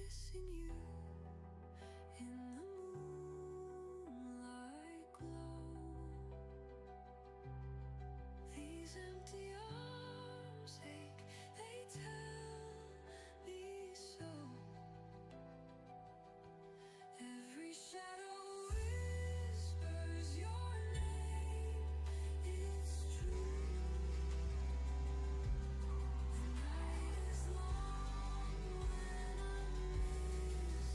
missing you in the moonlight glow. These empty arms ache, they tell me so. Every shadow whispers your name, it's true. The night is long when I'm missing you.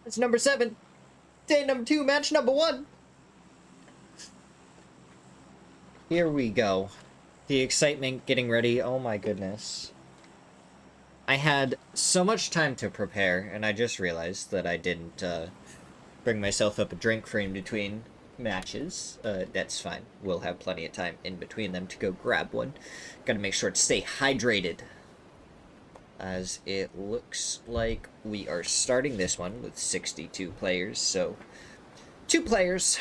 It's number 7. Day number 2, match number 1. Here we go. The excitement getting ready. Oh my goodness. I had so much time to prepare, and I just realized that I didn't bring myself up a drink for in between matches. That's fine. We'll have plenty of time in between them to go grab one. Gotta make sure to stay hydrated, as it looks like we are starting this one with 62 players, so 2 players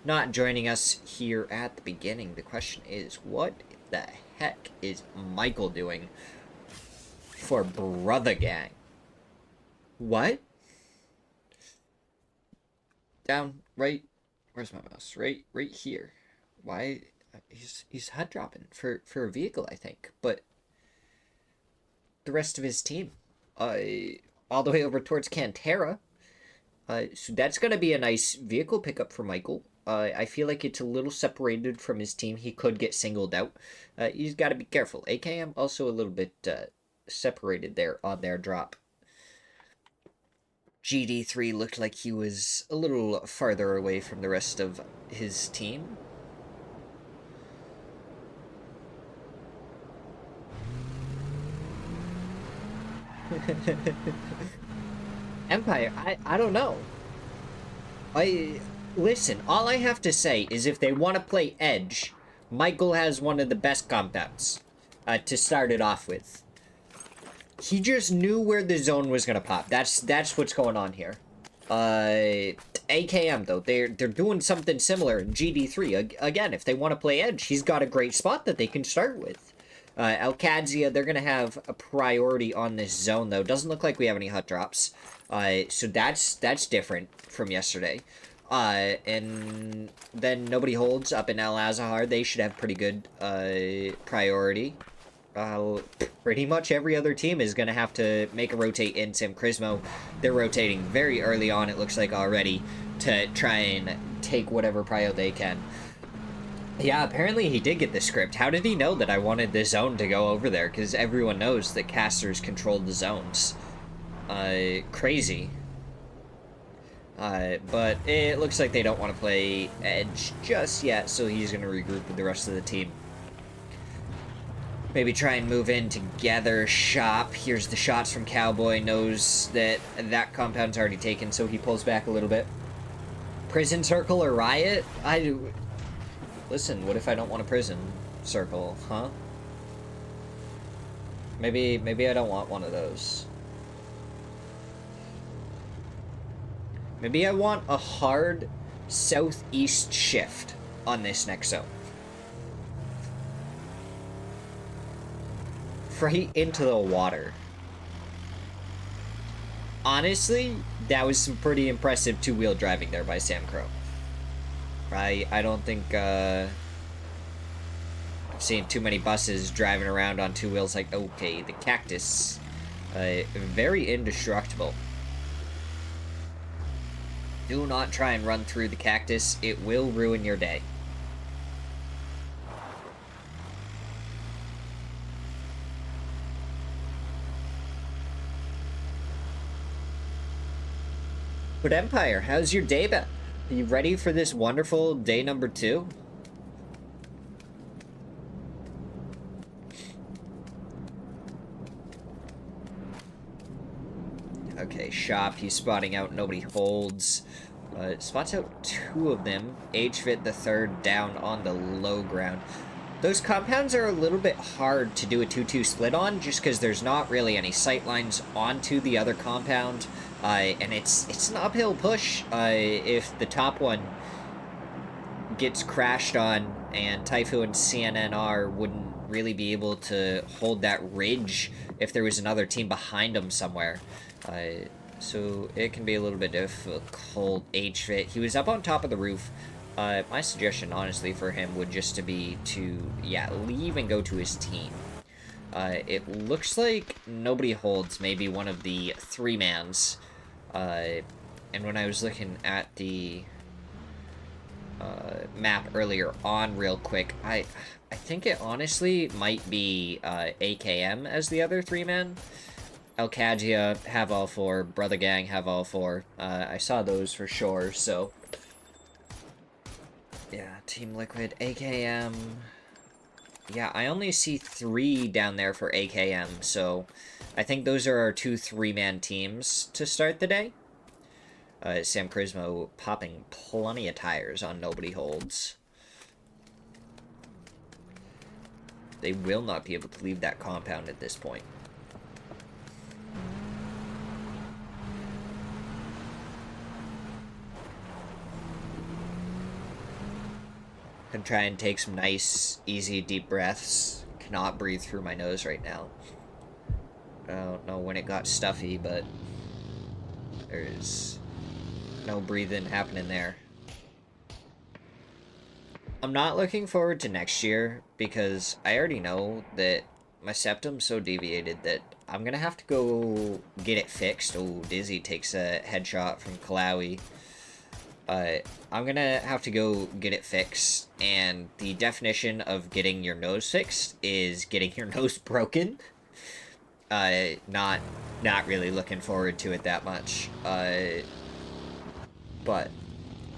not joining us here at the beginning. The question is, what the heck is Michael doing for Brother Gang? What? Down, right, where's my mouse? Right here. Why? He's head dropping for a vehicle, I think, but the rest of his team, all the way over towards Cantera. So that's gonna be a nice vehicle pickup for Michael. I feel like it's a little separated from his team. He could get singled out. He's got to be careful. AKM also a little bit separated there on their drop. GD3 looked like he was a little farther away from the rest of his team. Empire, I don't know. Listen, all I have to say is if they want to play Edge, Michael has one of the best compounds to start it off with. He just knew where the zone was gonna pop. That's what's going on here. AKM though, they're doing something similar in GD3. Again, if they want to play Edge, he's got a great spot that they can start with. Alcadzia, they're gonna have a priority on this zone though. Doesn't look like we have any hot drops. So that's different from yesterday. And then nobody holds up in Al Azhar. They should have pretty good priority. Pretty much every other team is going to have to make a rotate in San Crismo. They're rotating very early on, it looks like already, to try and take whatever prio they can. Yeah, apparently he did get the script. How did he know that I wanted the zone to go over there? Because everyone knows that casters control the zones. Crazy. But it looks like they don't want to play Edge just yet, so he's going to regroup with the rest of the team. Maybe try and move in together. Shop. Here's the shots from Cowboy. Knows that that compound's already taken, so he pulls back a little bit. Prison Circle or Riot? Listen, what if I don't want a prison circle, huh? Maybe I don't want one of those. Maybe I want a hard southeast shift on this next zone. Right into the water. Honestly, that was some pretty impressive two-wheel driving there by Sam Crow. I don't think I've seen too many buses driving around on two wheels like, okay, the cactus. Very indestructible. Do not try and run through the cactus. It will ruin your day. But Empire, how's your day been? Are you ready for this wonderful day number 2? Okay, Shop, he's spotting out, nobody holds. Spots out 2 of them. HFit the 3rd down on the low ground. Those compounds are a little bit hard to do a 2-2 split on, just because there's not really any sight lines onto the other compound. And it's an uphill push if the top one gets crashed on, and Typhoon and CNNR wouldn't really be able to hold that ridge if there was another team behind them somewhere. So it can be a little bit difficult. HFit, he was up on top of the roof. My suggestion, honestly, for him would just to be to, leave and go to his team. It looks like nobody holds, maybe one of the 3-mans. And when I was looking at the map earlier on real quick, I think it honestly might be AKM as the other 3-man. Alcadia have all 4, Brother Gang have all 4. I saw those for sure, so... Yeah, Team Liquid, AKM... Yeah, I only see 3 down there for AKM, so... I think those are our 2 3-man teams to start the day. Sam Crismo popping plenty of tires on Nobody Holds. They will not be able to leave that compound at this point. Can try and take some nice, easy, deep breaths. Cannot breathe through my nose right now. I don't know when it got stuffy, but there's no breathing happening there. I'm not looking forward to next year because I already know that my septum's so deviated that I'm gonna have to go get it fixed. Oh, Dizzy takes a headshot from Kalawi. I'm gonna have to go get it fixed, and the definition of getting your nose fixed is getting your nose broken. Not really looking forward to it that much. But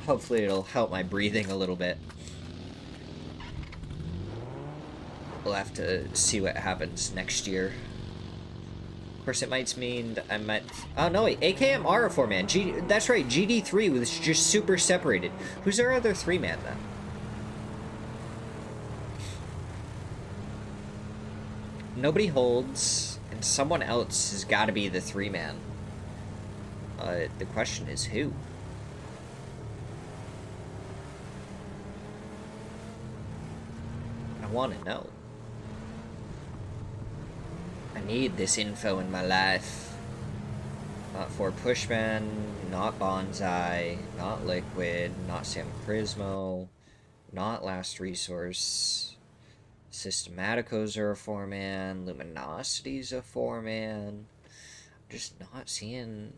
hopefully it'll help my breathing a little bit. We'll have to see what happens next year. Of course, it might mean I might... Oh, no, wait. AKM are a 4-man. That's right. GD3 was just super separated. Who's our other 3-man, then? Nobody Holds, and someone else has got to be the 3-man. The question is who? I want to know. I need this info in my life. Not for Pushman, not Bonsai, not Liquid, not Sam Crismo, not Last Resource. Systematicos are a 4-man, Luminosity's a 4-man. I'm just not seeing...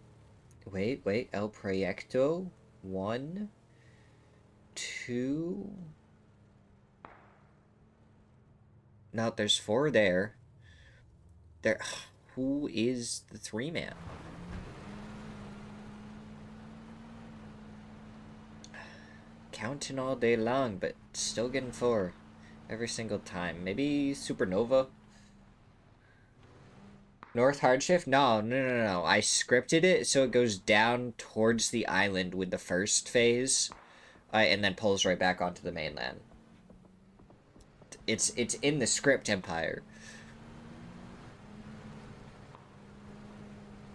Wait, El Proyecto? 1, 2... No, there's 4 there. Who is the 3-man? Counting all day long, but still getting 4 every single time. Maybe Supernova? North Hardshift? No. I scripted it so it goes down towards the island with the first phase, and then pulls right back onto the mainland. It's in the script, Empire.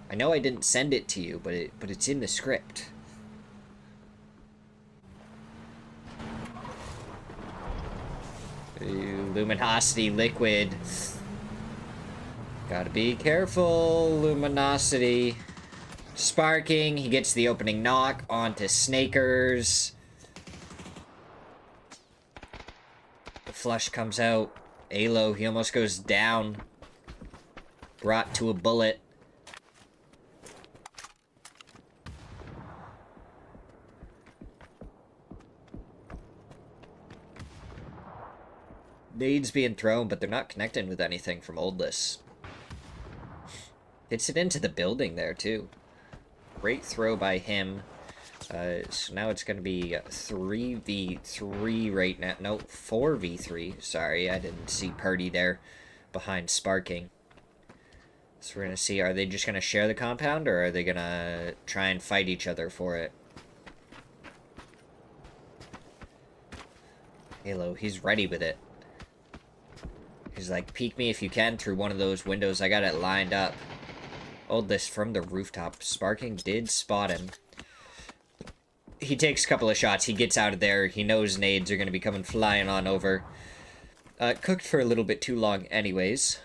I know I didn't send it to you, but it's in the script. Ooh, Luminosity, Liquid. Gotta be careful, Luminosity. Sparking, he gets the opening knock onto Snakers. The flush comes out. Alo, he almost goes down. Brought to a bullet. Nades being thrown, but they're not connecting with anything from Oldless. Hits it into the building there, too. Great throw by him. So now it's going to be 3v3 right now. No, 4v3. Sorry, I didn't see Purdy there behind Sparking. So we're going to see, are they just going to share the compound, or are they going to try and fight each other for it? Halo, he's ready with it. He's like, peek me if you can through one of those windows. I got it lined up. Oldless from the rooftop. Sparking did spot him. He takes a couple of shots. He gets out of there. He knows nades are going to be coming flying on over. Cooked for a little bit too long anyways.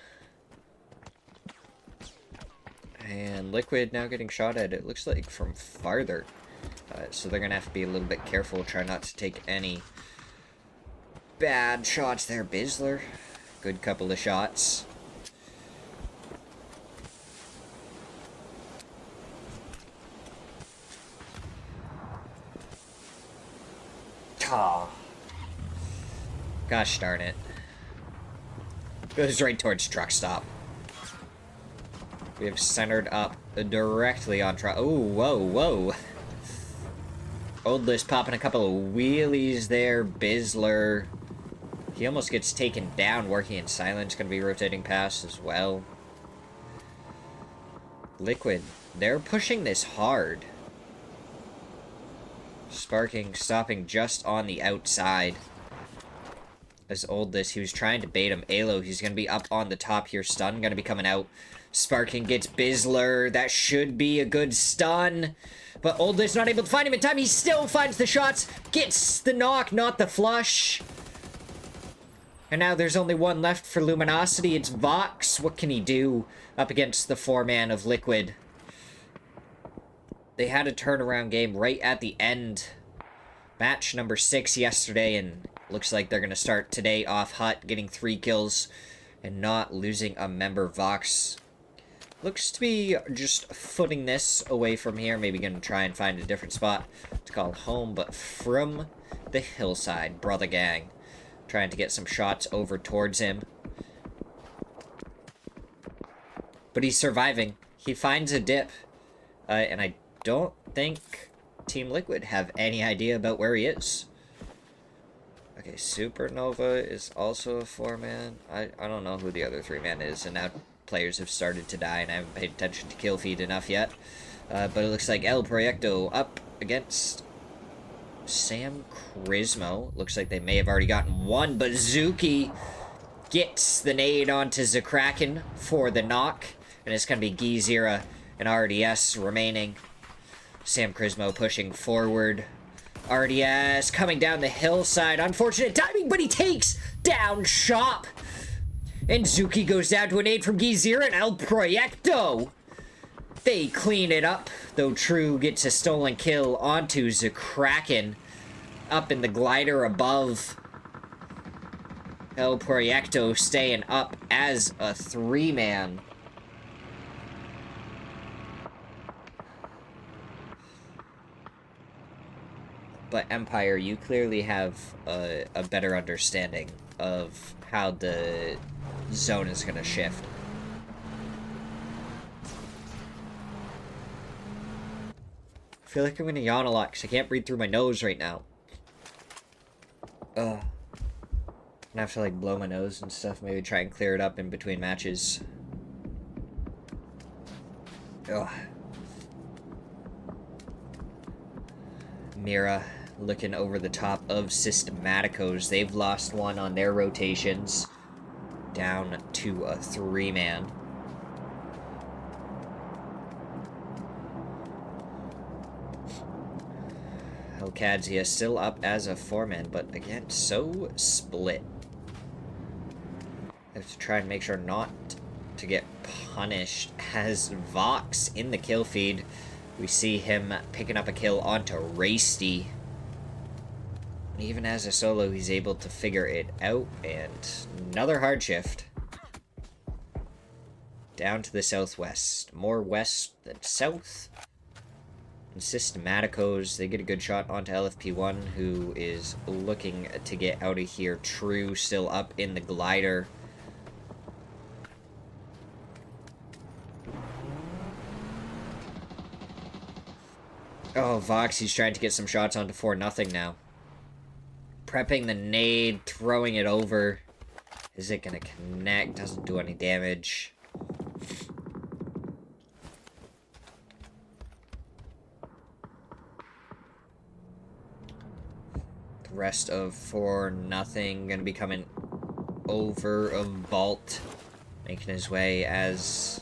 And Liquid now getting shot at, it looks like, from farther. So they're going to have to be a little bit careful. Try not to take any bad shots there. Bizzler. Good couple of shots. Oh. Gosh darn it. Goes right towards truck stop. We have centered up directly on Oh, whoa, whoa. Oldlist popping a couple of wheelies there. Bizzler. He almost gets taken down. Working in silence. Going to be rotating past as well. Liquid. They're pushing this hard. Sparking, stopping just on the outside. As Oldlist, he was trying to bait him. Alo, he's going to be up on the top here. Stun going to be coming out. Sparking gets Bizzler. That should be a good stun. But Oldlist not able to find him in time. He still finds the shots. Gets the knock, not the flush. And now there's only one left for Luminosity. It's Vox. What can he do up against the 4-man of Liquid? They had a turnaround game right at the end. Match number 6 yesterday, and looks like they're going to start today off hot, getting 3 kills and not losing a member. Vox looks to be just footing this away from here. Maybe going to try and find a different spot to call home, but from the hillside, brother gang. Trying to get some shots over towards him. But he's surviving. He finds a dip. And I don't think Team Liquid have any idea about where he is. Okay, Supernova is also a 4-man. I don't know who the other 3-man is. And now players have started to die, and I haven't paid attention to kill feed enough yet. But it looks like El Proyecto up against Sam Crismo. Looks like they may have already gotten one, but Zuki gets the nade onto Zakraken for the knock. And it's going to be Gizira and RDS remaining. Sam Crismo pushing forward. RDS coming down the hillside. Unfortunate timing, but he takes down Shop. And Zuki goes down to a nade from Gizira and El Proyecto. They clean it up, though True gets a stolen kill onto Zakraken. Up in the glider above. El Proyecto staying up as a 3-man. But Empire, you clearly have a better understanding of how the zone is going to shift. I feel like I'm going to yawn a lot because I can't breathe through my nose right now. I'm gonna have to like blow my nose and stuff. Maybe try and clear it up in between matches. Mira looking over the top of Systematicos. They've lost one on their rotations. Down to a 3-man. Helkadzia still up as a 4-man, but again, so split. I have to try and make sure not to get punished as Vox in the kill feed. We see him picking up a kill onto Rasty. Even as a solo, he's able to figure it out, and another hard shift. Down to the southwest. More west than south. And Systematicos, they get a good shot onto LFP1, who is looking to get out of here. True still up in the glider. Oh, Vox, he's trying to get some shots onto 4-0 now. Prepping the nade, throwing it over. Is it going to connect? Doesn't do any damage. The rest of 4-0 going to be coming over a vault. Making his way as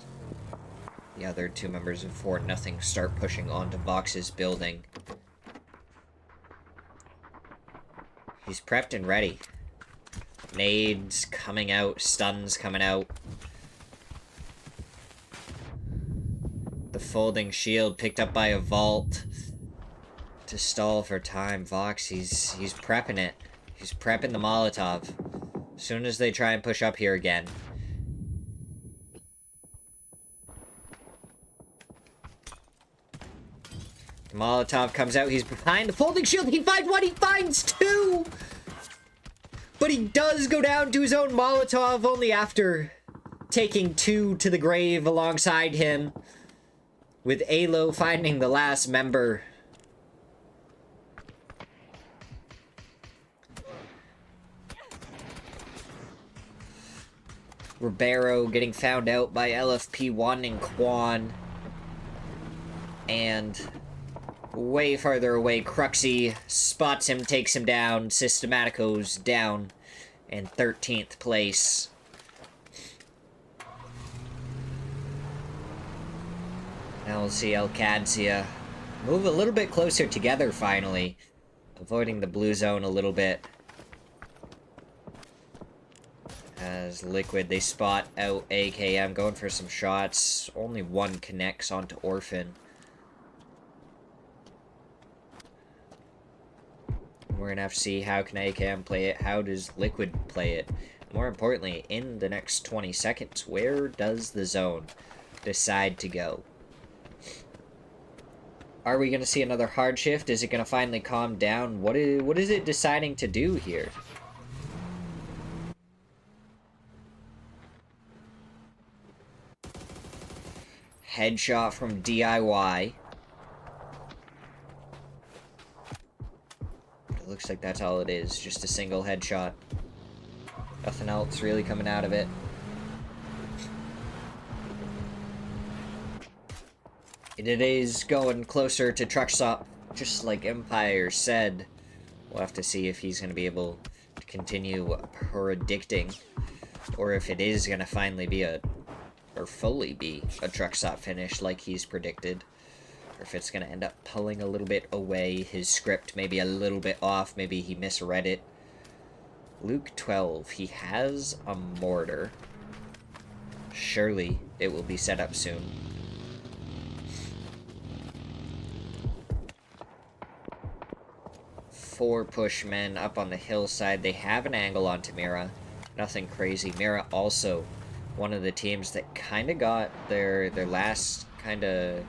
the other 2 members of 4-0 start pushing onto Vox's building. He's prepped and ready. Nades coming out, stuns coming out. The folding shield picked up by a vault to stall for time. Vox, he's prepping it. He's prepping the Molotov. As soon as they try and push up here again. The Molotov comes out. He's behind the folding shield. He finds one. He finds 2. But he does go down to his own Molotov only after taking 2 to the grave alongside him, with Alo finding the last member. Ribeiro getting found out by LFP1 and Quan. And way farther away, Cruxy spots him, takes him down. Systematico's down in 13th place. Now we'll see Alcadzia move a little bit closer together finally, avoiding the blue zone a little bit. As Liquid, they spot out AKM, going for some shots. Only one connects onto Orphan. We're gonna have to see how can AKM play it, how does Liquid play it. More importantly, in the next 20 seconds, where does the zone decide to go? Are we gonna see another hard shift? Is it gonna finally calm down? What is it deciding to do here? Headshot from DIY. It looks like that's all it is, just a single headshot. Nothing else really coming out of it. It is going closer to truck stop, just like Empire said. We'll have to see if he's going to be able to continue predicting, or if it is going to finally be or fully be a truck stop finish like he's predicted, or if it's going to end up pulling a little bit away, his script maybe a little bit off, maybe he misread it. Luke 12, he has a mortar. Surely it will be set up soon. Four pushmen up on the hillside. They have an angle onto Mira. Nothing crazy. Mira also one of the teams that kind of got their last kind of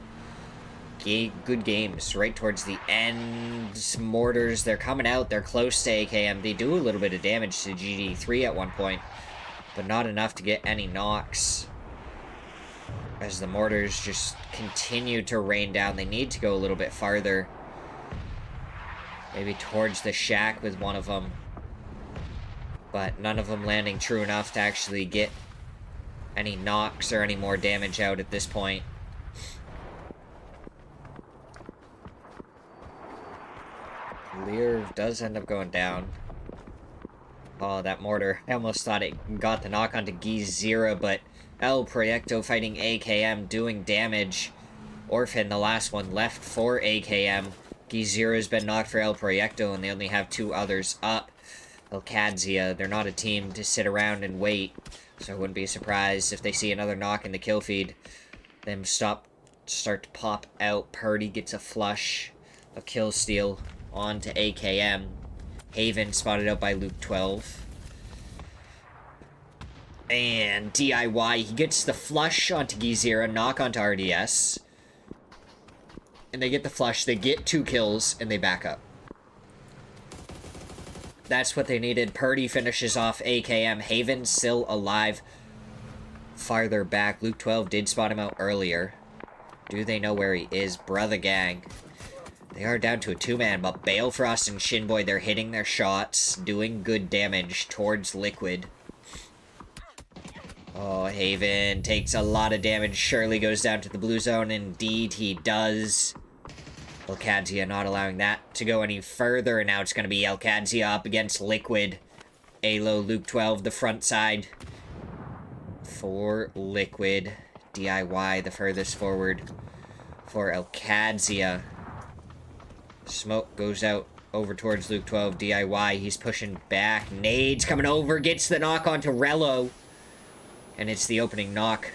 good games right towards the end. Mortars, they're coming out. They're close to AKM. They do a little bit of damage to GD3 at one point, but not enough to get any knocks. As the mortars just continue to rain down, they need to go a little bit farther. Maybe towards the shack with one of them. But none of them landing true enough to actually get any knocks or any more damage out at this point. Lear does end up going down. Oh, that mortar. I almost thought it got the knock onto Gizira, but El Proyecto fighting AKM, doing damage. Orphan, the last one left for AKM. Gizira's been knocked for El Proyecto, and they only have 2 others up. Alcadzia, they're not a team to sit around and wait, so I wouldn't be surprised if they see another knock in the kill feed. Them start to pop out. Purdy gets a flush of kill steal onto AKM. Haven spotted out by Luke 12. And DIY, he gets the flush onto Gizira, knock onto RDS. And they get the flush, they get 2 kills, and they back up. That's what they needed. Purdy finishes off AKM. Haven still alive. Farther back, Luke 12 did spot him out earlier. Do they know where he is? Brother gang. They are down to a 2-man, but Balefrost and Shinboy, they're hitting their shots, doing good damage towards Liquid. Oh, Haven takes a lot of damage. Surely goes down to the blue zone. Indeed, he does. Alcadzia not allowing that to go any further, and now it's going to be Alcadzia up against Liquid. Alo, Luke 12, the front side. For Liquid. DIY, the furthest forward for Alcadzia. Smoke goes out over towards Luke 12. DIY, he's pushing back. Nades coming over, gets the knock onto Rello. And it's the opening knock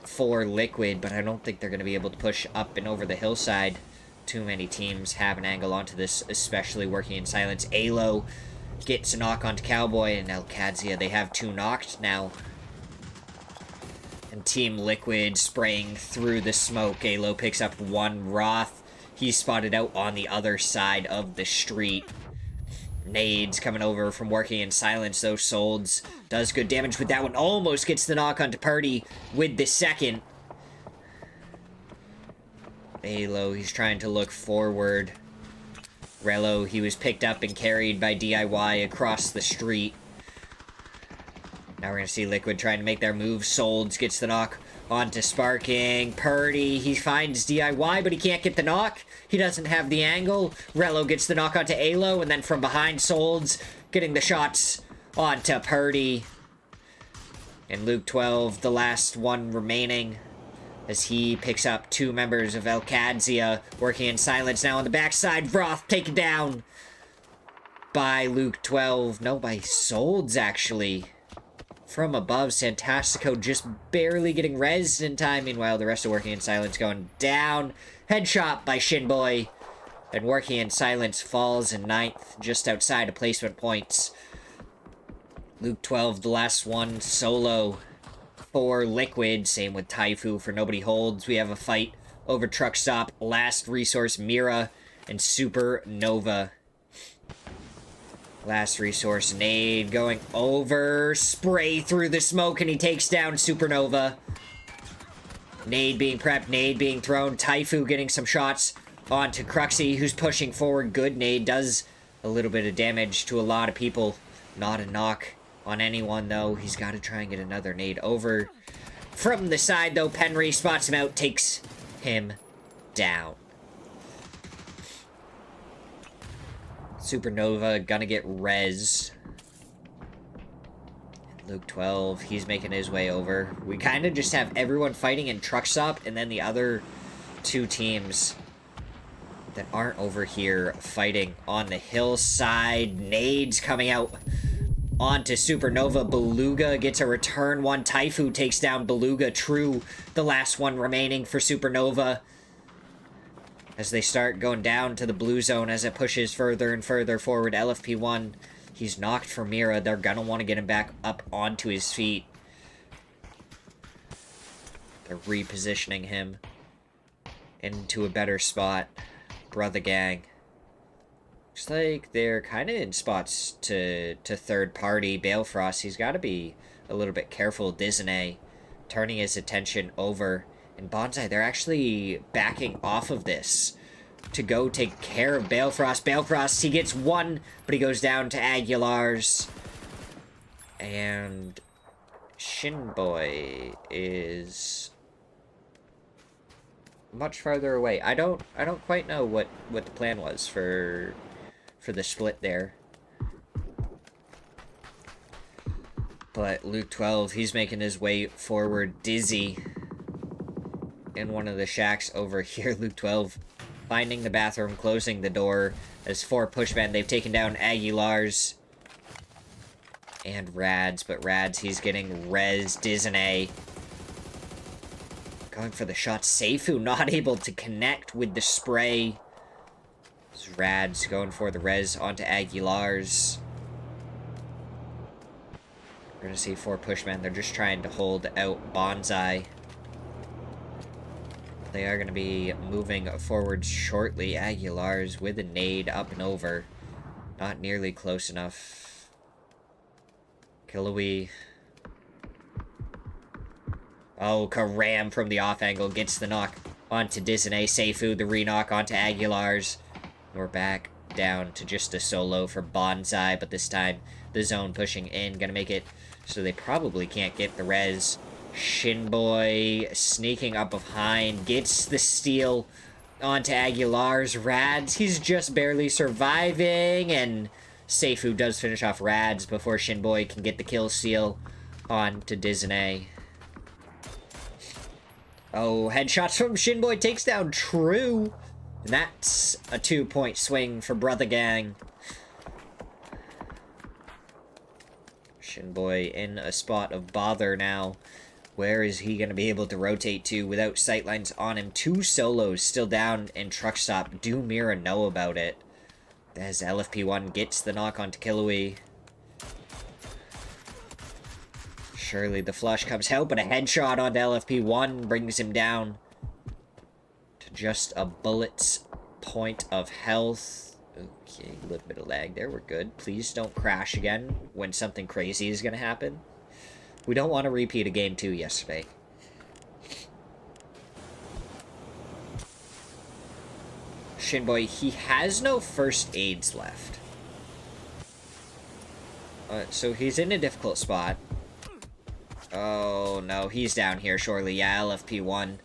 for Liquid, but I don't think they're going to be able to push up and over the hillside. Too many teams have an angle onto this, especially working in silence. Alo gets a knock onto Cowboy, and Alcadzia, they have 2 knocked now. And Team Liquid spraying through the smoke. Alo picks up 1 Roth. He's spotted out on the other side of the street. Nades coming over from working in silence, though. Solds does good damage with that one. Almost gets the knock onto Purdy with the second. Halo, he's trying to look forward. Rello, he was picked up and carried by DIY across the street. Now we're going to see Liquid trying to make their move. Solds gets the knock onto Sparking. Purdy, he finds DIY, but he can't get the knock. He doesn't have the angle. Rello gets the knock onto Alo, and then from behind, Solds getting the shots onto Purdy. And Luke 12, the last one remaining, as he picks up two members of Elkadzia, working in silence now on the backside. Vroth taken down by Luke 12. No, by Solds, actually. From above, Santastico just barely getting rezzed in time. Meanwhile, the rest of working in silence going down. Headshot by Shinboy. And working in silence falls in 9th, just outside of placement points. Luke 12, the last one, solo for Liquid. Same with Taifu for nobody holds. We have a fight over Truck Stop, Last Resource, Mira, and Supernova. Last Resource, Nade going over, spray through the smoke, and he takes down Supernova. Nade being prepped, Nade being thrown, Taifu getting some shots onto Cruxy, who's pushing forward. Good nade, does a little bit of damage to a lot of people. Not a knock on anyone, though. He's got to try and get another nade over. From the side, though, Penry spots him out, takes him down. Supernova gonna get rezzed. Luke 12, he's making his way over. We kind of just have everyone fighting in Truck Stop, and then the other two teams that aren't over here fighting on the hillside. Nades coming out onto Supernova. Beluga gets a return one. Taifu takes down Beluga. True, the last one remaining for Supernova. As they start going down to the blue zone as it pushes further and further forward. LFP1, he's knocked for Mira. They're gonna want to get him back up onto his feet. They're repositioning him into a better spot. Brother Gang. Looks like they're kind of in spots to third party. Balefrost, he's got to be a little bit careful. Disney turning his attention over. And Bonsai, they're actually backing off of this to go take care of Balefrost. Balefrost, he gets one, but he goes down to Aguilar's. And Shinboy is much farther away. I don't quite know what the plan was for the split there. But Luke 12, he's making his way forward. Dizzy in one of the shacks over here. Luke 12 finding the bathroom, closing the door. As 4 pushmen, they've taken down Aguilar's and Rads, but Rads, he's getting res. Disney going for the shot. Seifu not able to connect with the spray. Rads going for the res onto Aguilar's. We're gonna see 4 pushmen. They're just trying to hold out Bonsai. They are going to be moving forward shortly. Aguilar's with a nade up and over. Not nearly close enough. Killowy. Oh, Karam from the off angle gets the knock onto Disney. Seifu, the re-knock onto Aguilar's. We're back down to just a solo for Bonsai, but this time the zone pushing in. Gonna make it so they probably can't get the res. Shinboy sneaking up behind, gets the steal onto Aguilar's. Rads, he's just barely surviving, and Seifu does finish off Rads before Shinboy can get the kill steal onto Disney. Oh, headshots from Shinboy takes down True. And that's a 2-point swing for Brother Gang. Shinboy in a spot of bother now. Where is he going to be able to rotate to without sightlines on him? 2 solos still down in Truck Stop. Do Mira know about it? As LFP1 gets the knock onto Killowy. Surely the flush comes out, but a headshot onto LFP1 brings him down to just a bullet's point of health. Okay, a little bit of lag there. We're good. Please don't crash again when something crazy is going to happen. We don't want to repeat a game 2 yesterday. Shinboy, he has no first aids left. So he's in a difficult spot. Oh, no, he's down here, surely. Yeah, LFP1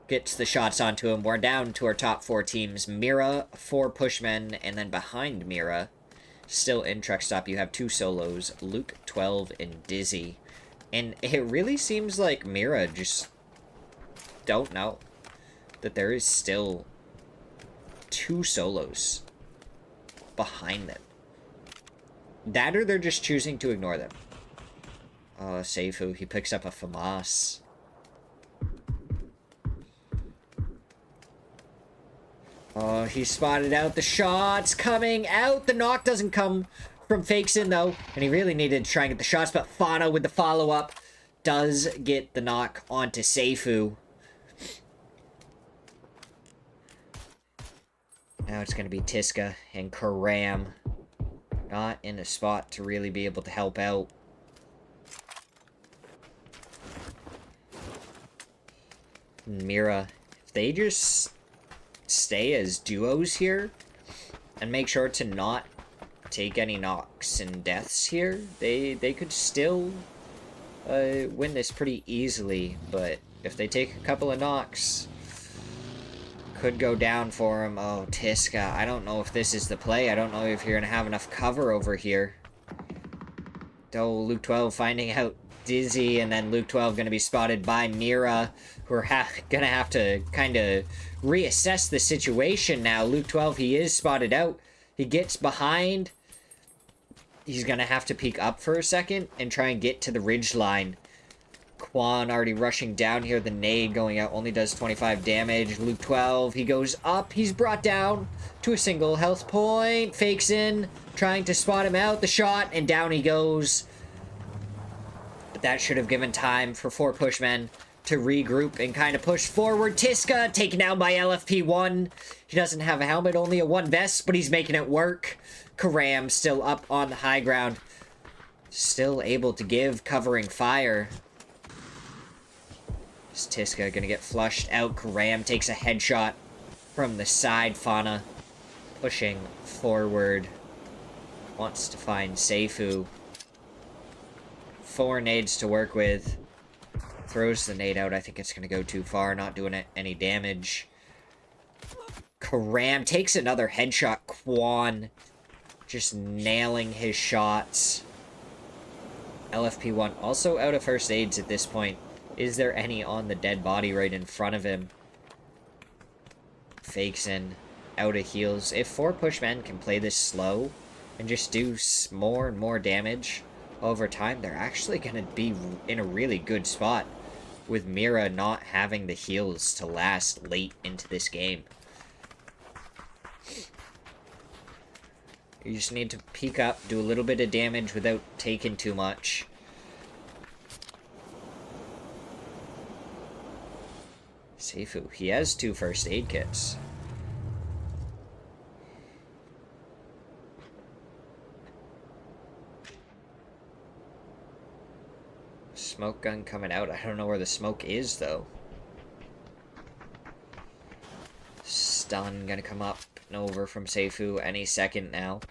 gets the shots onto him. We're down to our top 4 teams. Mira, 4 pushmen, and then behind Mira, still in truck stop, you have 2 solos, Luke 12 and Dizzy. And it really seems like Mira just don't know that there is still 2 solos behind them. That or they're just choosing to ignore them. Seifu, he picks up a FAMAS. Oh, he spotted out the shots coming out. The knock doesn't come from Fakeson, though. And he really needed to try and get the shots, but Fana with the follow-up does get the knock onto Seifu. Now it's going to be Tiska and Karam. Not in a spot to really be able to help out. Mira, if they just stay as duos here and make sure to not take any knocks and deaths here, they could still win this pretty easily. But if they take a couple of knocks, could go down for him. Oh, Tiska, I don't know if this is the play. I don't know if you're gonna have enough cover over here. Oh, Luke 12 finding out Dizzy, and then Luke 12 gonna be spotted by Mira, who are gonna have to kind of reassess the situation now. Luke 12, he is spotted out. He gets behind. He's gonna have to peek up for a second and try and get to the ridge line. Quan already rushing down here. The nade going out only does 25 damage. Luke 12, he goes up. He's brought down to a single health point. Fakes in, trying to spot him out. The shot, and down he goes. But that should have given time for 4 pushmen to regroup and kind of push forward. Tiska taken down by LFP1. He doesn't have a helmet, only a 1 vest, but he's making it work. Karam still up on the high ground. Still able to give covering fire. Is Tiska gonna get flushed out? Karam takes a headshot from the side. Fana pushing forward. Wants to find Seifu. 4 nades to work with. Throws the nade out. I think it's gonna go too far. Not doing it any damage. Karam takes another headshot. Quan just nailing his shots. LFP1 also out of first aids at this point. Is there any on the dead body right in front of him? Fakes in, out of heals. If 4 pushmen can play this slow and just do more and more damage over time, they're actually going to be in a really good spot with Mira not having the heals to last late into this game. You just need to peek up, do a little bit of damage without taking too much. Seifu, he has 2 first aid kits. Smoke gun coming out. I don't know where the smoke is, though. Stun gonna come up and over from Seifu any second now.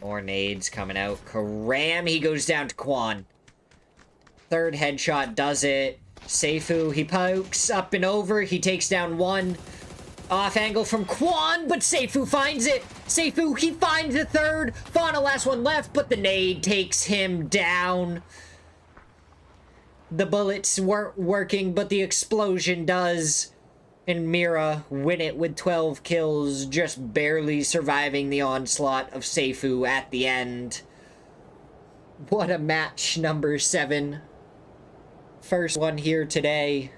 More nades coming out. Karam, he goes down to Quan. 3rd headshot does it. Seifu, he pokes up and over. He takes down 1. Off angle from Quan, but Seifu finds it. Seifu, he finds the 3rd. Fauna, last one left, but the nade takes him down. The bullets weren't working, but the explosion does. And Mira win it with 12 kills, just barely surviving the onslaught of Seifu at the end. What a match, number 7. First one here today.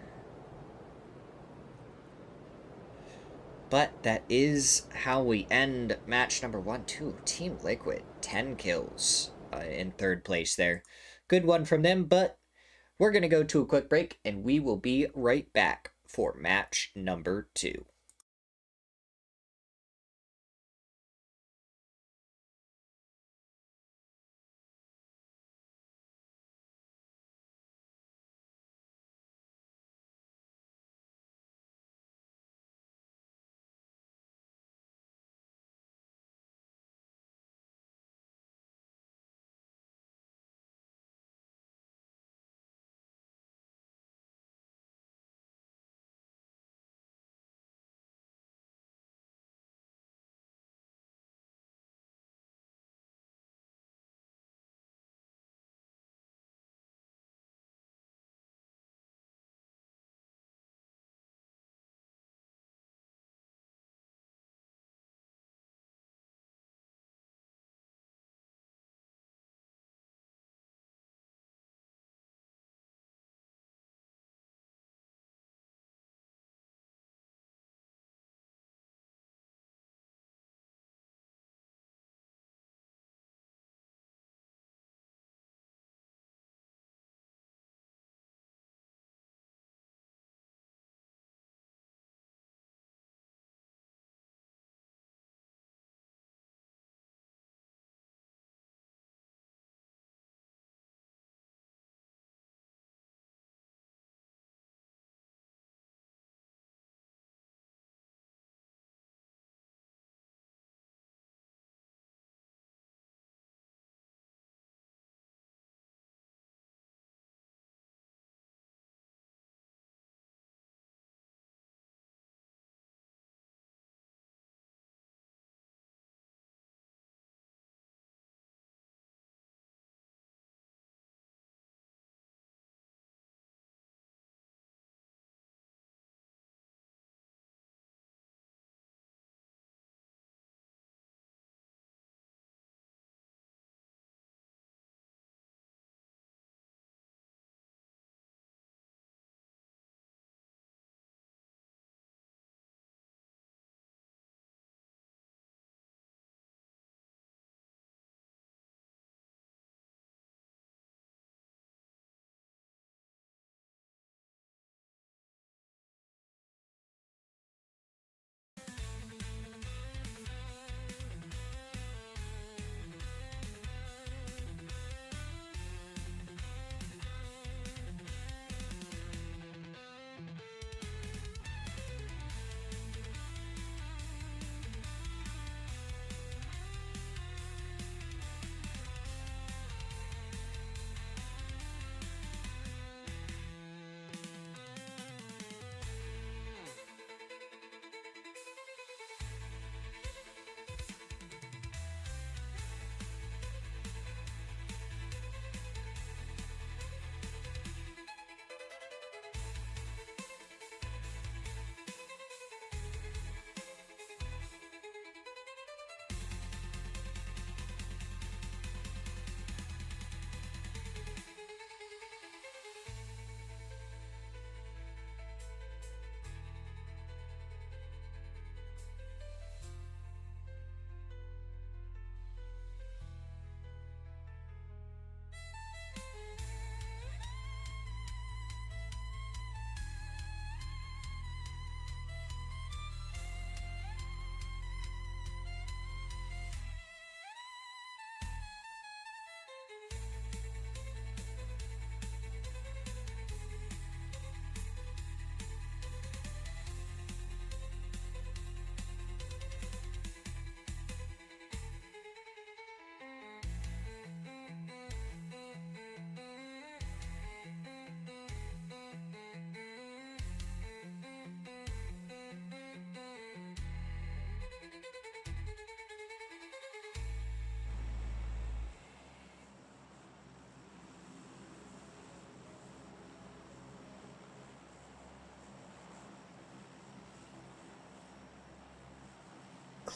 But that is how we end match number 1, 2. Team Liquid, 10 kills in 3rd place there. Good one from them, but we're going to go to a quick break, and we will be right back for match number 2.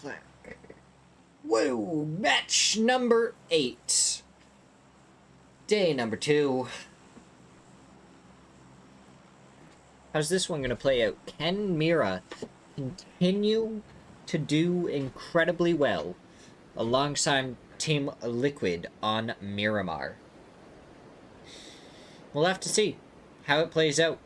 Clack. Whoa! Match number 8. Day number 2. How's this one gonna play out? Can Mira continue to do incredibly well alongside Team Liquid on Miramar? We'll have to see how it plays out.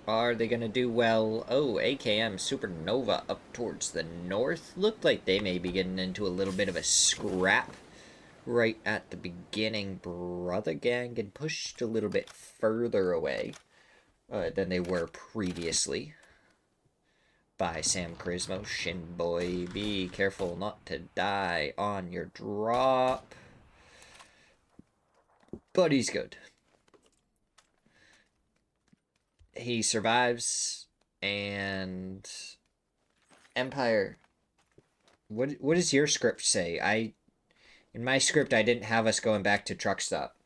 Are they gonna do well? Oh, AKM Supernova up towards the north. Looked like they may be getting into a little bit of a scrap right at the beginning. Brother Gang get pushed a little bit further away than they were previously by Sam Crismo. Shinboy, be careful not to die on your drop. But he's good. He survives, and Empire. What does your script say? In my script, I didn't have us going back to truck stop.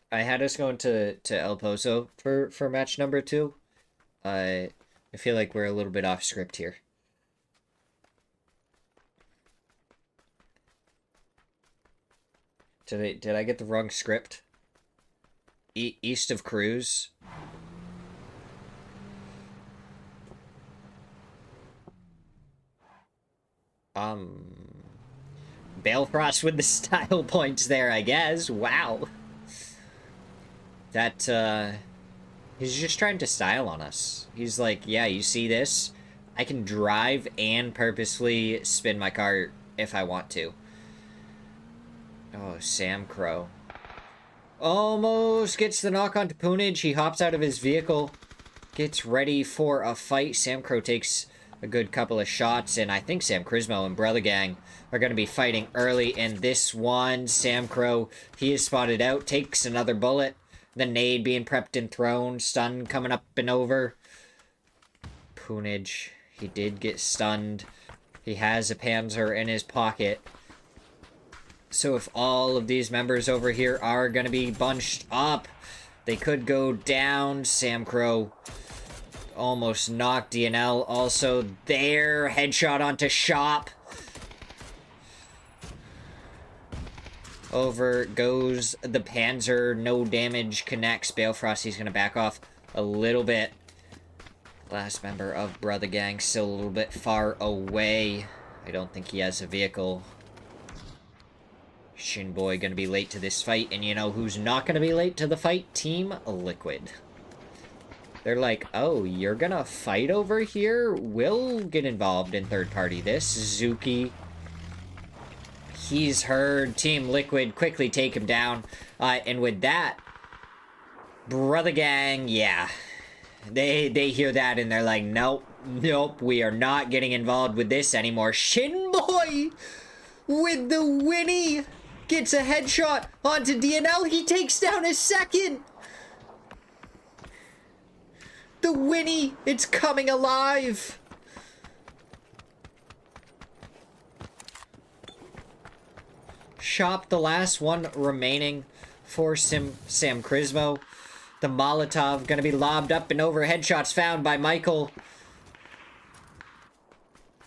I had us going to El Pozo for match number 2. I feel like we're a little bit off script here. Did I get the wrong script? East of Cruz. Balefrost with the style points there, I guess. Wow. That, he's just trying to style on us. He's like, yeah, you see this? I can drive and purposefully spin my car if I want to. Oh, Sam Crow. Almost gets the knock onto Poonage. He hops out of his vehicle. Gets ready for a fight. Sam Crow takes a good couple of shots, and I think Sam Crismo and Brother Gang are going to be fighting early in this one. Sam Crow, he is spotted out, takes another bullet. The nade being prepped and thrown. Stun coming up and over. Poonage, he did get stunned. He has a Panzer in his pocket. So if all of these members over here are going to be bunched up, they could go down. Sam Crow almost knocked DNL also there. Headshot onto Shop. Over goes the Panzer. No damage connects. Balefrost, he's going to back off a little bit. Last member of Brother Gang still a little bit far away. I don't think he has a vehicle. Shinboy gonna be late to this fight, and you know who's not gonna be late to the fight? Team Liquid. They're like, oh, you're gonna fight over here? We'll get involved in third party this. Zuki. He's heard. Team Liquid quickly take him down. And with that, Brother Gang, yeah. They hear that and they're like, nope, we are not getting involved with this anymore. Shinboy with the Winnie gets a headshot onto DNL. He takes down his second. The Winnie, it's coming alive. Shop, the last one remaining for Sam Crismo. The Molotov gonna be lobbed up and over. Headshots found by Michael.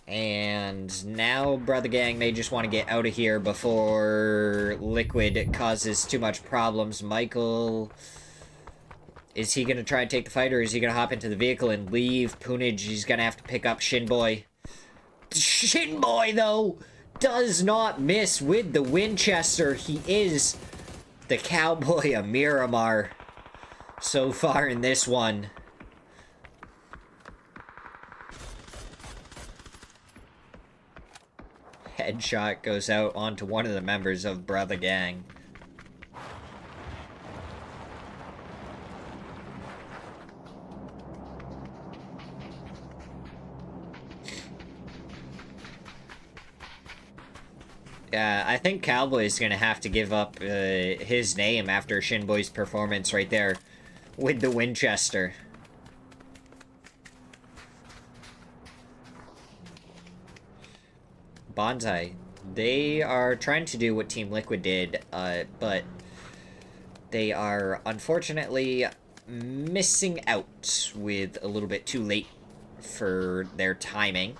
And now Brother Gang may just want to get out of here before Liquid causes too much problems. Michael, is he going to try and take the fight, or is he going to hop into the vehicle and leave? Poonage, he's going to have to pick up Shinboy. Shinboy, though, does not miss with the Winchester. He is the cowboy of Miramar so far in this one. Headshot goes out onto one of the members of Brother Gang. Yeah, I think Cowboy's gonna have to give up his name after Shinboy's performance right there with the Winchester. Bonsai, they are trying to do what Team Liquid did, but they are unfortunately missing out with a little bit too late for their timing.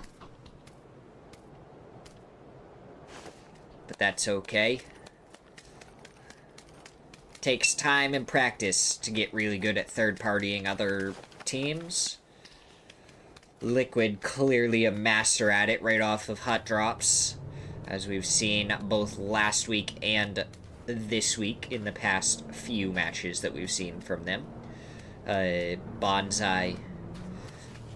But that's okay. Takes time and practice to get really good at third-partying other teams. Liquid clearly a master at it right off of hot drops, as we've seen both last week and this week in the past few matches that we've seen from them. Bonsai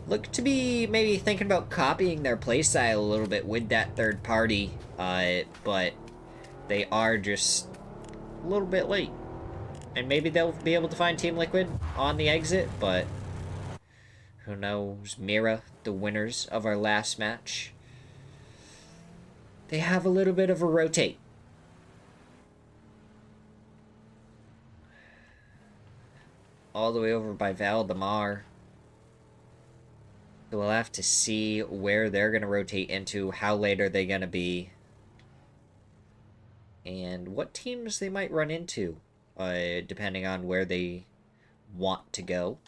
look to be maybe thinking about copying their playstyle a little bit with that third party, but they are just a little bit late. And maybe they'll be able to find Team Liquid on the exit, but who knows? Mira, the winners of our last match, they have a little bit of a rotate. All the way over by Valdemar. So we'll have to see where they're going to rotate into, how late are they going to be, and what teams they might run into, depending on where they want to go.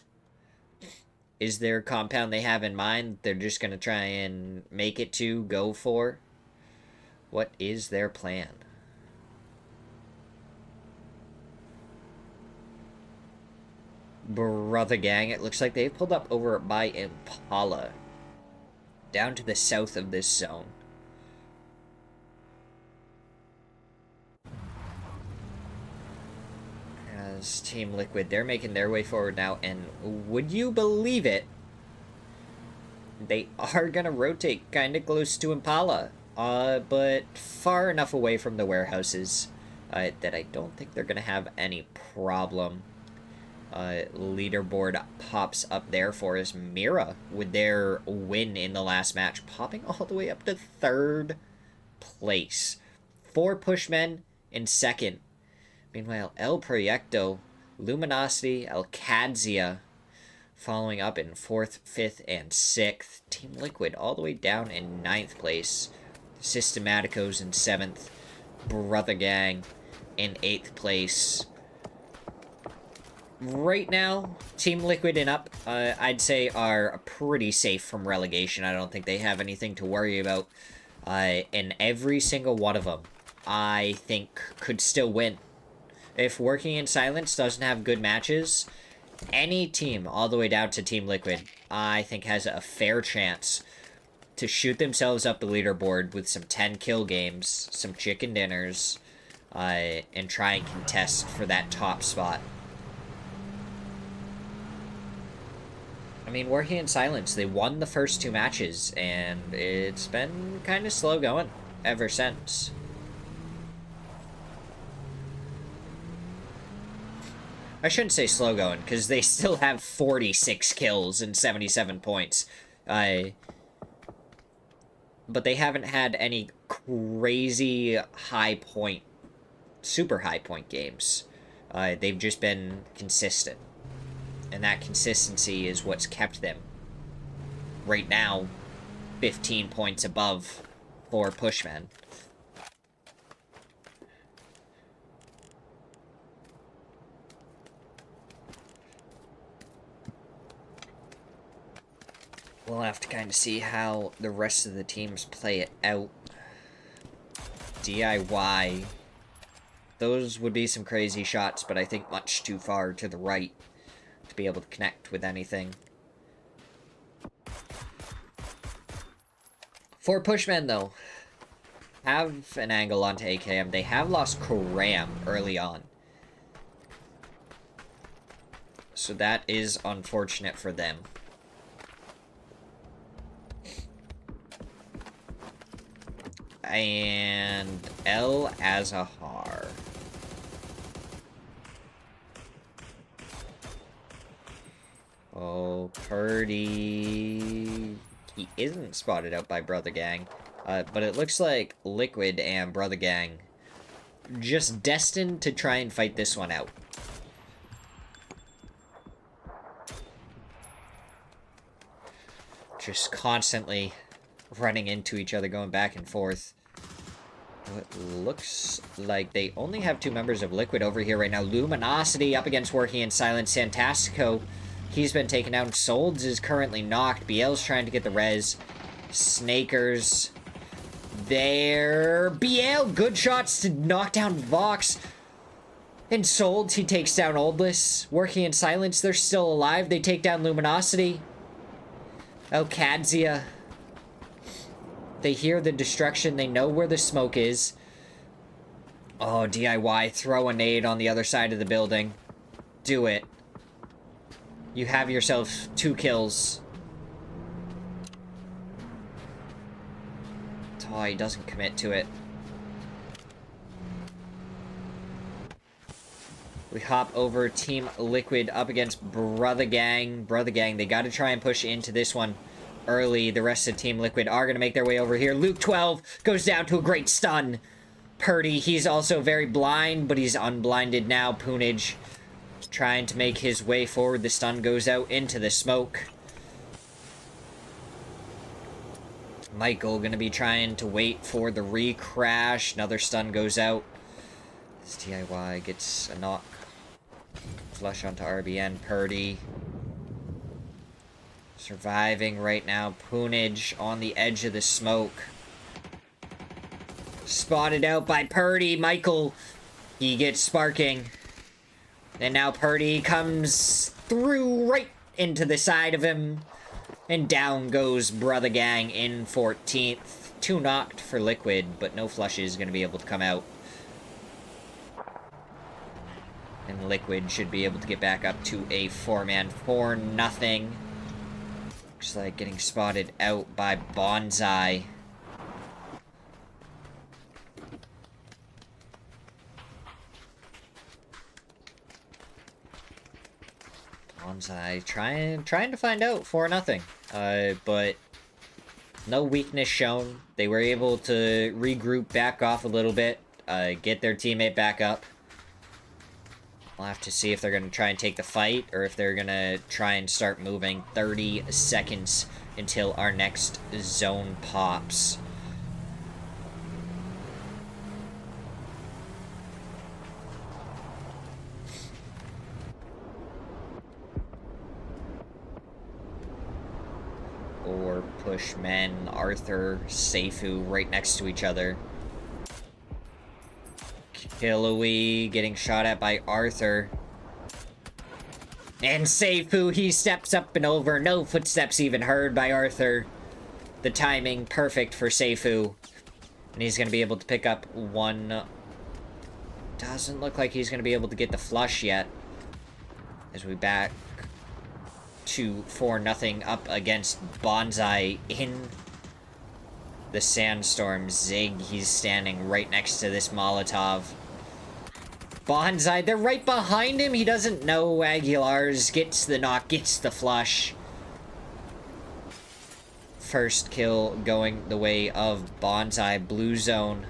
Is there a compound they have in mind they're just going to try and make it to, go for? What is their plan? Brother Gang, it looks like they've pulled up over by Impala, down to the south of this zone. As Team Liquid, they're making their way forward now, and would you believe it? They are gonna rotate kind of close to Impala, but far enough away from the warehouses that I don't think they're gonna have any problem. Leaderboard pops up there for us. Mira, with their win in the last match, popping all the way up to 3rd place. 4 Pushmen in 2nd. Meanwhile, El Proyecto, Luminosity, Alcadzia following up in 4th, 5th, and 6th. Team Liquid all the way down in 9th place. Systematicos in 7th. Brother Gang in 8th place. Right now, Team Liquid and up, I'd say, are pretty safe from relegation. I don't think they have anything to worry about. And every single one of them, I think, could still win. If Working in Silence doesn't have good matches, any team, all the way down to Team Liquid, I think has a fair chance to shoot themselves up the leaderboard with some 10-kill games, some chicken dinners, and try and contest for that top spot. I mean, Working in Silence, they won the first 2 matches, and it's been kind of slow going ever since. I shouldn't say slow going, because they still have 46 kills and 77 points. But they haven't had any crazy high point, super high point games. They've just been consistent. And that consistency is what's kept them, right now, 15 points above 4 Pushmen. We'll have to kind of see how the rest of the teams play it out. DIY. Those would be some crazy shots, but I think much too far to the right to be able to connect with anything. 4 Pushmen, though, have an angle onto AKM. They have lost Karam early on. So that is unfortunate for them. And El Azahar. Oh, Purdy. He isn't spotted out by Brother Gang. But it looks like Liquid and Brother Gang just destined to try and fight this one out. Just constantly running into each other, going back and forth. It looks like they only have 2 members of Liquid over here right now. Luminosity up against Working in Silence. Fantastico, he's been taken out. Solds is currently knocked. BL's trying to get the res. Snakers there. BL, good shots to knock down Vox. And Solds, he takes down Oldless. Working in Silence, they're still alive. They take down Luminosity. Alcadzia. They hear the destruction. They know where the smoke is. Oh, DIY. Throw a nade on the other side of the building. Do it. You have yourself 2 kills. Oh, he doesn't commit to it. We hop over Team Liquid up against Brother Gang. Brother Gang, they got to try and push into this one early. The rest of Team Liquid are going to make their way over here. Luke 12 goes down to a great stun. Purdy, he's also very blind, but he's unblinded now. Poonage trying to make his way forward. The stun goes out into the smoke. Michael going to be trying to wait for the re-crash. Another stun goes out. This DIY gets a knock. Flush onto RBN. Purdy surviving right now. Poonage on the edge of the smoke. Spotted out by Purdy. Michael, he gets sparking. And now Purdy comes through right into the side of him. And down goes Brother Gang in 14th. 2 knocked for Liquid, but no flushes going to be able to come out. And Liquid should be able to get back up to a 4-man 4-0. Looks like getting spotted out by Bonsai. Bonsai trying to find out 4-0. But no weakness shown. They were able to regroup, back off a little bit, get their teammate back up. We'll have to see if they're going to try and take the fight, or if they're going to try and start moving. 30 seconds until our next zone pops. Or push men, Arthur, Seifu right next to each other. Killowy getting shot at by Arthur. And Seifu, he steps up and over. No footsteps even heard by Arthur. The timing perfect for Seifu. And he's going to be able to pick up 1. Doesn't look like he's going to be able to get the flush yet. As we back to 4-0 up against Bonsai in the Sandstorm. Zig, he's standing right next to this Molotov. Bonsai, they're right behind him. He doesn't know Aguilar's gets the knock, gets the flush. First kill going the way of Bonsai. Blue zone.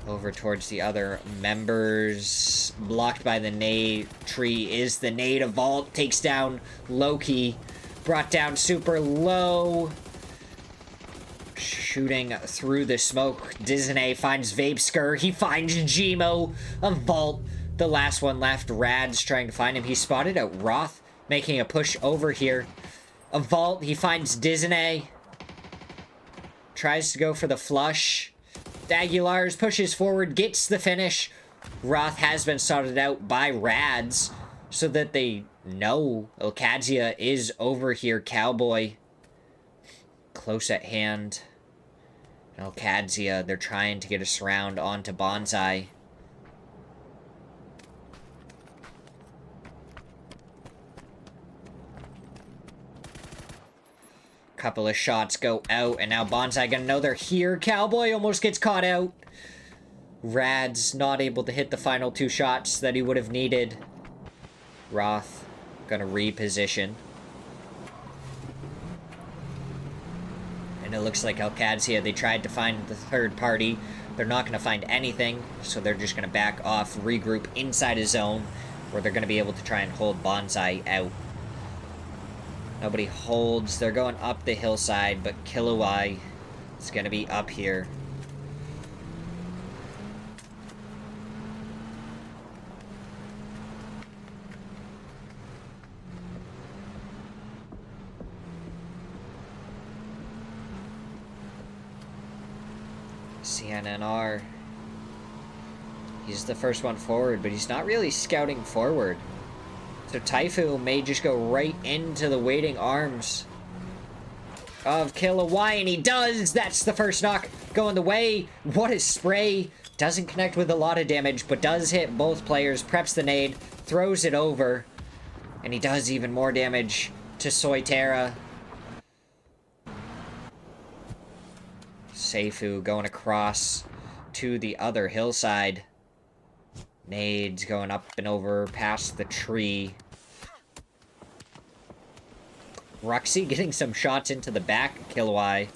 Over towards the other members. Blocked by the nade. Tree is the nade. A vault takes down Loki. Brought down super low. Shooting through the smoke. Disney finds Vapeskir. He finds Gmo. A vault. The last one left. Rad's trying to find him. He spotted out Roth making a push over here. A vault. He finds Disney. Tries to go for the flush. Aguilar's pushes forward. Gets the finish. Roth has been sorted out by Rads so that they know Alcadzia is over here. Cowboy close at hand. Alcadzia, they're trying to get a surround onto Bonsai. Couple of shots go out, and now Bonsai gonna know they're here. Cowboy almost gets caught out. Rad's not able to hit the final 2 shots that he would have needed. Roth gonna reposition. And it looks like Alcadzia, they tried to find the 3rd party. They're not going to find anything, so they're just going to back off, regroup inside a zone, where they're going to be able to try and hold Bonsai out. Nobody holds. They're going up the hillside, but Kilowai is going to be up here. CNNR. He's the first one forward, but he's not really scouting forward. So Taifu may just go right into the waiting arms of Kilowai, and he does! That's the first knock going the way. What a spray! Doesn't connect with a lot of damage, but does hit both players. Preps the nade, throws it over, and he does even more damage to Smirzera. Seifu going across to the other hillside. Nades going up and over past the tree. Roxy getting some shots into the back of Kilowai.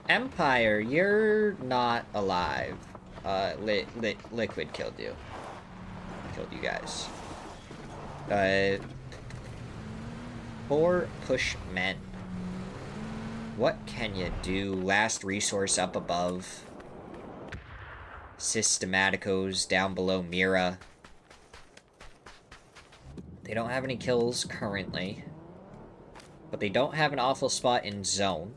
Empire, you're not alive. Liquid killed you. Killed you guys. 4 push men. What can you do? Last resource up above. Systematicos down below Mira. They don't have any kills currently. But they don't have an awful spot in zone.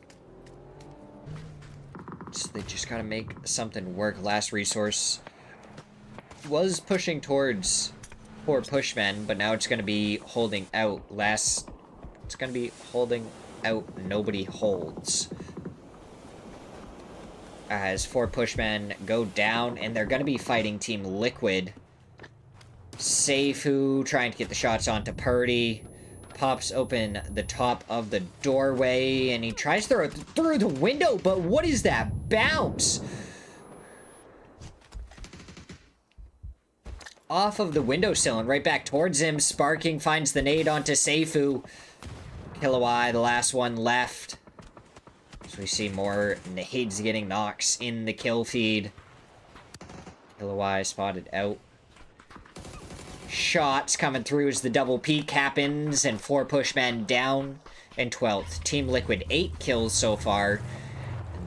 So they just gotta make something work. Last resource was pushing towards 4 pushmen, but now it's gonna be holding out. It's gonna be holding out. Nobody holds. As 4 pushmen go down, and they're gonna be fighting Team Liquid. Seifu trying to get the shots onto Purdy. Pops open the top of the doorway, and he tries to throw it through the window, but what is that bounce? Off of the windowsill and right back towards him. Sparking finds the nade onto Seifu. Kilowai, the last one left. So we see more nades getting knocks in the kill feed. Kilowai spotted out. Shots coming through as the double peek happens, and 4 pushmen down in 12th. Team Liquid 8 kills so far.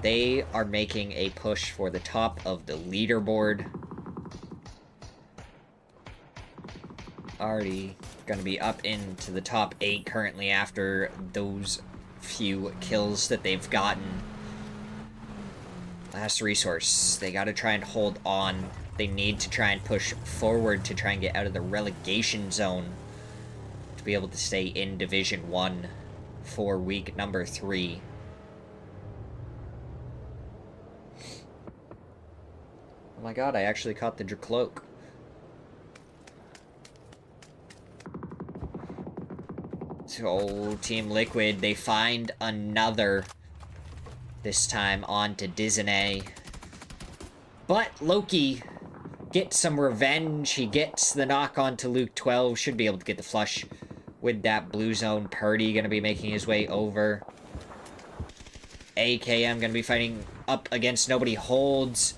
They are making a push for the top of the leaderboard. Already gonna be up into the top 8 currently after those few kills that they've gotten. Last resource. They gotta try and hold on. They need to try and push forward to try and get out of the relegation zone to be able to stay in Division 1 for week number 3. Oh my god, I actually caught the Dracloak. So, Team Liquid, they find another. This time on to Disney. But Loki gets some revenge. He gets the knock onto Luke 12. Should be able to get the flush with that blue zone. Purdy gonna be making his way over. AKM gonna be fighting up against Nobody Holds.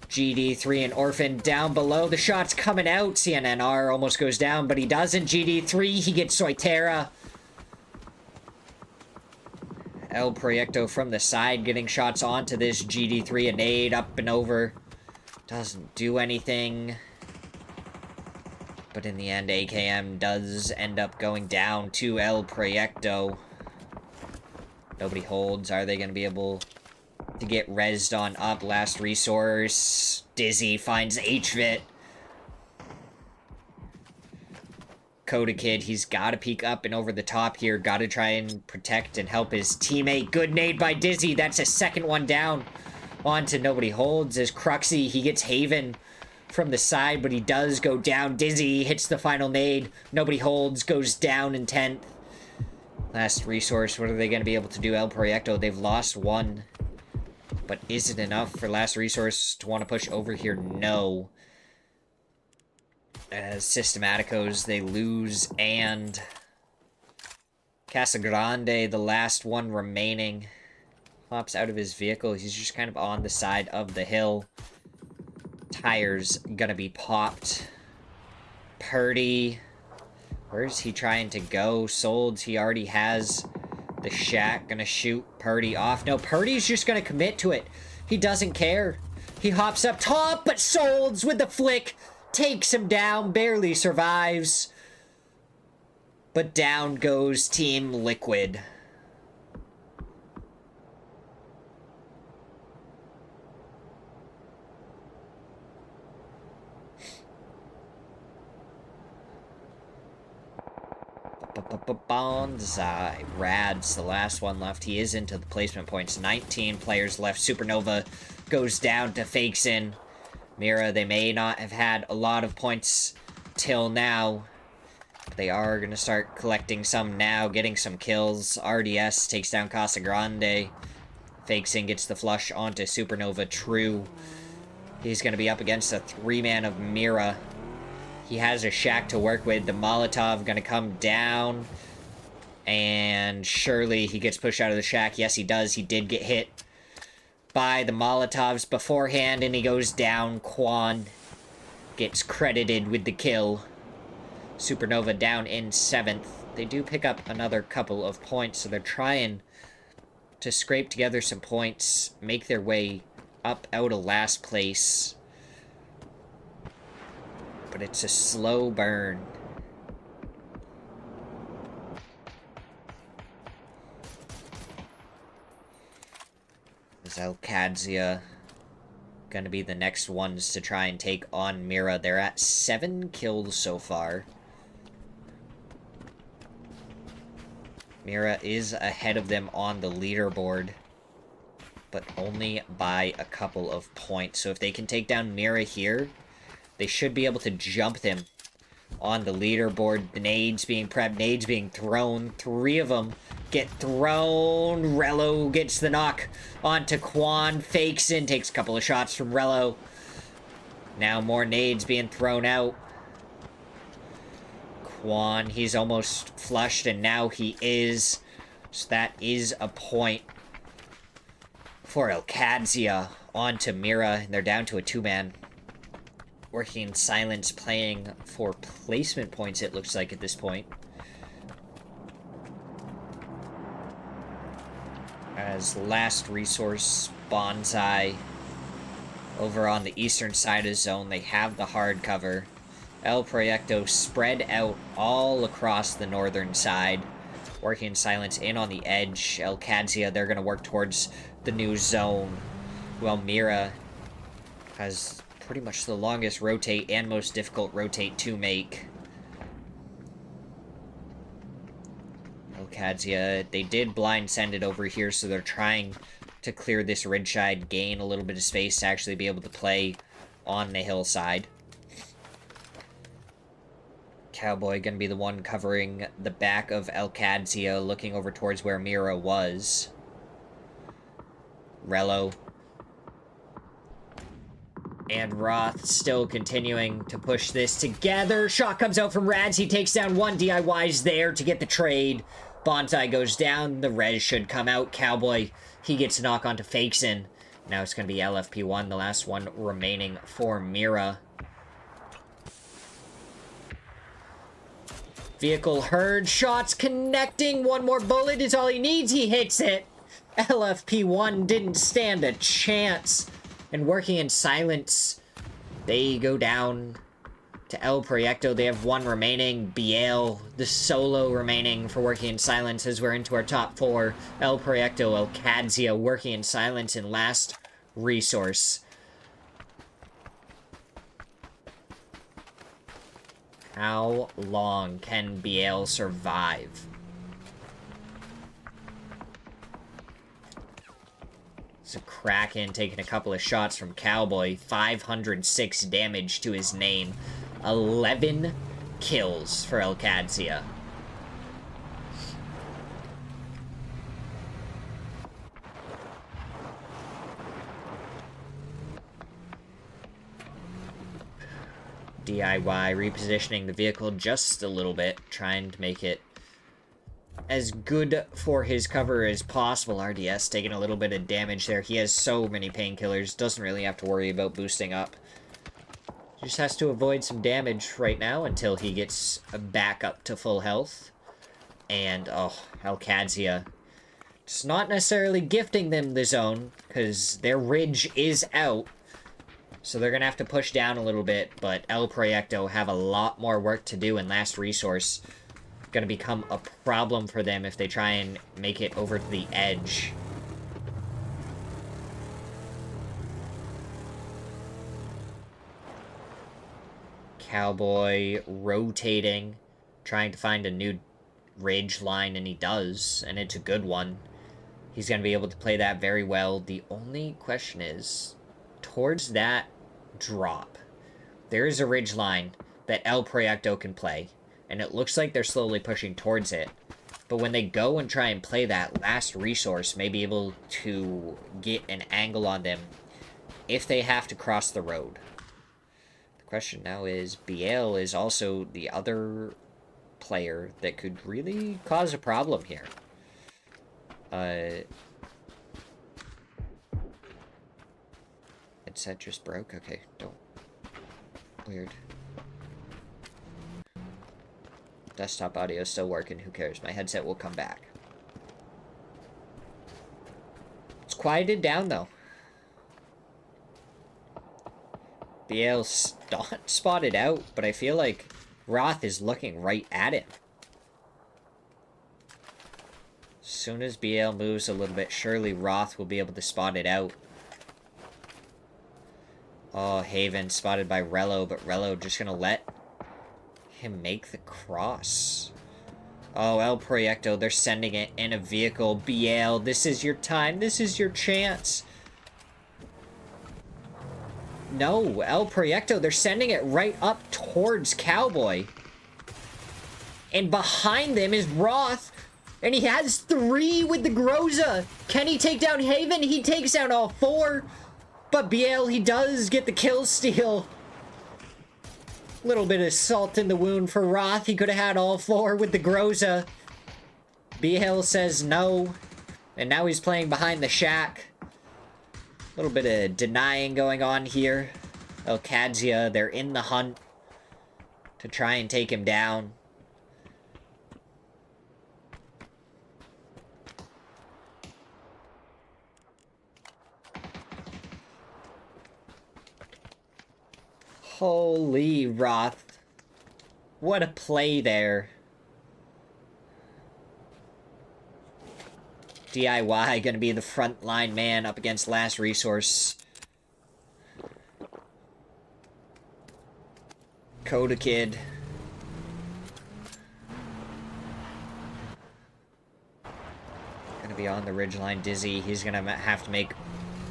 GD3 and Orphan down below. The shot's coming out. CNNR almost goes down, but he doesn't. GD3, he gets Smirzera. El Proyecto from the side getting shots onto this GD3. A nade up and over. Doesn't do anything. But in the end, AKM does end up going down to El Proyecto. Nobody holds. Are they going to be able to get rezzed on up? Last resource. Dizzy finds HVIT. Coda Kid, he's got to peek up and over the top here. Got to try and protect and help his teammate. Good nade by Dizzy. That's a second one down. On to Nobody Holds. As Cruxy, he gets Haven from the side, but he does go down. Dizzy hits the final nade. Nobody Holds, goes down in 10th. Last resource, what are they going to be able to do? El Proyecto, they've lost 1. But is it enough for last resource to want to push over here? No. As Systematicos, they lose, and Casagrande, the last one remaining, hops out of his vehicle. He's just kind of on the side of the hill. Tires gonna be popped. Purdy, where's he trying to go? Sold, he already has the shack. Gonna shoot Purdy off. No, Purdy's just gonna commit to it. He doesn't care. He hops up top, but Solds with the flick takes him down, barely survives. But down goes Team Liquid. Bonsai. Rad's the last one left. He is into the placement points. 19 players left. Supernova goes down to Fakes in. Mira, they may not have had a lot of points till now. But they are going to start collecting some now, getting some kills. RDS takes down Casa Grande. Fakes in, gets the flush onto Supernova. True. He's going to be up against a 3-man of Mira. He has a shack to work with. The Molotov going to come down. And surely he gets pushed out of the shack. Yes, he does. He did get hit by the Molotovs beforehand, and he goes down. Quan gets credited with the kill. Supernova down in 7th. They do pick up another couple of points, so they're trying to scrape together some points, make their way up out of last place. But it's a slow burn. Is Alcadzia gonna be the next ones to try and take on Mira? They're at 7 kills so far. Mira is ahead of them on the leaderboard, but only by a couple of points. So if they can take down Mira here, they should be able to jump them on the leaderboard. The nades being prepped, nades being thrown. 3 of them get thrown. Rello gets the knock onto Quan. Fakes in, takes a couple of shots from Rello. Now more nades being thrown out. Quan, he's almost flushed, and now he is. So that is a point for Alcadzia onto Mira, and they're down to a 2-man. Working in silence, playing for placement points, it looks like, at this point. As last resource, Bonsai over on the eastern side of zone. They have the hard cover. El Proyecto spread out all across the northern side. Working in silence in on the edge. Alcadzia, they're going to work towards the new zone. While Mira has pretty much the longest rotate and most difficult rotate to make. Alcadzia, they did blind send it over here, so they're trying to clear this ridgeside, gain a little bit of space to actually be able to play on the hillside. Cowboy gonna be the one covering the back of Alcadzia, looking over towards where Mira was. Rello and Roth still continuing to push this together. Shot comes out from Rads. He takes down one. DIY's there to get the trade. Bonsai goes down. The res should come out. Cowboy, he gets a knock onto Fakeson. Now it's going to be LFP1, the last one remaining for Mira. Vehicle heard. Shots connecting. One more bullet is all he needs. He hits it. LFP1 didn't stand a chance. And working in silence, they go down to El Proyecto. They have 1 remaining. Biel, the solo remaining for working in silence as we're into our top 4. El Proyecto, Alcadzia, working in silence, and last resource. How long can Biel survive? So Kraken taking a couple of shots from Cowboy. 506 damage to his name. 11 kills for Alcadzia. DIY repositioning the vehicle just a little bit, trying to make it as good for his cover as possible. RDS taking a little bit of damage there. He has so many painkillers, doesn't really have to worry about boosting up. Just has to avoid some damage right now until he gets back up to full health. And, oh, Alcadzia. It's not necessarily gifting them the zone, because their ridge is out. So they're going to have to push down a little bit, but El Proyecto have a lot more work to do in last resource. going to become a problem for them if they try and make it over to the edge. Cowboy rotating, trying to find a new ridge line, and he does, and it's a good one. He's going to be able to play that very well. The only question is, towards that drop, there is a ridge line that El Proyecto can play, and it looks like they're slowly pushing towards it. But when they go and try and play that, last resource may be able to get an angle on them if they have to cross the road. The question now is, Biel is also the other player that could really cause a problem here. Headset just broke? Okay, don't. Weird. Desktop audio is still working, who cares? My headset will come back. It's quieted down, though. Biel spotted out, but I feel like Roth is looking right at him. As soon as Biel moves a little bit, surely Roth will be able to spot it out. Oh, Haven spotted by Rello, but Rello just gonna let him make the cross. Oh, El Proyecto, they're sending it in a vehicle. Biel, this is your time. This is your chance. No, El Proyecto, they're sending it right up towards Cowboy. And behind them is Roth. And he has 3 with the Groza. Can he take down Haven? He takes down all 4. But Biel, he does get the kill steal. Little bit of salt in the wound for Roth. He could have had all 4 with the Groza. Biel says no. And now he's playing behind the shack. A little bit of denying going on here. Elkadzia, they're in the hunt to try and take him down. Holy Roth. What a play there. DIY gonna be the frontline man up against Last Resource. Coda Kid. Gonna be on the ridgeline. Dizzy, he's gonna have to make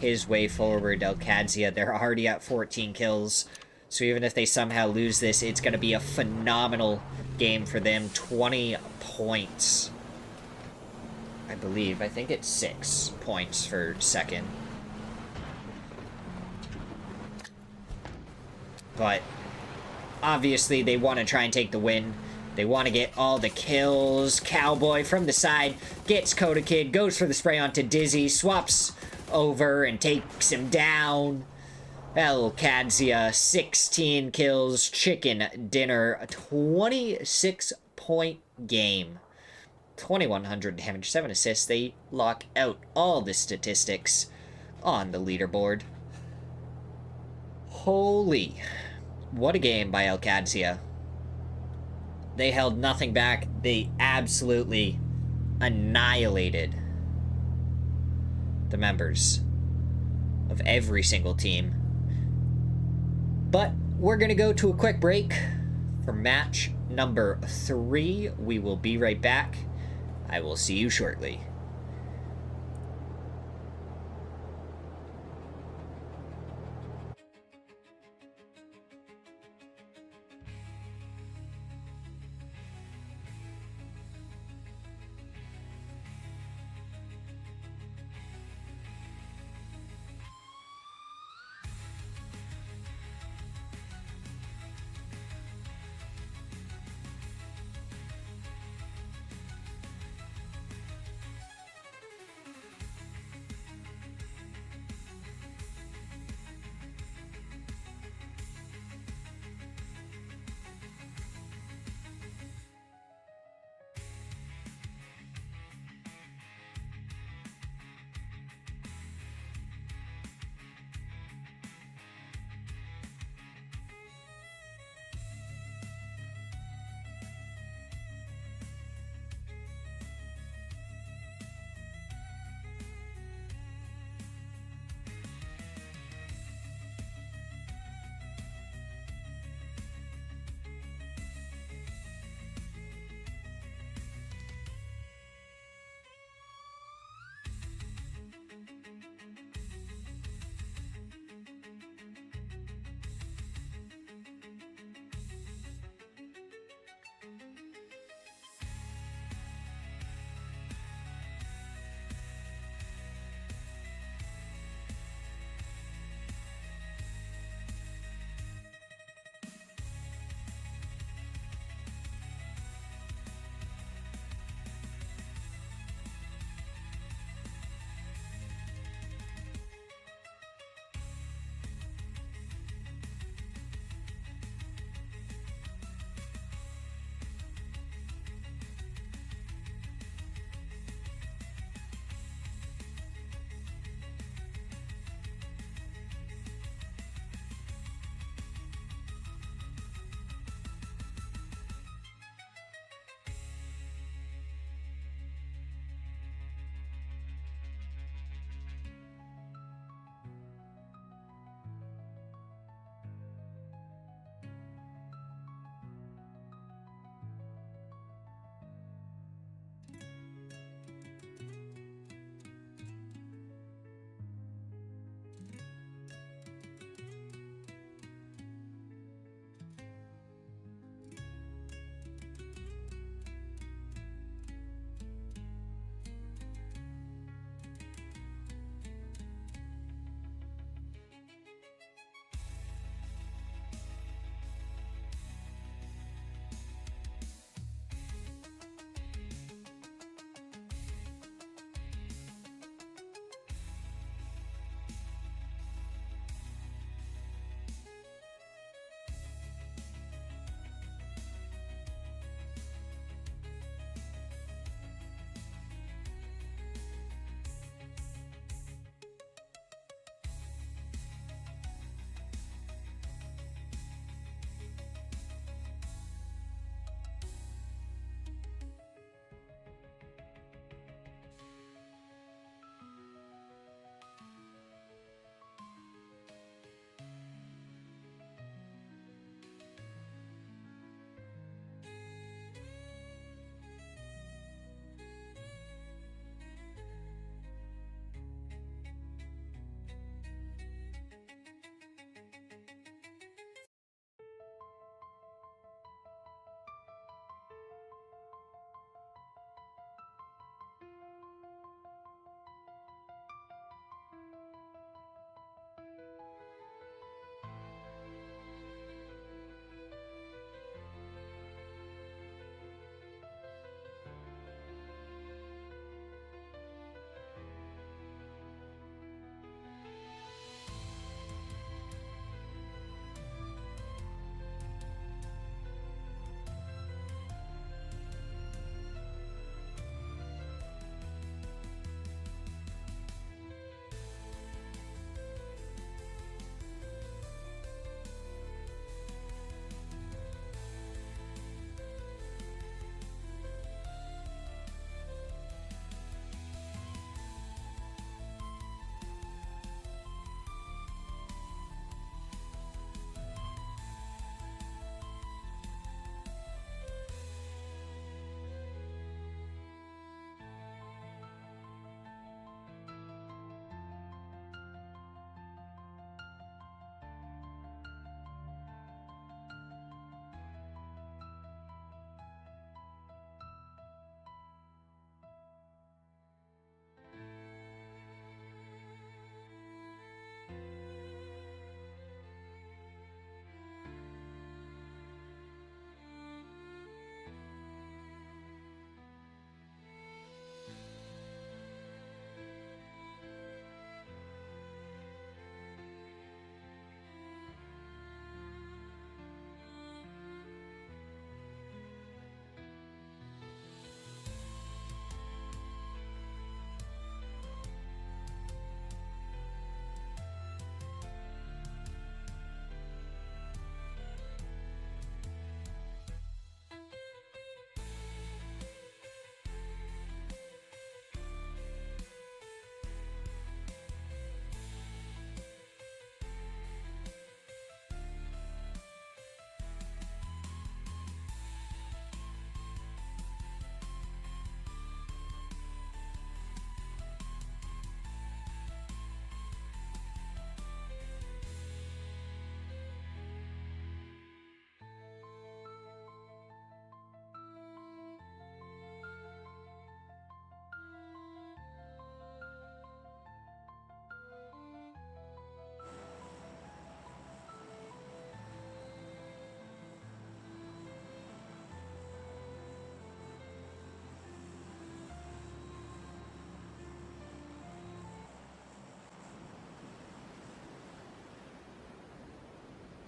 his way forward. Elkadzia, they're already at 14 kills. So even if they somehow lose this, it's gonna be a phenomenal game for them. 20 points. I believe. I think it's 6 points for second. But obviously they want to try and take the win. They want to get all the kills. Cowboy from the side gets Coda Kid, goes for the spray onto Dizzy, swaps over and takes him down. Elkadzia, 16 kills, chicken dinner, a 26-point game. 2,100 damage, 7 assists. They lock out all the statistics on the leaderboard. Holy. What a game by Elkadzia. They held nothing back. They absolutely annihilated the members of every single team. But we're going to go to a quick break for match number 3. We will be right back. I will see you shortly.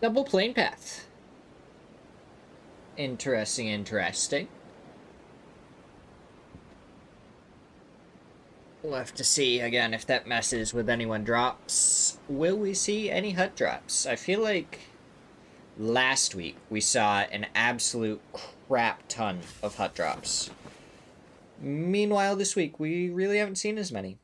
Double plane path. Interesting, interesting. We'll have to see again if that messes with anyone drops. Will we see any hut drops? I feel like last week we saw an absolute crap ton of hut drops. Meanwhile, this week we really haven't seen as many.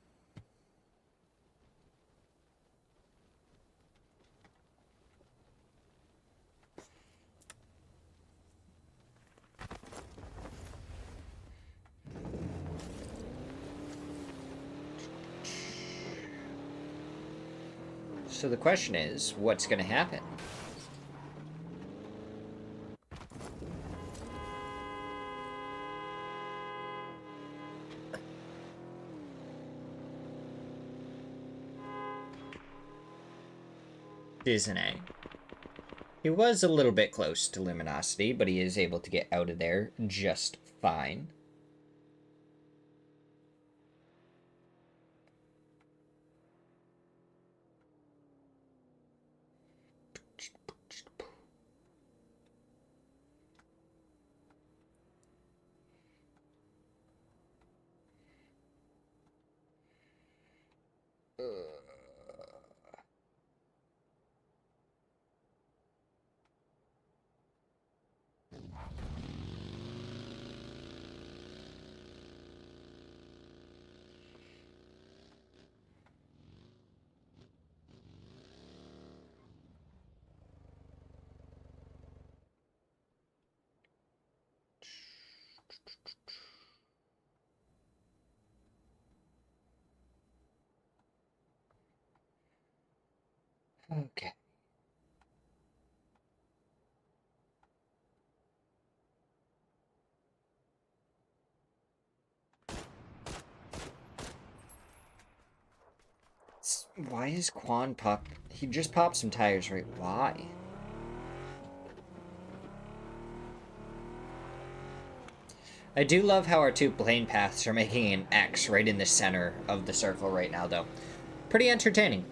So the question is, what's going to happen? Disney. He was a little bit close to luminosity, but he is able to get out of there just fine. Okay. Why is Quan pop? He just popped some tires, right? Why? I do love how our two plane paths are making an X right in the center of the circle right now, though. Pretty entertaining.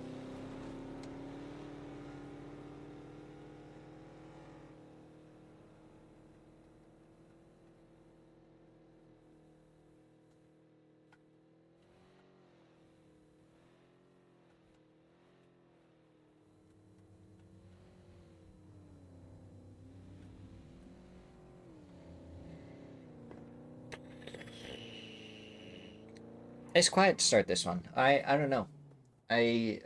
It's quiet to start this one. I don't know. I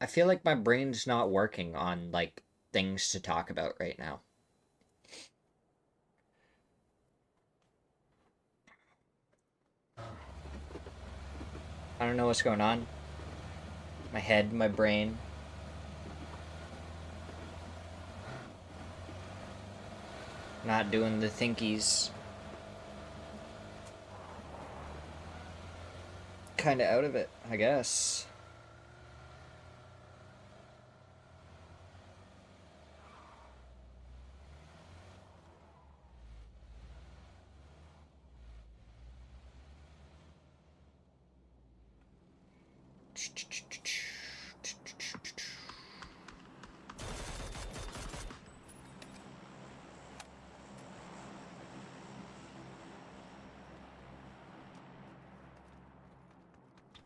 I feel like my brain's not working on like things to talk about right now. I don't know what's going on. My head, my brain. Not doing the thinkies. Kinda out of it, I guess.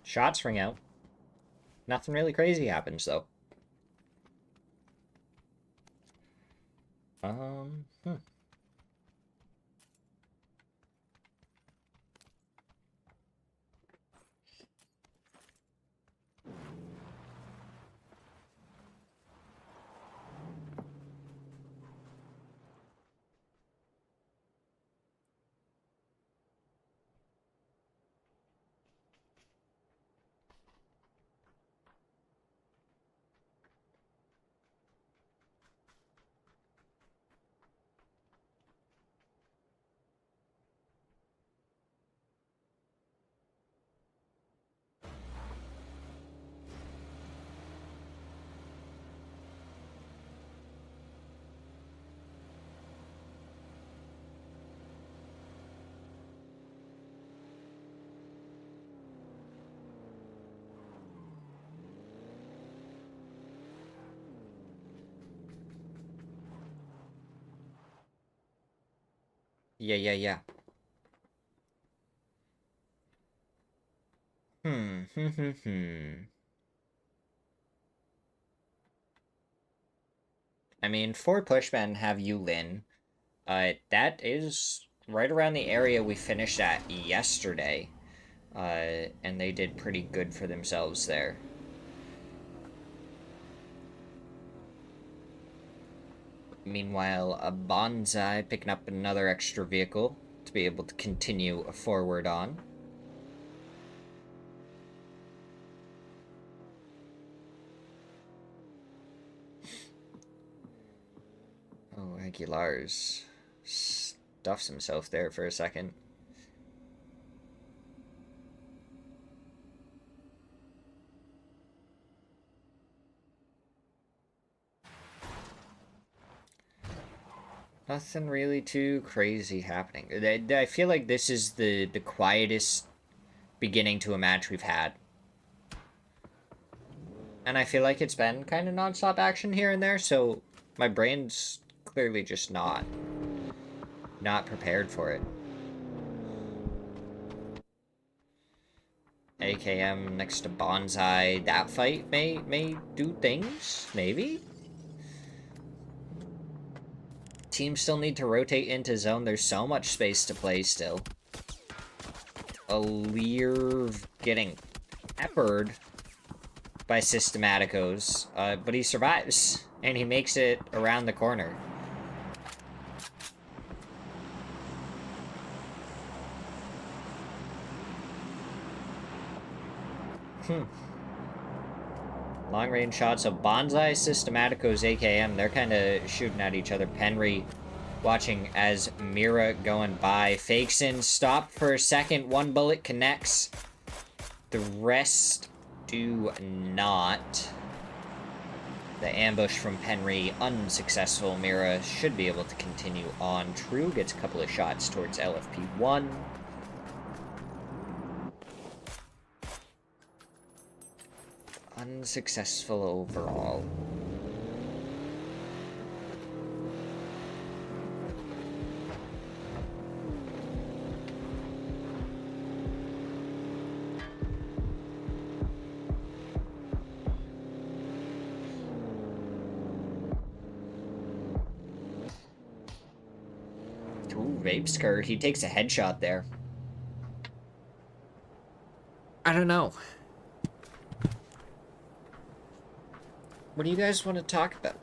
Shots ring out. Nothing really crazy happens though. Hmm. Yeah. I mean, 4 pushmen have Yulin. That is right around the area we finished at yesterday. And they did pretty good for themselves there. Meanwhile, a Bonsai picking up another extra vehicle to be able to continue forward on. Oh, Aguilar's stuffs himself there for a second. Nothing really too crazy happening. I feel like this is the quietest beginning to a match we've had. And I feel like it's been kind of non-stop action here and there, so my brain's clearly just not prepared for it. AKM next to Bonsai. That fight may do things, maybe? Teams still need to rotate into zone. There's so much space to play still. Alirv getting peppered by Systematicos, but he survives, and he makes it around the corner. Long-range shots of Bonsai, Systematicos, AKM. They're kind of shooting at each other. Penry watching as Mira going by. Fakes in, stopped for a second. One bullet connects. The rest do not. The ambush from Penry, unsuccessful. Mira should be able to continue on. True gets a couple of shots towards LFP1. Unsuccessful overall. Ooh, Vape Skirt. He takes a headshot there. I don't know. What do you guys want to talk about?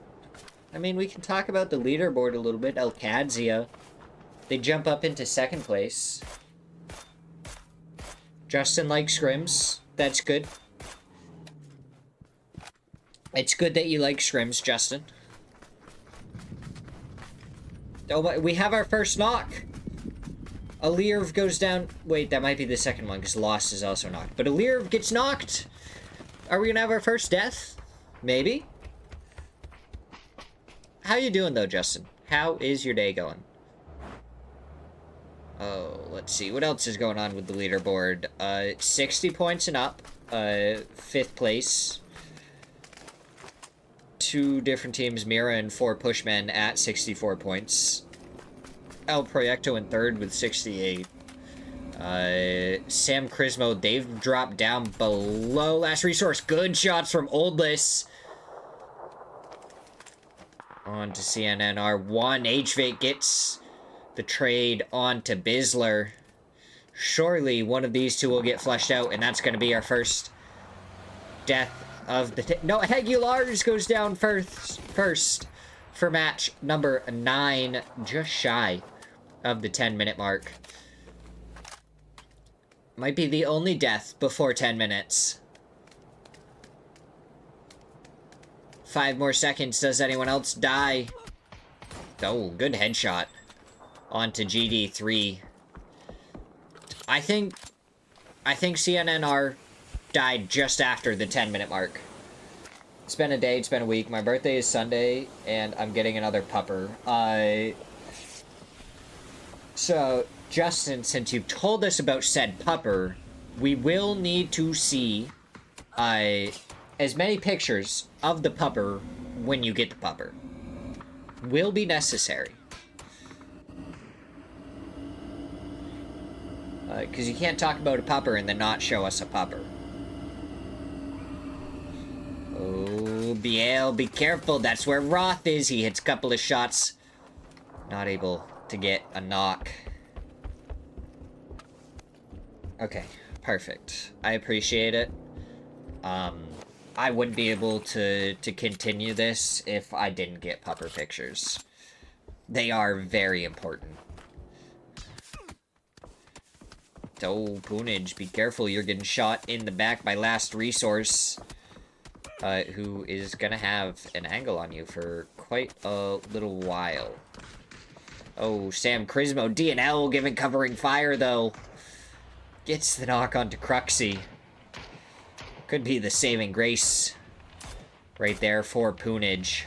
I mean, we can talk about the leaderboard a little bit. Alcadzia. They jump up into second place. Justin likes scrims. That's good. It's good that you like scrims, Justin. Oh, we have our first knock. Alirv goes down. Wait, that might be the second one, because Lost is also knocked. But Alirv gets knocked. Are we going to have our first death? Maybe. How you doing, though, Justin? How is your day going? Oh, let's see. What else is going on with the leaderboard? 60 points and up. 5th place. 2 different teams, Mira and 4 Pushmen at 64 points. El Proyecto in 3rd with 68. Sam Crismo, they've dropped down below last resource. Good shots from Oldless. On to CNNR. 1. HVAC gets the trade on to Bisler. Surely one of these two will get flushed out, and that's going to be our first death of the... No, Aguilars goes down first for match number 9, just shy of the 10-minute mark. Might be the only death before 10 minutes. 5 more seconds. Does anyone else die? Oh, good headshot. On to GD3. I think CNNR died just after the 10-minute mark. It's been a day, it's been a week. My birthday is Sunday, and I'm getting another pupper. So, Justin, since you've told us about said pupper, we will need to see as many pictures of the pupper when you get the pupper. Will be necessary. Because you can't talk about a pupper and then not show us a pupper. Oh, Biel, be careful. That's where Roth is. He hits a couple of shots. Not able to get a knock. Okay, perfect. I appreciate it. I wouldn't be able to continue this if I didn't get pupper pictures. They are very important. Oh, Poonage, be careful. You're getting shot in the back by Last Resource. Who is gonna have an angle on you for quite a little while. Oh, Sam Crismo. DNL giving covering fire, though. Gets the knock onto Cruxy. Could be the saving grace right there for Poonage.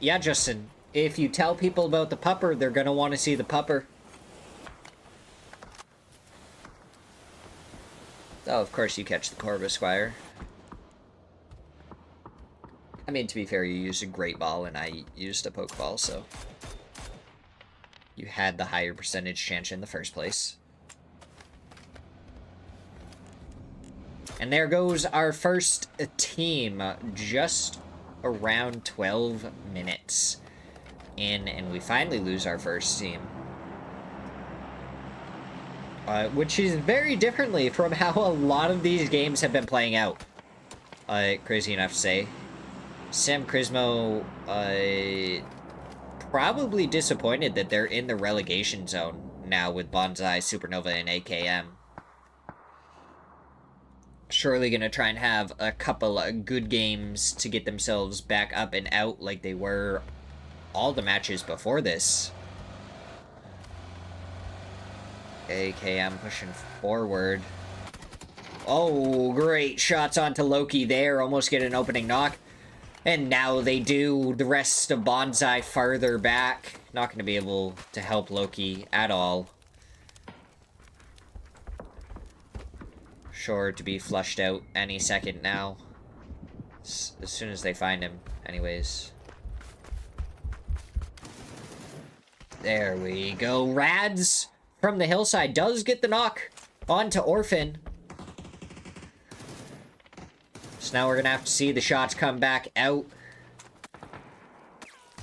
Yeah, Justin. If you tell people about the pupper, they're gonna want to see the pupper. Oh, of course you catch the Corvus Squire. I mean, to be fair, you used a great ball and I used a Pokeball, so you had the higher percentage chance in the first place. And there goes our first team, just around 12 minutes in, and we finally lose our first team. Which is very differently from how a lot of these games have been playing out. Crazy enough to say. Sam Crismo, probably disappointed that they're in the relegation zone now with Bonsai, Supernova, and AKM. Surely gonna try and have a couple of good games to get themselves back up and out like they were all the matches before this. AKM pushing forward. Oh, great shots onto Loki there. Almost get an opening knock. And now they do. The rest of Bonsai farther back. Not going to be able to help Loki at all. Sure to be flushed out any second now. As soon as they find him, anyways. There we go. Rads from the hillside does get the knock onto Orphan. So now we're going to have to see the shots come back out.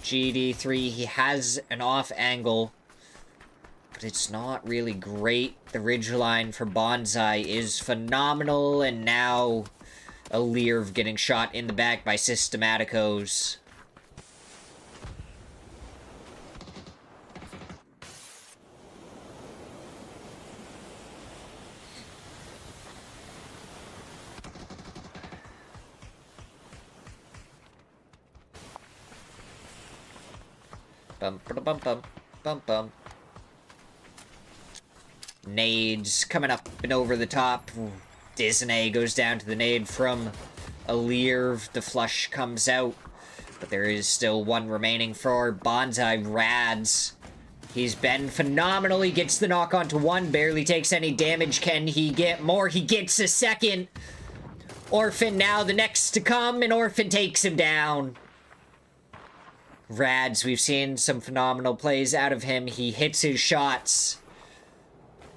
GD3, he has an off angle, but it's not really great. The ridgeline for Bonsai is phenomenal, and now a Leerv getting shot in the back by Systematicos. Bum, bum, bum, bum, bum. Nades coming up and over the top. Disney goes down to the nade from a Leerv. The flush comes out, but there is still one remaining for Bonsai. Rads. He's been phenomenal. He gets the knock onto one, barely takes any damage. Can he get more? He gets a second. Orphan now the next to come, and Orphan takes him down. Rads, we've seen some phenomenal plays out of him. He hits his shots.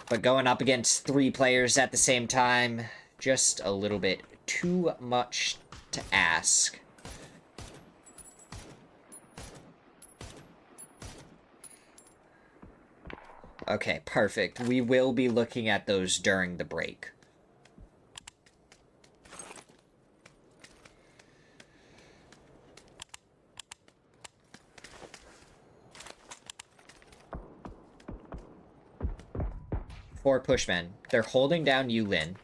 But going up against 3 players at the same time, just a little bit too much to ask. Okay, perfect. We will be looking at those during the break. For Pushmen, they're holding down Yulin.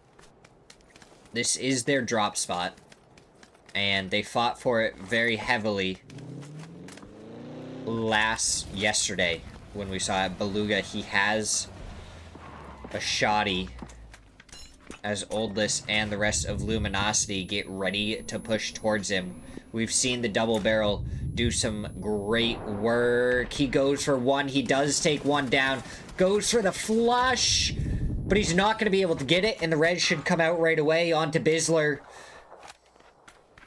This is their drop spot, and they fought for it very heavily yesterday when we saw it. Beluga, he has a shoddy as Oldless and the rest of Luminosity get ready to push towards him. We've seen the double barrel do some great work. He goes for one. He does take one down. Goes for the flush, but he's not going to be able to get it, and the red should come out right away onto Bizzler.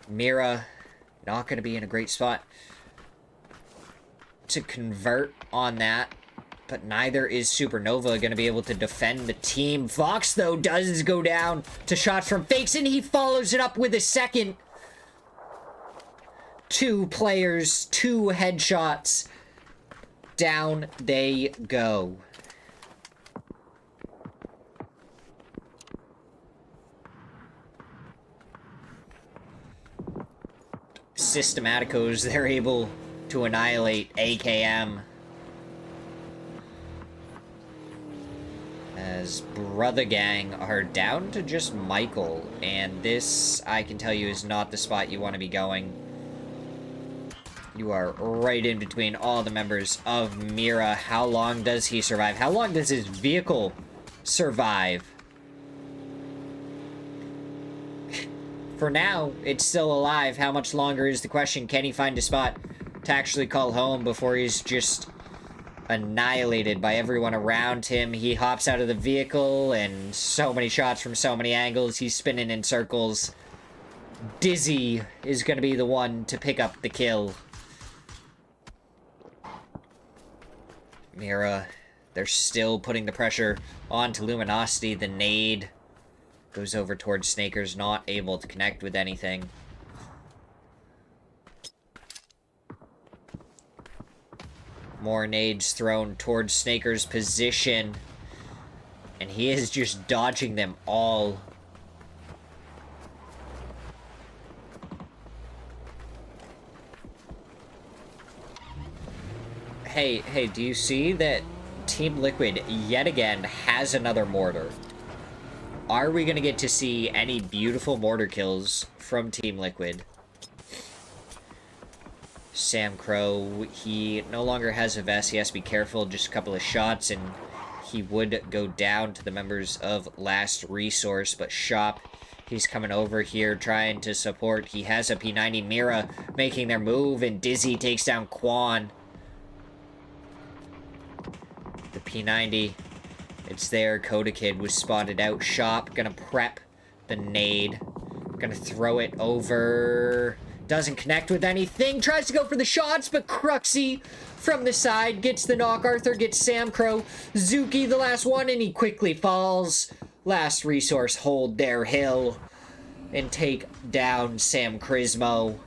Mira, not going to be in a great spot. to convert on that, but neither is Supernova going to be able to defend the team. Vox, though, does go down to shots from Fakes, and he follows it up with a second. 2 players, 2 headshots. Down they go. Systematicos, they're able to annihilate AKM. As Brother Gang are down to just Michael, and this, I can tell you, is not the spot you want to be going. You are right in between all the members of Mira. How long does he survive? How long does his vehicle survive? For now, it's still alive. How much longer is the question? Can he find a spot to actually call home before he's just annihilated by everyone around him? He hops out of the vehicle, and so many shots from so many angles. He's spinning in circles. Dizzy is going to be the one to pick up the kill. Mira, they're still putting the pressure onto Luminosity. The nade goes over towards Snaker's, not able to connect with anything. More nades thrown towards Snaker's position, and he is just dodging them all. Hey, do you see that Team Liquid yet again has another mortar? Are we gonna get to see any beautiful mortar kills from Team Liquid? Sam Crow, he no longer has a vest. He has to be careful. Just a couple of shots, and he would go down to the members of Last Resource. But Shop, he's coming over here trying to support. He has a P90. Mira making their move, and Dizzy takes down Quan. The P90, it's there. Coda Kid was spotted out. Shop gonna prep the nade. Gonna throw it over. Doesn't connect with anything. Tries to go for the shots, but Cruxy from the side gets the knock. Arthur gets Sam Crow. Zuki, the last one, and he quickly falls. Last Resource hold their hill and take down Sam Crismo.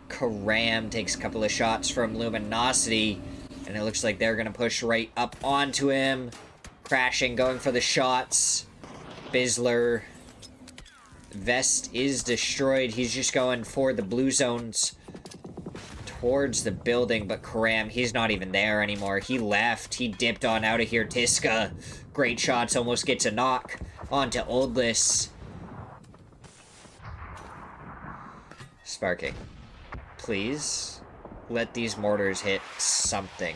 Karam takes a couple of shots from Luminosity, and it looks like they're gonna push right up onto him. Crashing, going for the shots. Bizzler. Vest is destroyed. He's just going for the blue zones towards the building, but Karam, he's not even there anymore. He left. He dipped on out of here. Tiska, great shots, almost gets a knock onto Oldless. Sparking. Please, let these mortars hit something.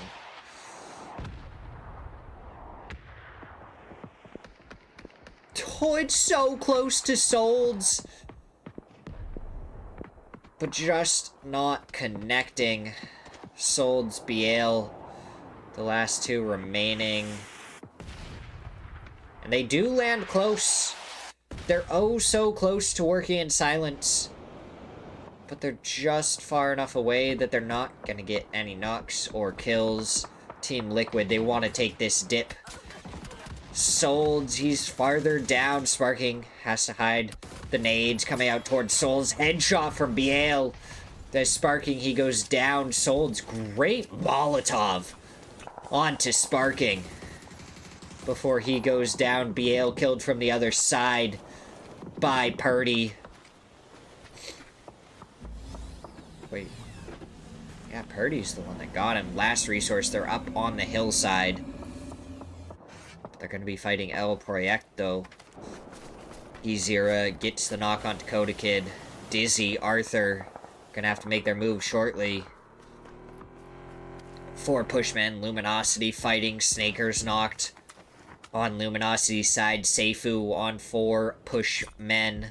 Oh, it's so close to Solds, but just not connecting. Solds, Biel, the last 2 remaining. And they do land close. They're oh so close to working in silence. But they're just far enough away that they're not going to get any knocks or kills. Team Liquid, they want to take this dip. Solds, he's farther down. Sparking has to hide the nades coming out towards Solds. Headshot from Biel. The Sparking, he goes down. Solds, great Molotov onto Sparking. Before he goes down, Biel killed from the other side by Purdy. Wait. Yeah, Purdy's the one that got him. Last Resource, they're up on the hillside. They're going to be fighting El Proyecto. Ezira gets the knock onto Coda Kid. Dizzy, Arthur, going to have to make their move shortly. 4 pushmen. Luminosity fighting. Snaker's knocked on Luminosity's side. Seifu on 4 pushmen.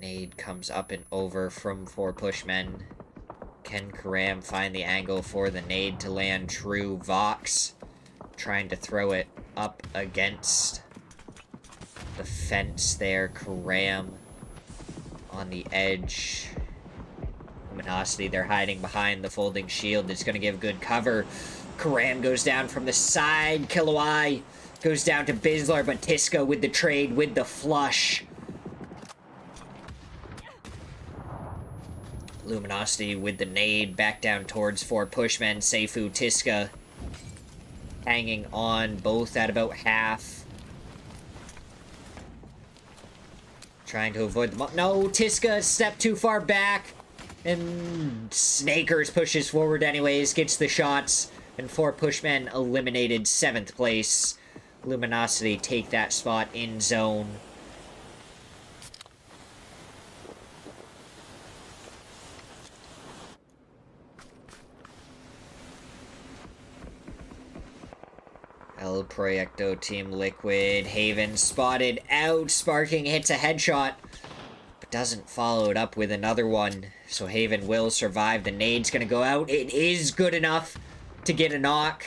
Nade comes up and over from 4 pushmen. Can Karam find the angle for the nade to land true? Vox trying to throw it up against the fence there. Karam on the edge. Luminosity, they're hiding behind the folding shield. It's going to give good cover. Karam goes down from the side. Kilowai goes down to Bizlar, but Tiska with the trade, with the flush. Luminosity with the nade back down towards 4 pushmen. Seifu, Tiska hanging on, both at about half. Trying to avoid the... No, Tiska stepped too far back. And Snakers pushes forward anyways, gets the shots. And 4 pushmen eliminated, 7th place. Luminosity take that spot in zone. El Proyecto, Team Liquid. Haven spotted out. Sparking hits a headshot, but doesn't follow it up with another one. So Haven will survive. The nade's gonna go out. It is good enough to get a knock.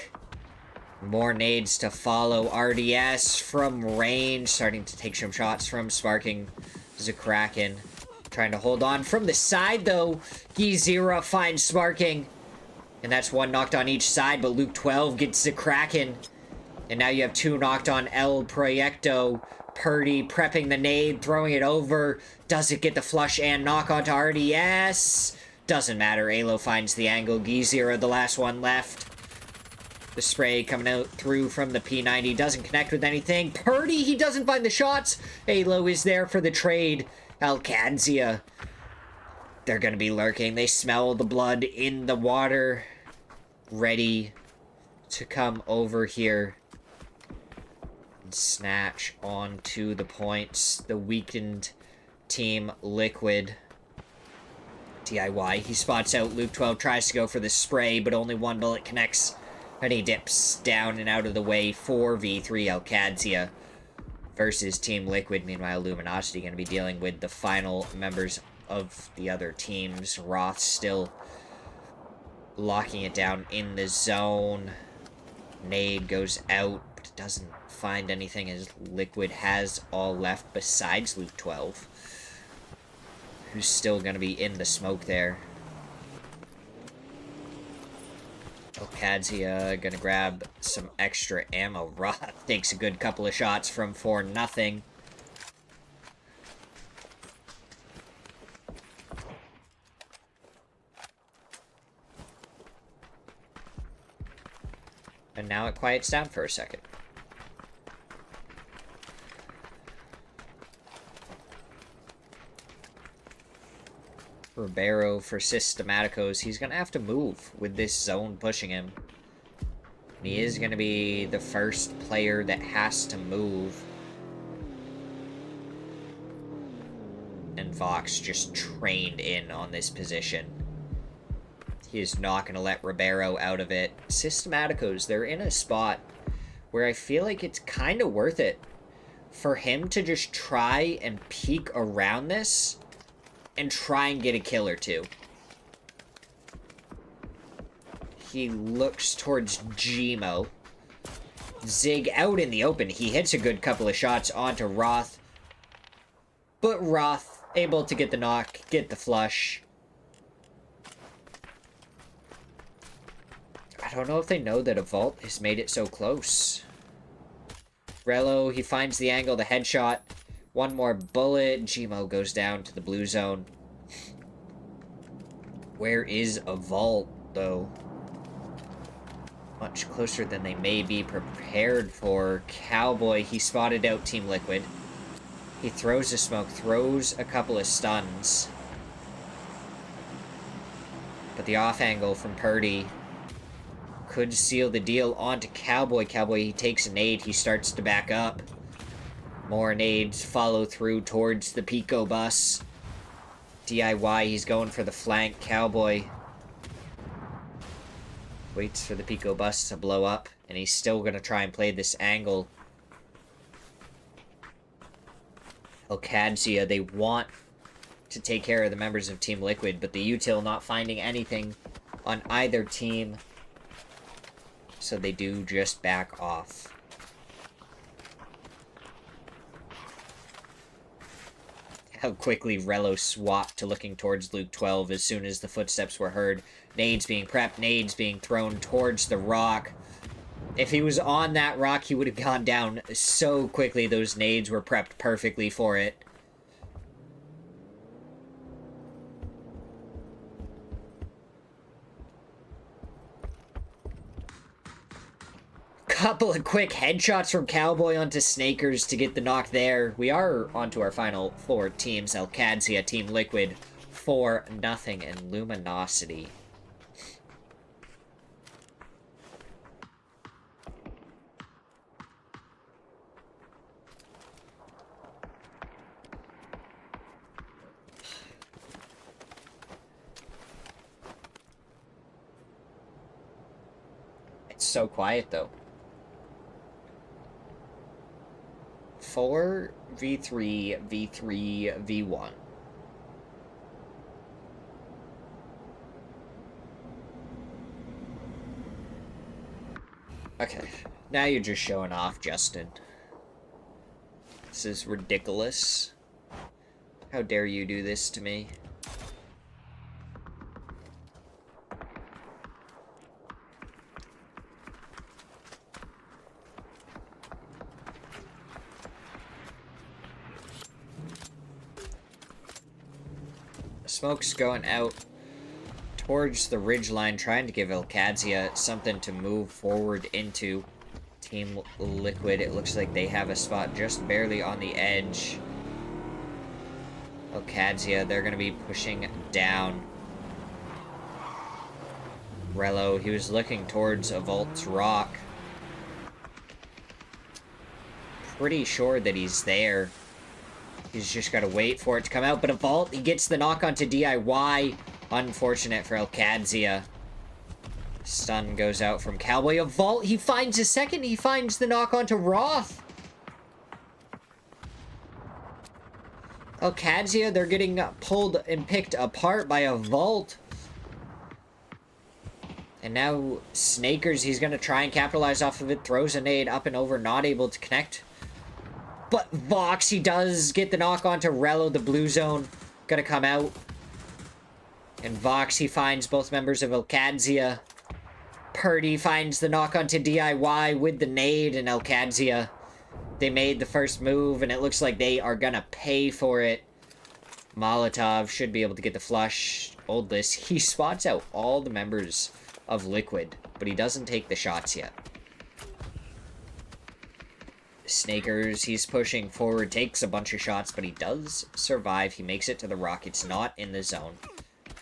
More nades to follow. RDS from range, starting to take some shots from Sparking. Kraken trying to hold on from the side, though. Gizira finds Sparking. And that's 1 knocked on each side, but Luke 12 gets Kraken. And now you have 2 knocked on El Proyecto. Purdy prepping the nade, throwing it over. Does it get the flush and knock onto RDS? Doesn't matter. Alo finds the angle. Gizira, the last one left. The spray coming out through from the P90. Doesn't connect with anything. Purdy, he doesn't find the shots. Alo is there for the trade. Alcadzia. They're going to be lurking. They smell the blood in the water. Ready to come over here. Snatch onto the points. The weakened Team Liquid. DIY, he spots out Luke 12, tries to go for the spray, but only 1 bullet connects, and he dips down and out of the way. 4v3 Alcadzia versus Team Liquid. Meanwhile, Luminosity going to be dealing with the final members of the other teams. Roth still locking it down in the zone. Nade goes out, but it doesn't find anything as Liquid has all left besides Luke 12, who's still going to be in the smoke there. Okadzia going to grab some extra ammo. Roth takes a good couple of shots from 4-0. And now it quiets down for a second. Ribeiro for Systematicos. He's going to have to move with this zone pushing him. And he is going to be the first player that has to move. And Vox just trained in on this position. He is not going to let Ribeiro out of it. Systematicos, they're in a spot where I feel like it's kind of worth it for him to just try and peek around this and try and get a kill or 2. He looks towards Gmo. Zig out in the open. He hits a good couple of shots onto Roth. But Roth able to get the knock, get the flush. I don't know if they know that a vault has made it so close. Rello, he finds the angle, the headshot. 1 more bullet. Gmo goes down to the blue zone. Where is a vault, though? Much closer than they may be prepared for. Cowboy, he spotted out Team Liquid. He throws a smoke, throws a couple of stuns. But the off angle from Purdy could seal the deal onto Cowboy. Cowboy, he takes a nade. He starts to back up. More nades follow through towards the Pico bus. DIY, he's going for the flank. Cowboy waits for the Pico bus to blow up, and he's still going to try and play this angle. Okadzia, they want to take care of the members of Team Liquid, but the util not finding anything on either team, so they do just back off. how quickly Rello swapped to looking towards Luke 12 as soon as the footsteps were heard. Nades being prepped, nades being thrown towards the rock. If he was on that rock, he would have gone down so quickly. Those nades were prepped perfectly for it. Couple of quick headshots from Cowboy onto Snakers to get the knock there. We are onto our final 4 teams. Alcadzia, Team Liquid, 4-0, and Luminosity. It's so quiet, though. 4 v3 v3 v1. Okay, now you're just showing off, Justin. This is ridiculous. How dare you do this to me? Smoke's going out towards the ridgeline, trying to give Alcadzia something to move forward into. Team Liquid, it looks like they have a spot just barely on the edge. Alcadzia, they're going to be pushing down. Rello, he was looking towards a Vault's rock. Pretty sure that he's there. He's just got to wait for it to come out. But a Vault, he gets the knock onto DIY. Unfortunate for Alcadzia. Stun goes out from Cowboy. A Vault, he finds a second. He finds the knock onto Roth. Alcadzia, they're getting pulled and picked apart by a Vault. And now Snakers, he's going to try and capitalize off of it. Throws a nade up and over, not able to connect. But Vox, he does get the knock onto Rello. The blue zone gonna come out. And Vox, he finds both members of Alcadzia. Purdy finds the knock onto DIY with the nade, and Alcadzia, they made the first move, and it looks like they are gonna pay for it. Molotov should be able to get the flush. Oldless, he spots out all the members of Liquid, but he doesn't take the shots yet. Snakers, he's pushing forward, takes a bunch of shots, but he does survive. He makes it to the rock. It's not in the zone.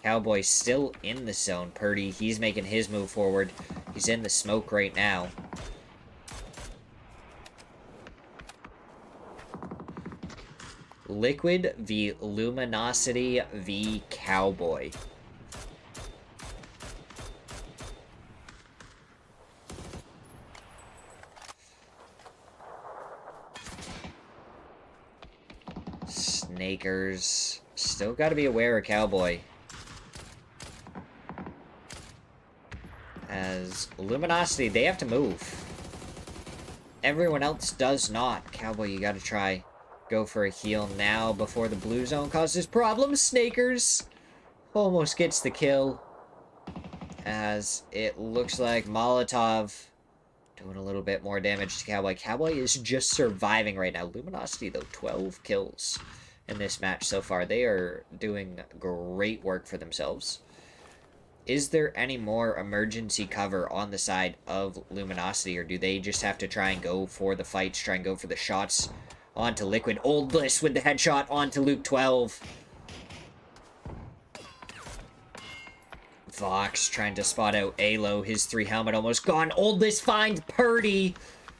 Cowboy still in the zone. Purdy, he's making his move forward. He's in the smoke right now. Liquid v Luminosity v Cowboy. Snakers. Still got to be aware of Cowboy. As Luminosity, they have to move. Everyone else does not. Cowboy, you got to try. Go for a heal now before the blue zone causes problems. Snakers almost gets the kill. As it looks like Molotov doing a little bit more damage to Cowboy. Cowboy is just surviving right now. Luminosity, though, 12 kills in this match so far. They are doing great work for themselves. Is there any more emergency cover on the side of Luminosity, or do they just have to try and go for the fights, try and go for the shots onto Liquid? Oldless with the headshot onto Luke 12. Vox trying to spot out Alo. His 3 helmet almost gone. Oldless finds Purdy.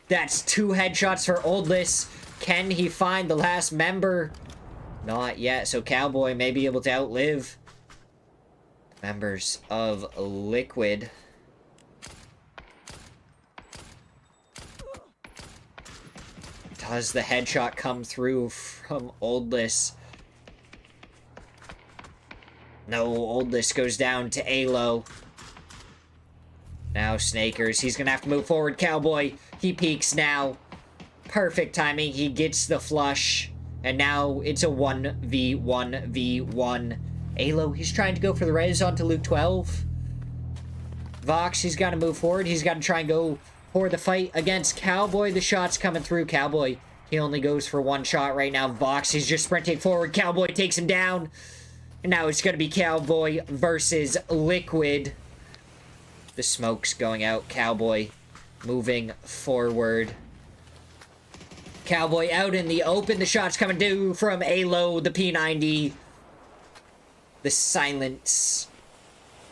That's 2 headshots for Oldless. Can he find the last member? Not yet, so Cowboy may be able to outlive members of Liquid. Does the headshot come through from Oldless? No, Oldless goes down to Alo. Now Snakers, he's gonna have to move forward. Cowboy, he peeks now. Perfect timing, he gets the flush. And now it's a 1v1v1. Alo, he's trying to go for the res onto Luke 12. Vox, he's got to move forward. He's got to try and go for the fight against Cowboy. The shot's coming through. Cowboy, he only goes for one shot right now. Vox, he's just sprinting forward. Cowboy takes him down. And now it's going to be Cowboy versus Liquid. The smoke's going out. Cowboy moving forward. Cowboy out in the open. The shot's coming due from Alo, the P90. The silence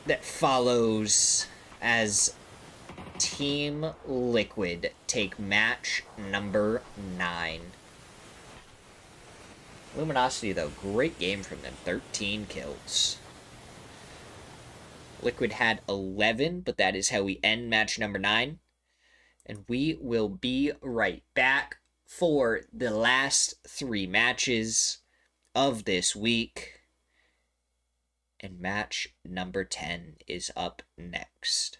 that follows as Team Liquid take match number 9. Luminosity, though, great game from them. 13 kills. Liquid had 11, but that is how we end match number 9. And we will be right back for the last 3 matches of this week. And match number 10 is up next.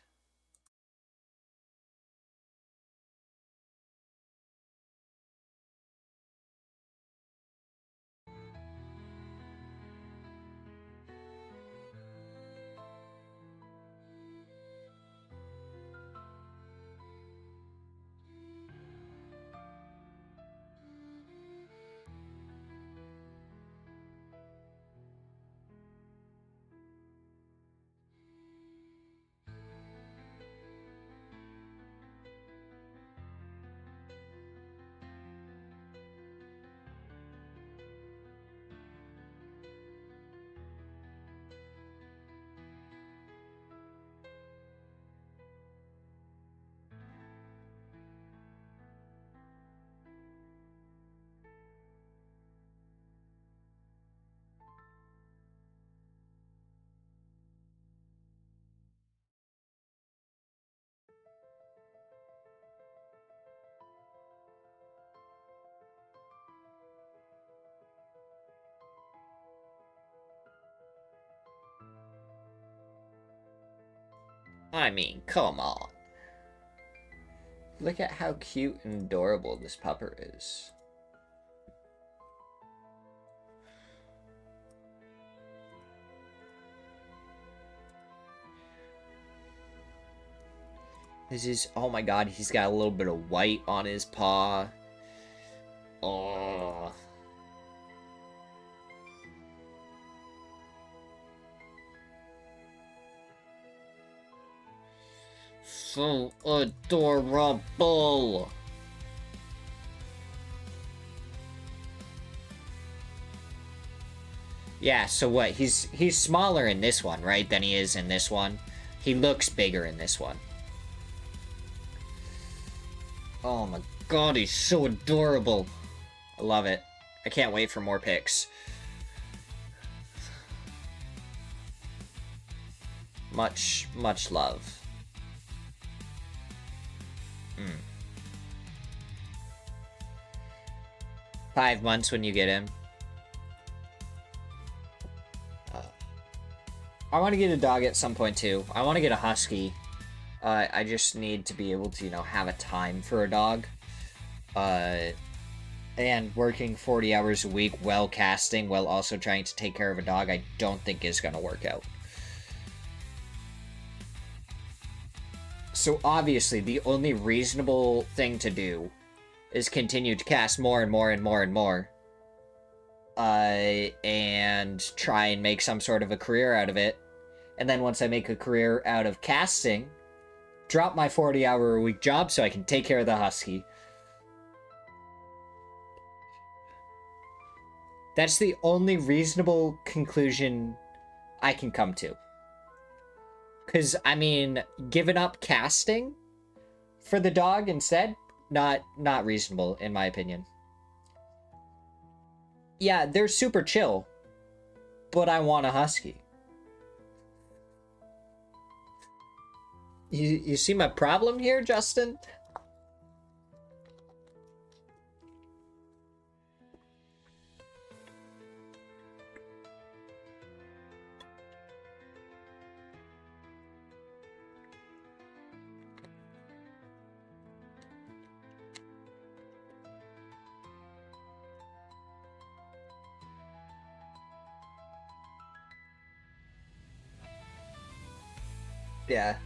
I mean, come on. Look at how cute and adorable this pupper is. This is, oh my god, he's got a little bit of white on his paw. Oh. So adorable. Yeah, so what? He's smaller in this one, right, than he is in this one. He looks bigger in this one. Oh my god, he's so adorable. I love it. I can't wait for more pics. Much, much love. 5 months when you get him. I want to get a dog at some point too. I want to get a husky. I just need to be able to, have a time for a dog. And working 40 hours a week while casting, while also trying to take care of a dog, I don't think is going to work out. So obviously, the only reasonable thing to do is continue to cast more and more and more and more. And try and make some sort of a career out of it. And then once I make a career out of casting, drop my 40-hour-a-week job so I can take care of the husky. That's the only reasonable conclusion I can come to. Because, I mean, giving up casting for the dog instead, not reasonable, in my opinion. Yeah, they're super chill, but I want a husky. You see my problem here, Justin? Yeah.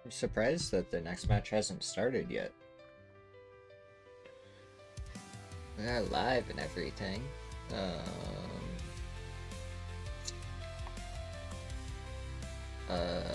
I'm surprised that the next match hasn't started yet. We're live and everything. Uh...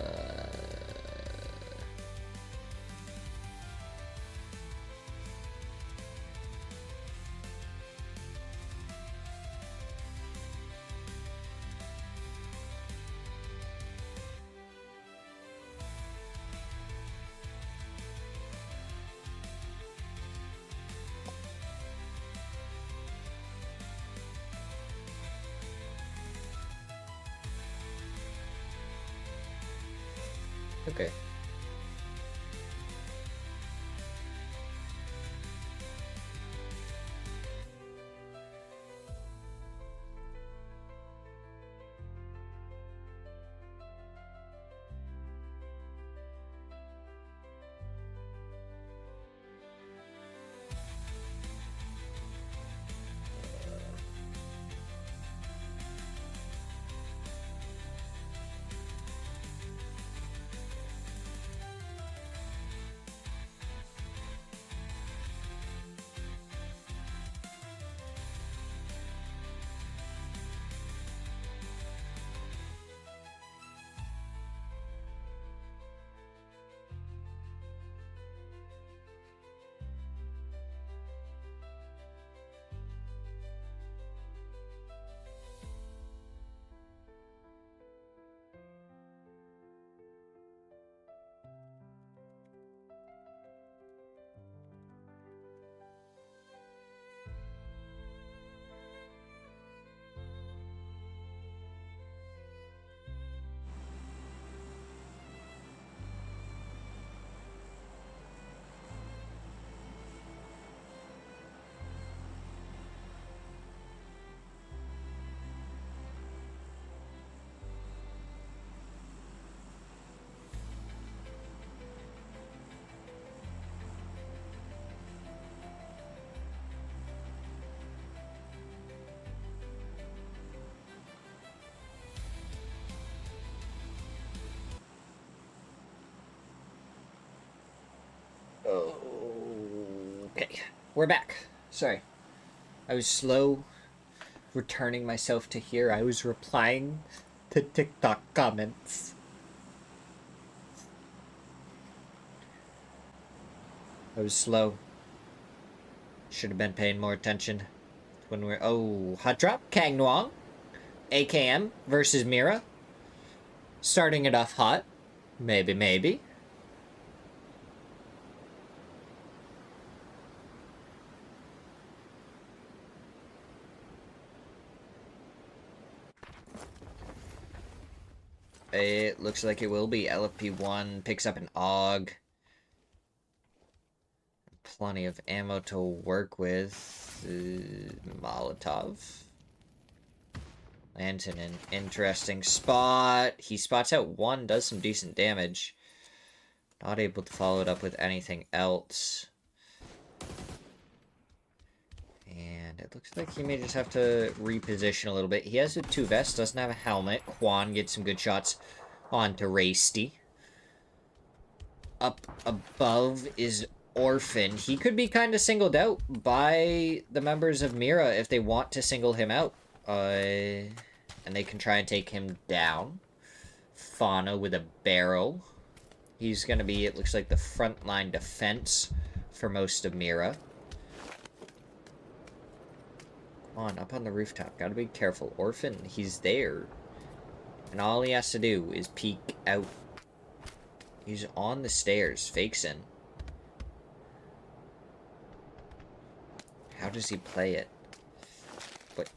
Okay. Okay, we're back. Sorry. I was slow returning myself to here. I was replying to TikTok comments. I was slow. Should have been paying more attention when we're... Oh, hot drop. Kang Nuang. AKM versus Mira. Starting it off hot. Maybe, maybe. It looks like it will be. LFP1 picks up an AUG. Plenty of ammo to work with. Molotov. Lands in an interesting spot. He spots out one, does some decent damage. Not able to follow it up with anything else. And it looks like he may just have to reposition a little bit. He has a 2 vest, doesn't have a helmet. Quan gets some good shots onto Rasty. Up above is Orphan. He could be kind of singled out by the members of Mira if they want to single him out. And they can try and take him down. Fauna with a barrel. He's going to be, it looks like, the frontline defense for most of Mira. Come on, up on the rooftop. Gotta be careful. Orphan, he's there. And all he has to do is peek out. He's on the stairs, fakes in. How does he play it? But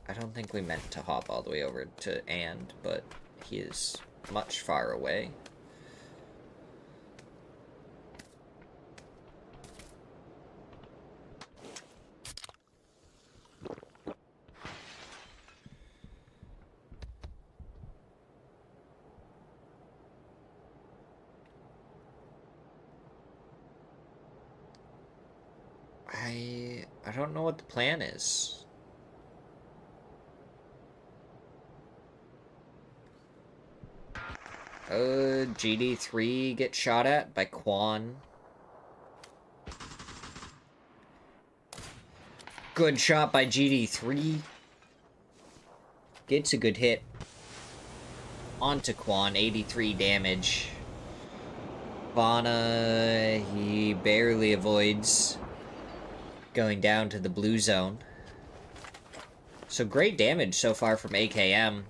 I don't think we meant to hop all the way over to but he is much far away. I don't know what the plan is. GD3 gets shot at by Quan. Good shot by GD3. Gets a good hit. onto Quan, 83 damage. Fauna, he barely avoids going down to the blue zone. So great damage so far from AKM.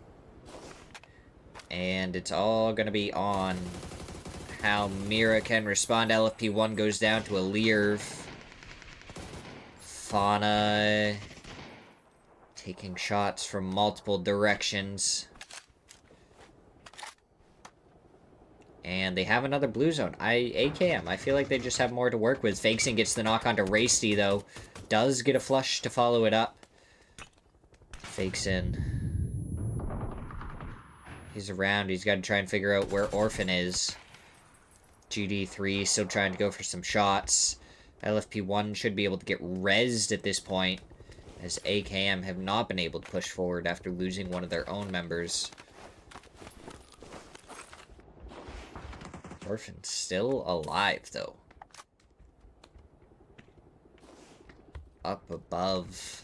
And it's all gonna be on how Mira can respond. LFP1 goes down to a Leerv. Fauna taking shots from multiple directions. And they have another blue zone. AKM, I feel like they just have more to work with. Fakeson gets the knock onto Rasty, though. Does get a flush to follow it up. Fakeson. He's around. He's got to try and figure out where Orphan is. GD3 still trying to go for some shots. LFP1 should be able to get rezzed at this point, as AKM have not been able to push forward after losing one of their own members. Orphan's still alive, though. Up above.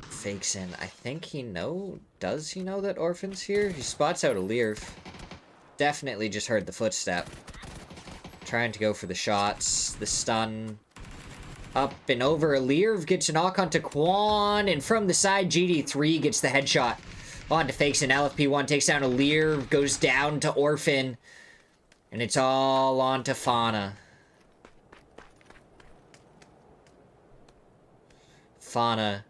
Fakeson, I think does he know that Orphan's here? He spots out a Leerv. Definitely just heard the footstep. Trying to go for the shots. The stun. Up and over. A Leerv gets a knock onto Quan. And from the side, GD3 gets the headshot onto Fakeson. LFP1 takes down a Leerv. Goes down to Orphan. And it's all onto Fauna. Fauna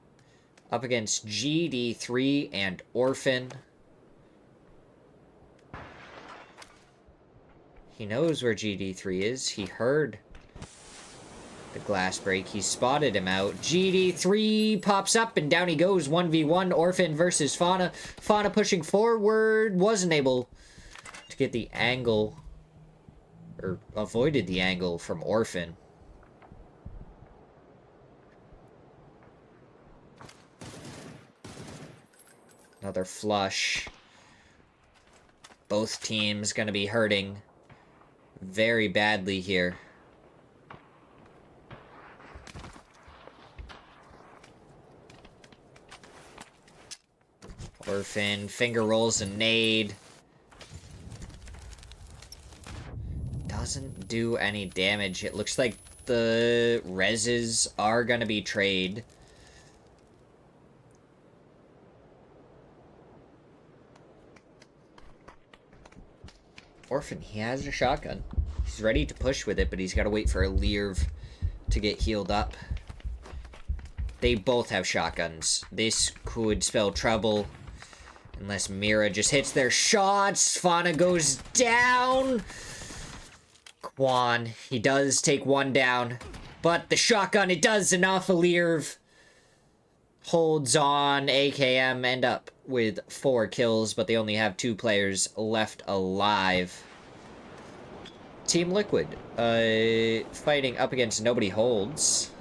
up against GD3 and Orphan. He knows where GD3 is. He heard the glass break. He spotted him out. GD3 pops up and down he goes. 1v1. Orphan versus Fauna. Fauna pushing forward. Wasn't able to get the angle, or avoided the angle from Orphan. Another flush. Both teams gonna be hurting very badly here. Orphan finger rolls a nade. Doesn't do any damage. It looks like the reses are gonna be trade. Orphan, he has a shotgun. He's ready to push with it, but he's got to wait for a Leerv to get healed up. They both have shotguns. This could spell trouble unless Mira just hits their shots. Fauna goes down. Quan, he does take one down, but the shotgun, it does enough. A Leerv holds on. AKM end up with 4 kills, but they only have 2 players left alive. Team Liquid, fighting up against Nobody Holds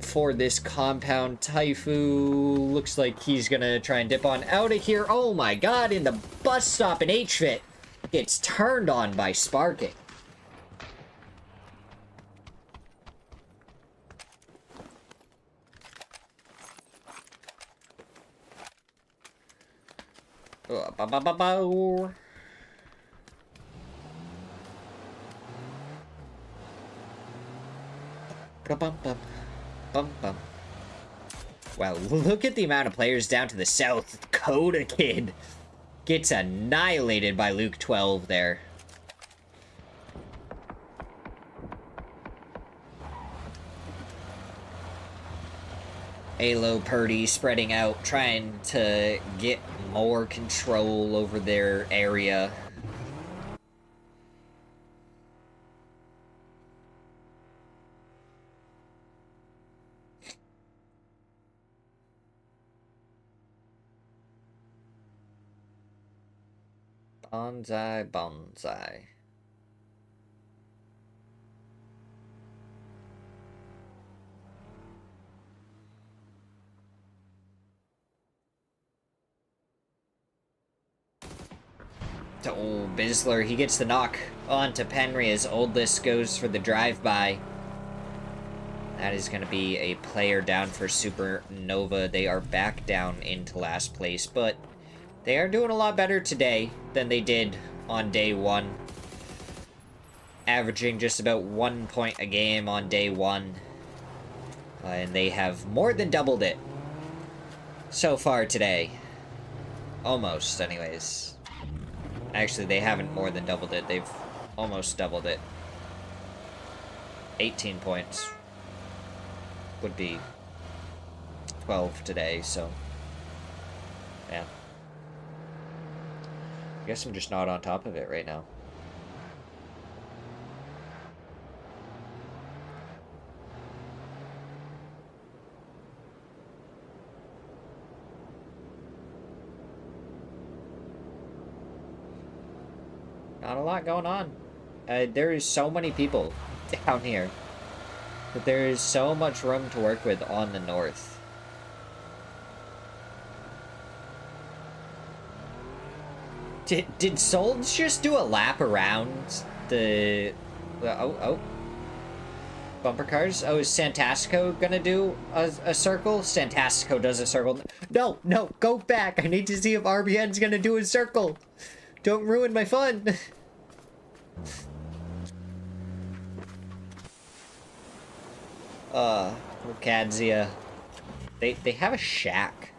for this compound. Taifu looks like he's gonna try and dip on out of here. Oh my god, in the bus stop, an HFIT gets turned on by Sparking. Wow, look at the amount of players down to the south. Coda Kid gets annihilated by Luke 12 there. Alo Purdy spreading out, trying to get more control over their area. Bonsai, bonsai. Oh, Bisler, he gets the knock onto Penry as Oldlist goes for the drive-by. That is going to be a player down for Supernova. They are back down into last place, but they are doing a lot better today than they did on day one. Averaging just about 1 point a game on day one. And they have more than doubled it so far today. Almost, anyways. Actually, they haven't more than doubled it. They've almost doubled it. 18 points. Would be 12 today, so yeah. I guess I'm just not on top of it right now. Not a lot going on. There is so many people down here. But there is so much room to work with on the north. Did Solds just do a lap around the... Oh. Bumper cars? Oh, is Santastico gonna do a circle? Santastico does a circle. No, go back. I need to see if RBN's gonna do a circle. Don't ruin my fun. Kadzia. They have a shack.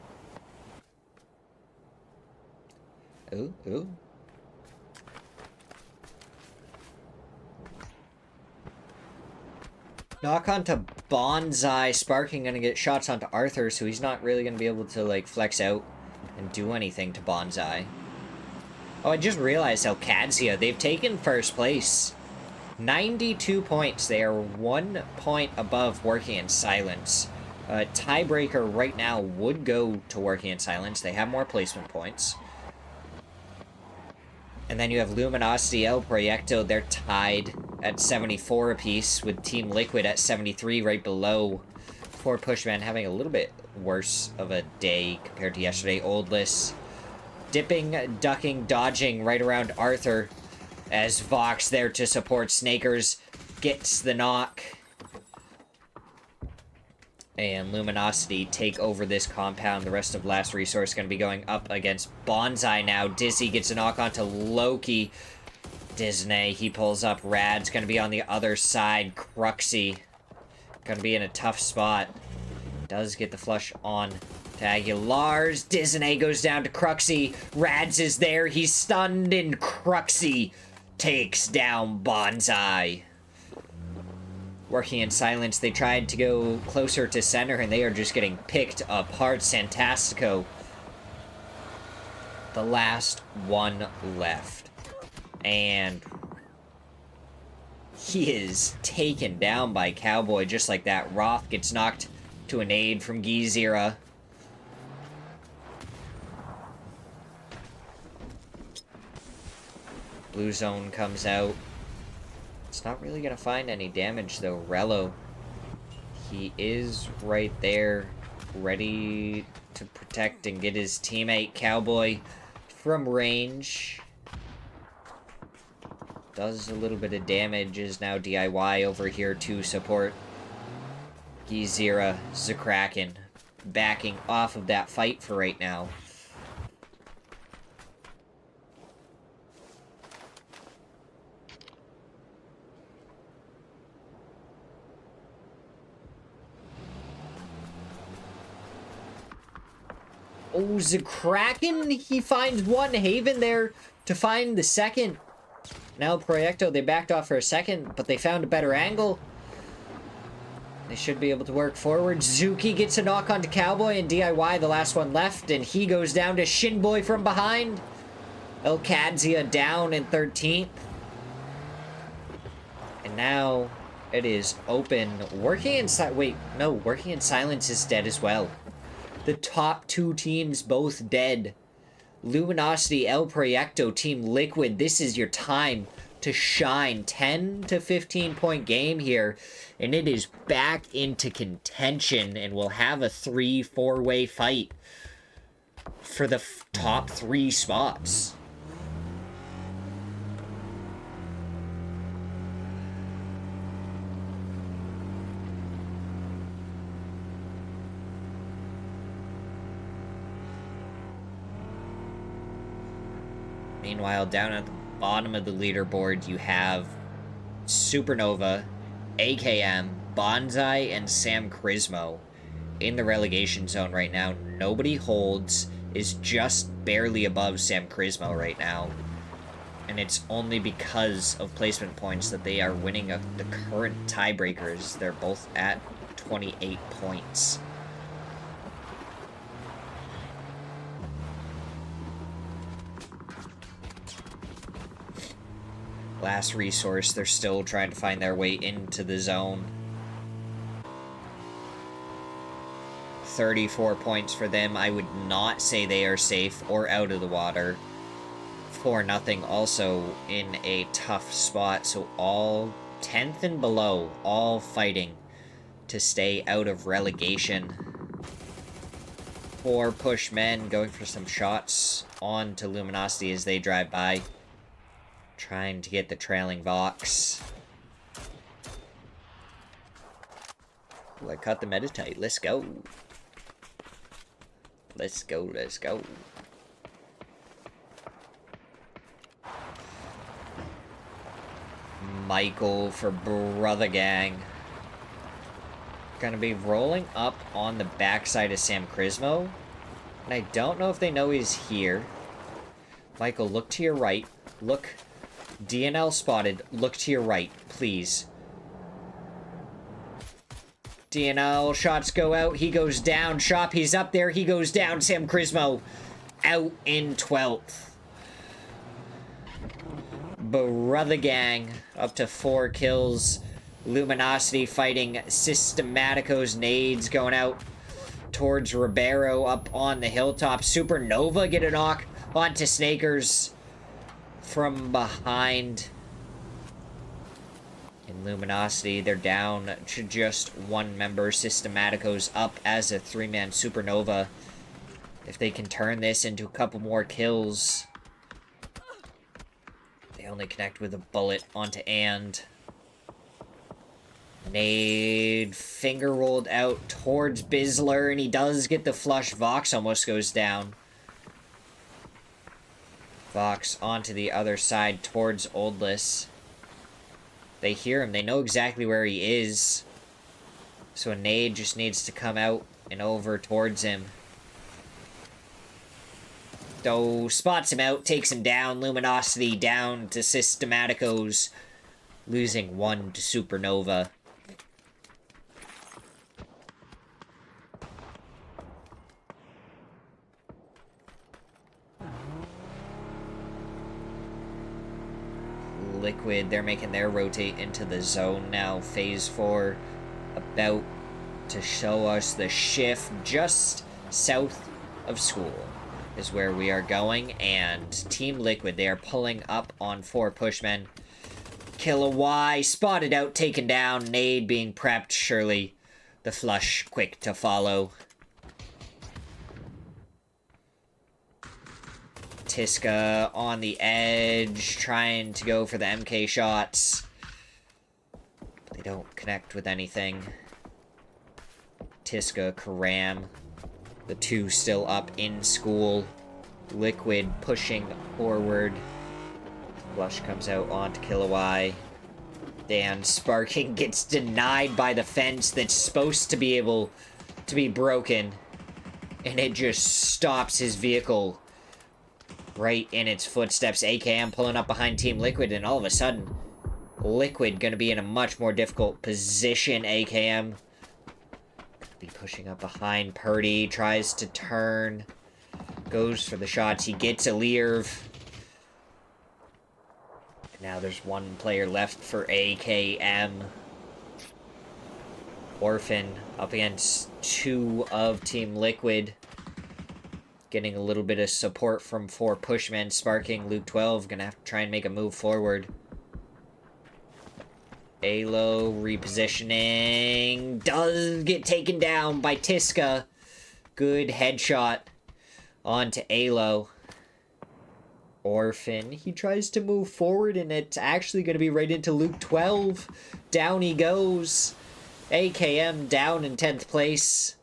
Ooh. Knock onto Bonsai. Sparking gonna get shots onto Arthur, so he's not really gonna be able to, like, flex out and do anything to Bonsai. Oh, I just realized how Kadzia, they've taken first place. 92 points. They are 1 point above Working in Silence. Tiebreaker right now would go to Working in Silence. They have more placement points. And then you have Luminosity, El Proyecto. They're tied at 74 apiece with Team Liquid at 73 right below. Poor Pushman having a little bit worse of a day compared to yesterday. Oldless dipping, ducking, dodging right around Arthur as Vox there to support Snakers gets the knock. And Luminosity take over this compound. The rest of Last Resource going to be going up against Bonsai now. Dizzy gets a knock onto Loki. Disney, he pulls up. Rad's going to be on the other side. Cruxy going to be in a tough spot. Does get the flush on to Aguilar's. Disney goes down to Cruxy. Rads is there. He's stunned, and Cruxy takes down Bonsai. Working in Silence, they tried to go closer to center, and they are just getting picked apart. Santastico, the last one left. And he is taken down by Cowboy just like that. Roth gets knocked to an aid from Gizira. Blue Zone comes out. It's not really going to find any damage, though. Rello, he is right there, ready to protect and get his teammate Cowboy from range. Does a little bit of damage, is now DIY over here to support Gizira. Zakraken backing off of that fight for right now. Oh, Zakraken, he finds one. Haven there to find the second. Now Proyecto, they backed off for a second, but they found a better angle. They should be able to work forward. Zuki gets a knock onto Cowboy, and DIY, the last one left, and he goes down to Shinboy from behind. El Kadzia down in 13th. And now it is open. Working in Silence is dead as well. The top two teams both dead. Luminosity, El Proyecto, Team Liquid, this is your time to shine. 10 to 15 point game here, and it is back into contention, and we'll have a 3-4-way fight for the top 3 spots. Meanwhile, down at the bottom of the leaderboard, you have Supernova, AKM, Bonsai, and Sam Crismo in the relegation zone right now. Nobody holds, is just barely above Sam Crismo right now. And it's only because of placement points that they are winning the current tiebreakers. They're both at 28 points. Last resource, they're still trying to find their way into the zone. 34 points for them. I would not say they are safe or out of the water. 4-0 also in a tough spot, so all 10th and below, all fighting to stay out of relegation. 4 push men going for some shots on to Luminosity as they drive by, trying to get the trailing Vox. Ooh, I caught the Meditite. Let's go. Let's go, let's go. Michael for Brother Gang. Gonna be rolling up on the backside of Sam Crismo. And I don't know if they know he's here. Michael, look to your right. Look. DNL spotted. Look to your right, please. DNL, shots go out. He goes down. Shop, he's up there. He goes down. Sam Crismo out in 12th. Brother Gang up to 4 kills. Luminosity fighting Systematico's nades going out towards Ribeiro up on the hilltop. Supernova get a knock onto Snakers from behind. In Luminosity, they're down to just 1 member. Systematico's up as a 3-man Supernova. If they can turn this into a couple more kills. They only connect with a bullet onto And. Nade finger rolled out towards Bizzler, and he does get the flush. Vox almost goes down. Vox onto the other side towards Oldless. They hear him. They know exactly where he is. So a nade just needs to come out and over towards him. Though spots him out, takes him down. Luminosity down to Systematicos, losing 1 to Supernova. Liquid, they're making their rotate into the zone now. Phase 4 about to show us the shift just south of school is where we are going. And Team Liquid, they are pulling up on 4 pushmen. Kill a Y, spotted out, taken down. Nade being prepped, surely the flush quick to follow. Tiska on the edge, trying to go for the MK shots. They don't connect with anything. Tiska, Karam, the 2 still up in school. Liquid pushing forward. Flush comes out onto Kilowai. Dan Sparking gets denied by the fence that's supposed to be able to be broken. And it just stops his vehicle right in its footsteps. AKM pulling up behind Team Liquid, and all of a sudden, Liquid gonna be in a much more difficult position. AKM gonna be pushing up behind. Purdy tries to turn, goes for the shots. He gets a Learv. Now there's 1 player left for AKM. Orphan up against 2 of Team Liquid. Getting a little bit of support from 4 pushmen. Sparking, Luke 12, gonna have to try and make a move forward. Alo repositioning. Does get taken down by Tiska. Good headshot onto Alo. Orphan, he tries to move forward, and it's actually going to be right into Luke 12. Down he goes. AKM down in 10th place.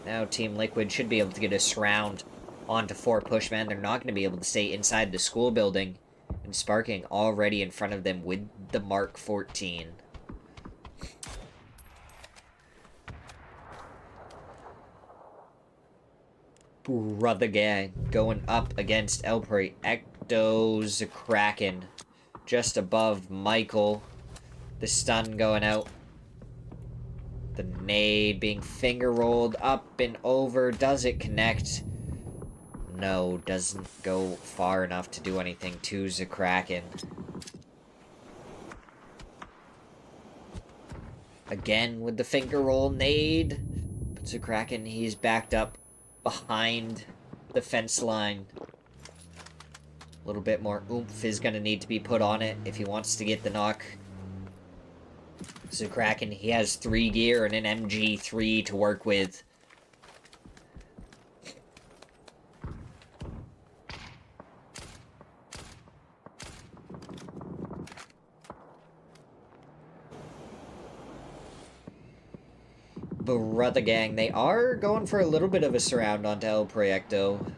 Now Team Liquid should be able to get a surround onto 4 Pushman. They're not going to be able to stay inside the school building. And Sparking already in front of them with the Mark 14. Brother Gang going up against El Proyecto's Kraken. Just above Michael. The stun going out. The nade being finger rolled up and over. Does it connect? No, doesn't go far enough to do anything to Kraken. Again with the finger roll nade. But Kraken, he's backed up behind the fence line. A little bit more oomph is going to need to be put on it if he wants to get the knock. Kraken, he has 3 gear and an MG3 to work with. Brother Gang, they are going for a little bit of a surround onto El Proyecto.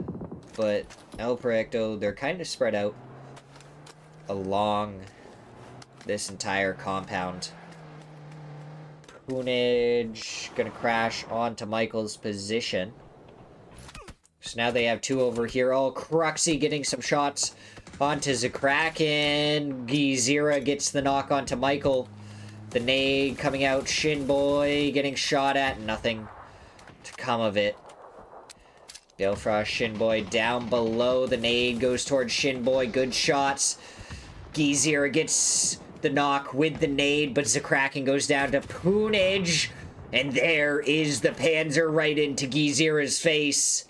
But El Proyecto, they're kind of spread out along this entire compound. Poonage gonna crash onto Michael's position. So now they have 2 over here. Oh, Cruxy getting some shots onto Kraken. Gizira gets the knock onto Michael. The nade coming out. Shinboy getting shot at. Nothing to come of it. Balefrost, Shinboy down below. The nade goes towards Shinboy. Good shots. Gizira gets the knock with the nade, but Kraken goes down to Poonage. And there is the Panzer right into Gizira's face.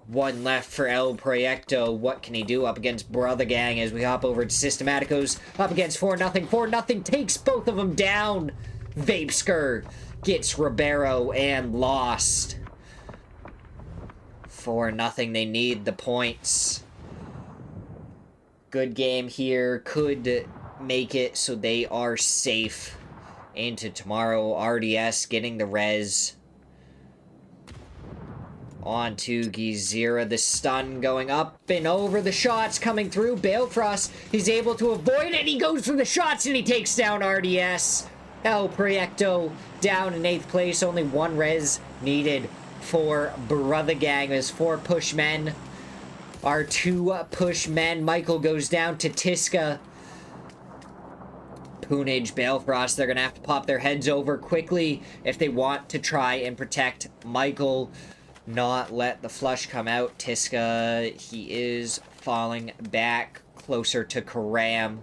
1 left for El Proyecto. What can he do up against Brother Gang as we hop over to Systematicos? Up against 4-0. 4-0 takes both of them down. Vapeskir gets Ribeiro and lost. 4-0. They need the points. Good game here. Could make it so they are safe into tomorrow. RDS getting the res. On to Gizira, the stun going up and over, the shots coming through. Balefrost, he's able to avoid it. He goes for the shots and he takes down RDS. El Proyecto down in 8th place. Only 1 res needed for Brother Gang as 4 push men. Our 2 push men. Michael goes down to Tiska. Poonage, Balefrost, they're going to have to pop their heads over quickly if they want to try and protect Michael. Not let the flush come out. Tiska, he is falling back closer to Karam.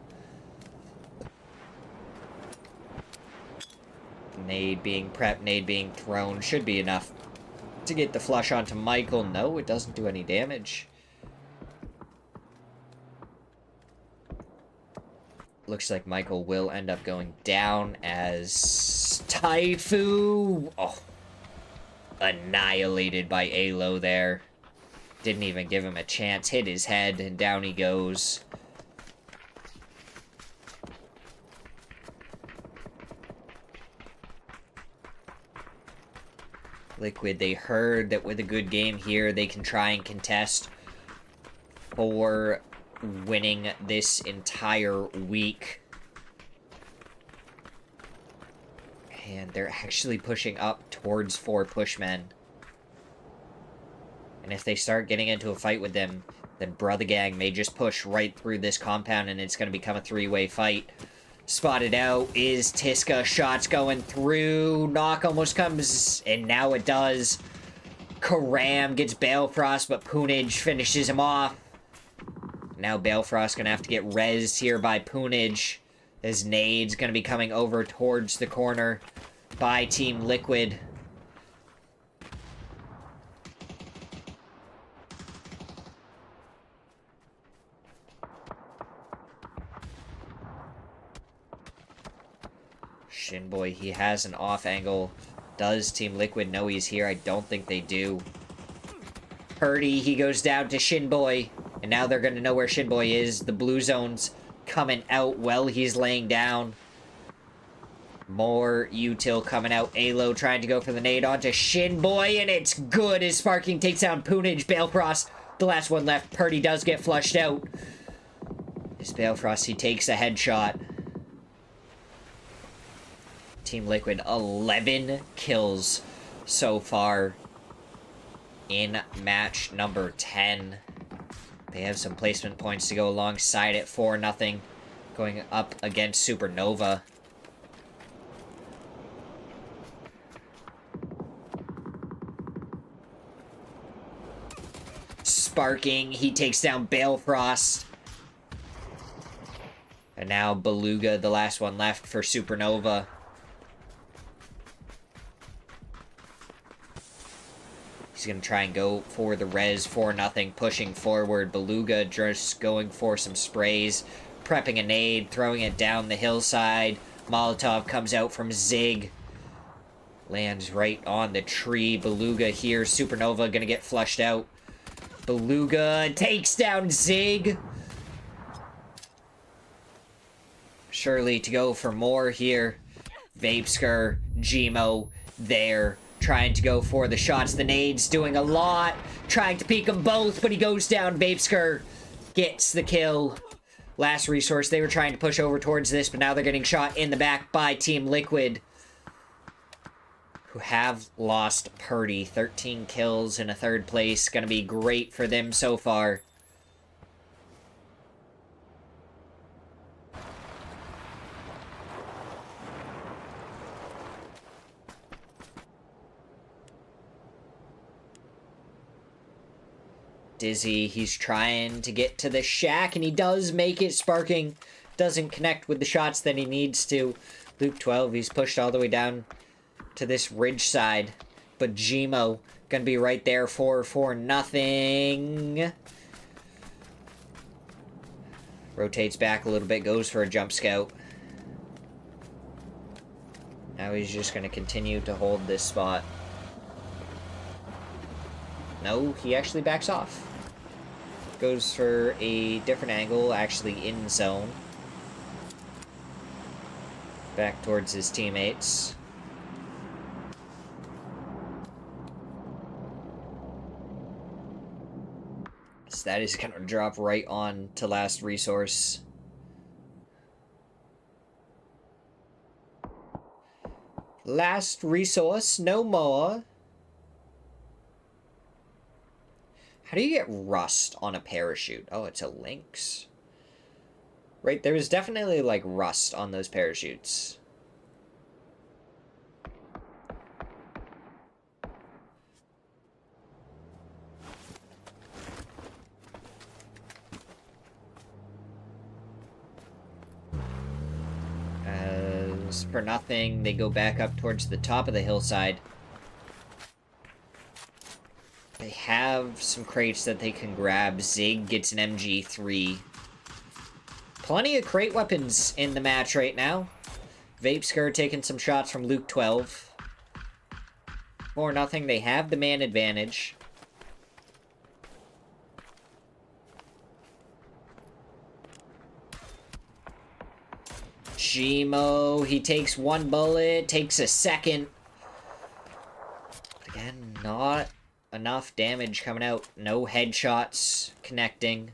Nade being prepped, nade being thrown. Should be enough to get the flush onto Michael. No, it doesn't do any damage. Looks like Michael will end up going down as Taifu. Oh. Annihilated by Alo there. Didn't even give him a chance. Hit his head, and down he goes. Liquid, they heard that with a good game here, they can try and contest for winning this entire week. And they're actually pushing up towards 4 pushmen. And if they start getting into a fight with them, then Brother Gang may just push right through this compound and it's going to become a 3-way fight. Spotted out is Tiska. Shots going through. Knock almost comes, and now it does. Karam gets Balefrost, but Poonage finishes him off. Now Balefrost going to have to get rezzed here by Poonage. As nade's going to be coming over towards the corner by Team Liquid. Shinboy, he has an off angle. Does Team Liquid know he's here? I don't think they do. Purdy, he goes down to Shinboy. And now they're going to know where Shinboy is. The blue zone's coming out while he's laying down. More util coming out. Alo trying to go for the nade onto Shinboy, and it's good as Sparking takes down Poonage. Balefrost, the last one left. Purdy does get flushed out. As Balefrost, he takes a headshot. Team Liquid, 11 kills so far in match number 10. They have some placement points to go alongside it. 4-0 going up against Supernova. Sparking, he takes down Balefrost. And now Beluga, the last one left for Supernova. He's going to try and go for the res. 4-0, pushing forward. Beluga just going for some sprays. Prepping a nade, throwing it down the hillside. Molotov comes out from Zig. Lands right on the tree. Beluga here. Supernova going to get flushed out. Beluga takes down Zig. Surely to go for more here. Vapeskr, Gmo, there. Trying to go for the shots. The nades doing a lot. Trying to peek them both, but he goes down. Vapeskr gets the kill. Last resource. They were trying to push over towards this, but now they're getting shot in the back by Team Liquid, who have lost Purdy. 13 kills in a third place. Gonna be great for them so far. Dizzy, he's trying to get to the shack, and he does make it. Sparking doesn't connect with the shots that he needs to. Luke 12, he's pushed all the way down to this ridge side, but Gmo gonna be right there for 4-0. Rotates back a little bit, goes for a jump scout. Now he's just gonna continue to hold this spot. No, he actually backs off. Goes for a different angle, actually in zone. Back towards his teammates. So that is going to drop right on to last resource. Last resource, no more. How do you get rust on a parachute? Oh, it's a Lynx. Right, there was definitely, like, rust on those parachutes. As for nothing, they go back up towards the top of the hillside. They have some crates that they can grab. Zig gets an MG3. Plenty of crate weapons in the match right now. Vapeskr taking some shots from Luke 12. 4-0, they have the man advantage. Gmo, he takes one bullet, takes a second. But again, not enough damage coming out. No headshots connecting.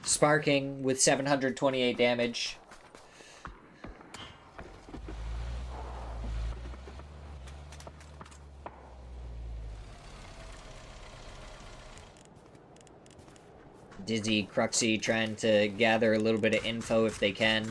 Sparking with 728 damage. Dizzy, Cruxy trying to gather a little bit of info if they can.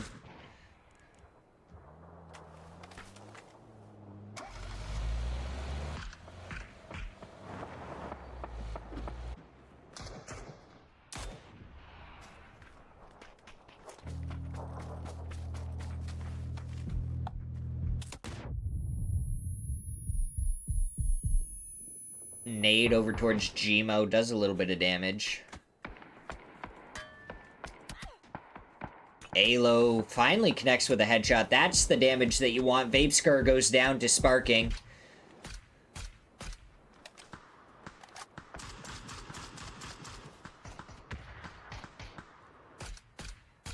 Nade over towards Gmo does a little bit of damage. Alo finally connects with a headshot. That's the damage that you want. Vapeskr goes down to Sparking.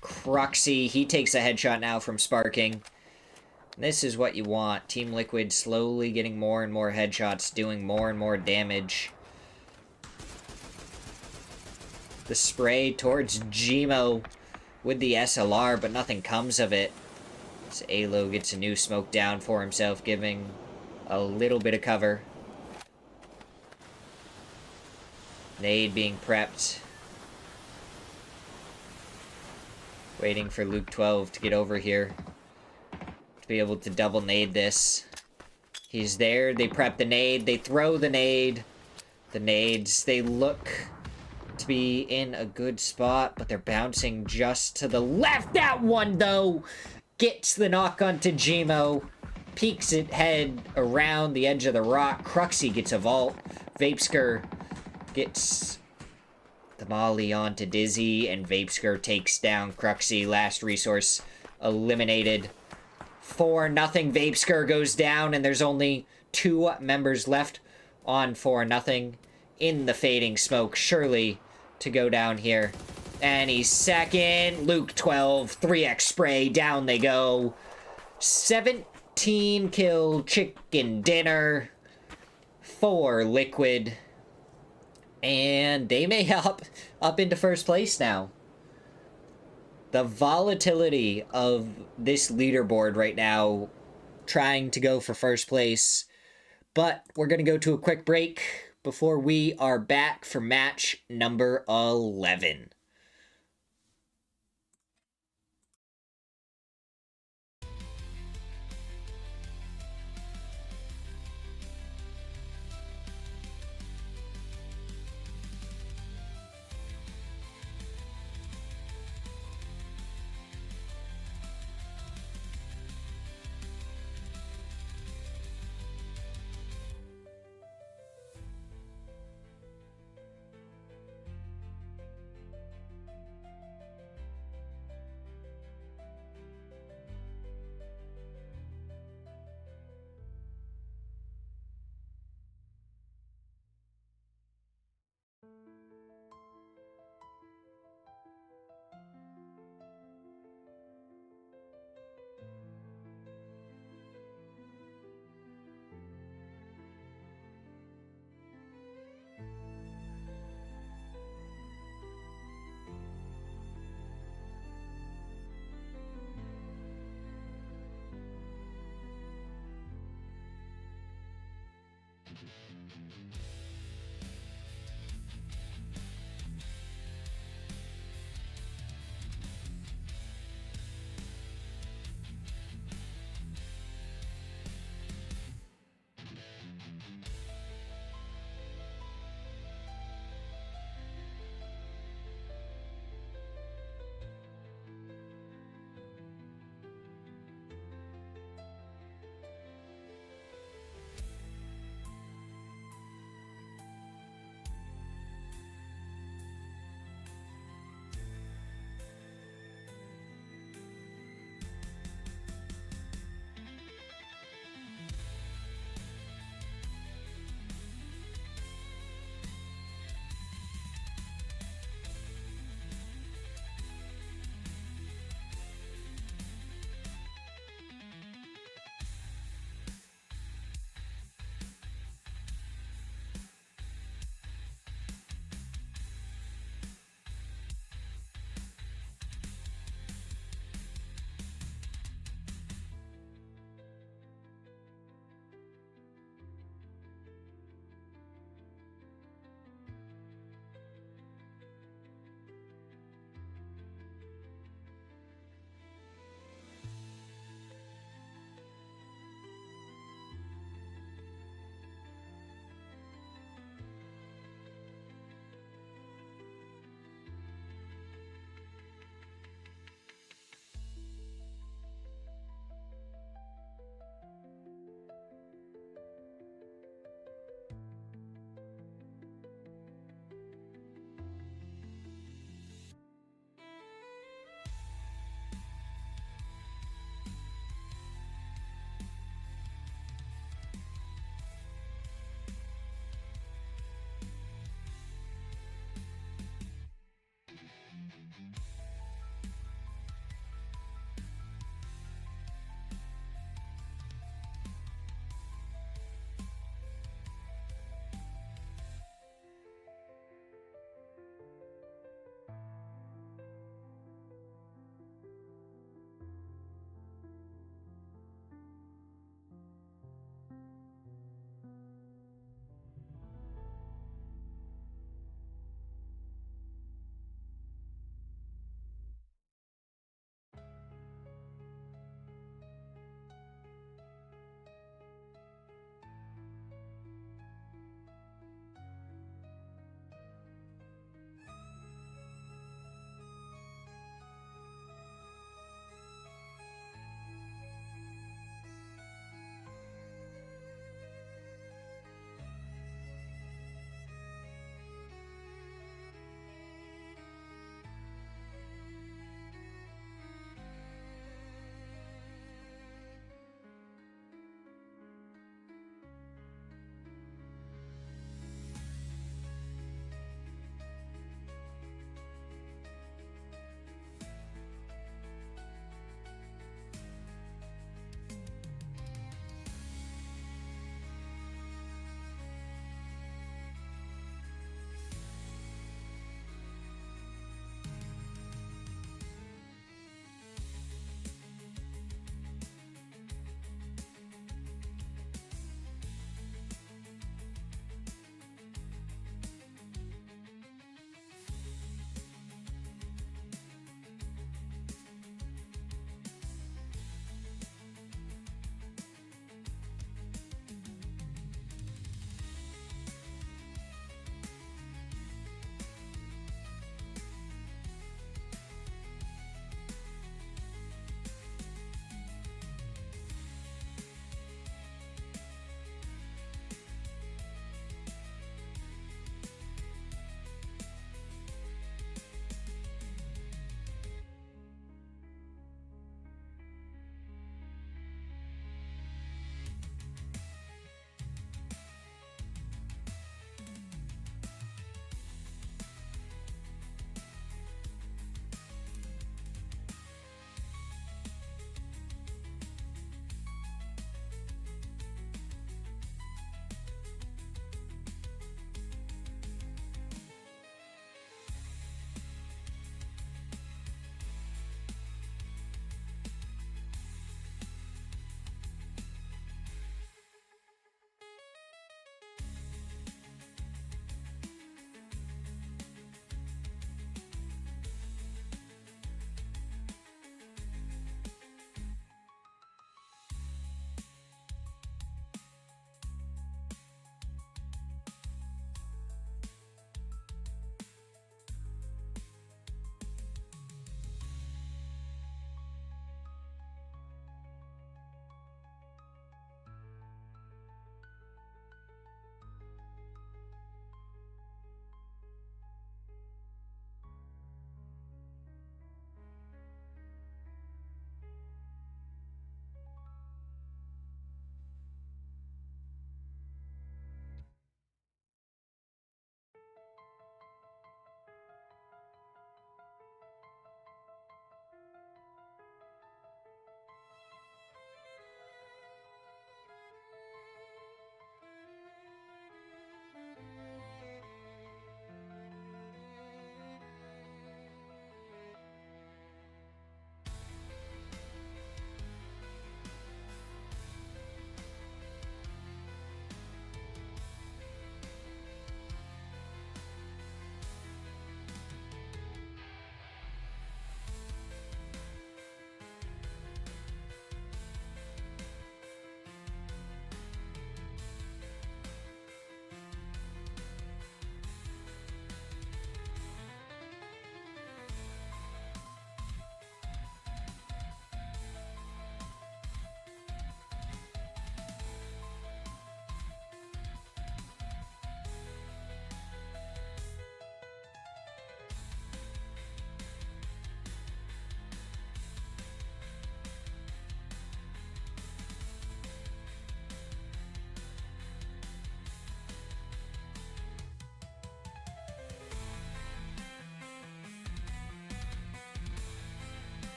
Cruxy, he takes a headshot now from Sparking. This is what you want. Team Liquid slowly getting more and more headshots, doing more and more damage. The spray towards Gmo with the SLR, but nothing comes of it. So Alo gets a new smoke down for himself, giving a little bit of cover. Nade being prepped. Waiting for Luke 12 to get over here. To be able to double nade this. He's there, they prep the nade, they throw the nade. The nades, they look to be in a good spot, but they're bouncing just to the left. That one, though, gets the knock onto Gmo. Peeks it head around the edge of the rock. Cruxy gets a vault. Vapeskr gets the molly onto Dizzy, and Vapeskr takes down Cruxy. Last resource eliminated. 4-0. Vapeskr goes down, and there's only 2 members left on 4-0 in the fading smoke. Surely to go down here. And he's second. Luke 12, 3x spray, down they go. 17 kill chicken dinner for Liquid. And they may up into first place now. The volatility of this leaderboard right now, trying to go for first place. But we're going to go to a quick break before we are back for match number 11.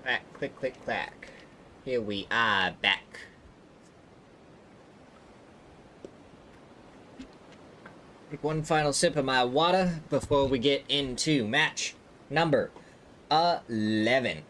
Clack, click, click, clack. Here we are back. Take one final sip of my water before we get into match number 11.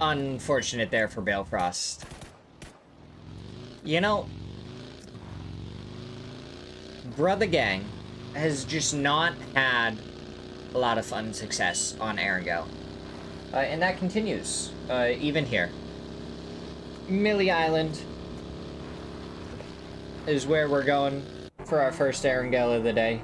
Unfortunate there for Balefrost. You know, Brother Gang has just not had a lot of fun success on Erangel. And that continues, even here. Millie Island is where we're going for our first Erangel of the day.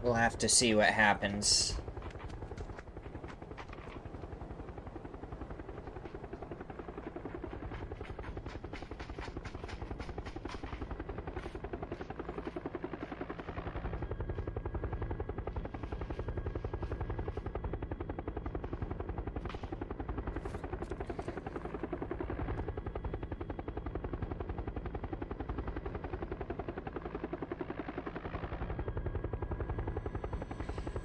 We'll have to see what happens.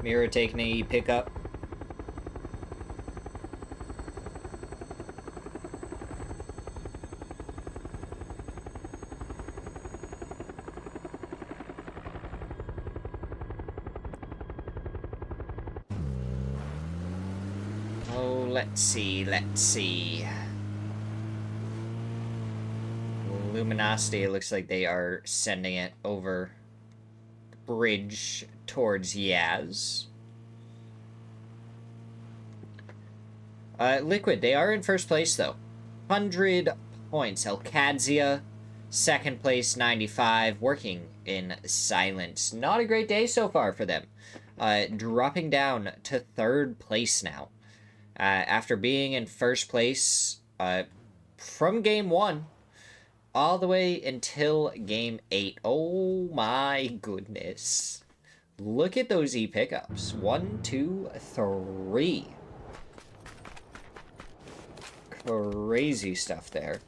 Mira taking a pickup. Oh, let's see. Luminosity, it looks like they are sending it over the bridge towards Yaz. Liquid, they are in first place, though. 100 points. Elkadzia, second place, 95. Working in silence. Not a great day so far for them. Dropping down to third place now. After being in first place from game 1 all the way until game 8. Oh my goodness. Look at those E-pickups. 1, 2, 3. Crazy stuff there.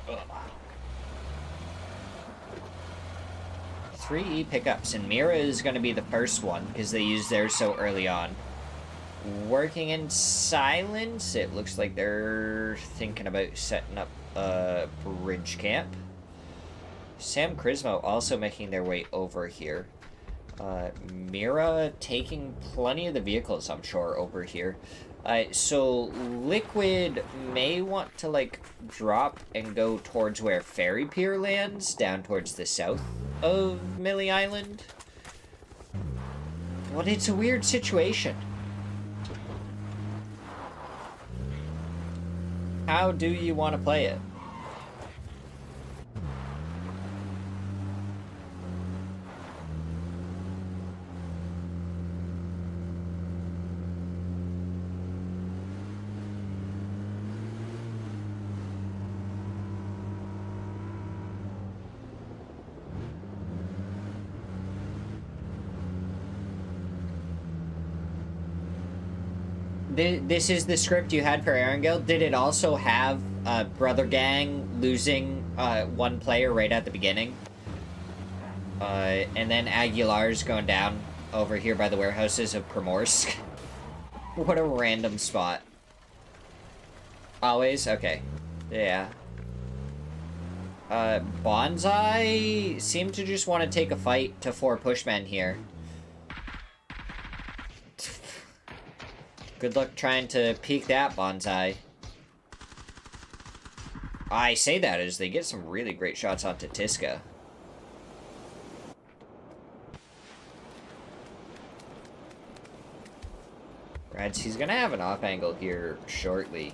Ugh. 3 E-pickups, and Mira is going to be the first one because they used theirs so early on. Working in silence, it looks like they're thinking about setting up a bridge camp. Sam Crismo also making their way over here. Mira taking plenty of the vehicles, I'm sure, over here. So Liquid may want to, like, drop and go towards where Ferry Pier lands, down towards the south of Millie Island. But it's a weird situation. How do you want to play it? This is the script you had for Erangel. Did it also have Brother Gang losing one player right at the beginning. And then Aguilar's going down over here by the warehouses of Primorsk. What a random spot. Always? Okay. Yeah. Bonsai seemed to just want to take a fight to 4 pushmen here. Good luck trying to peek that, Bonsai. I say that as they get some really great shots onto Tiska. Rads, he's gonna have an off angle here shortly.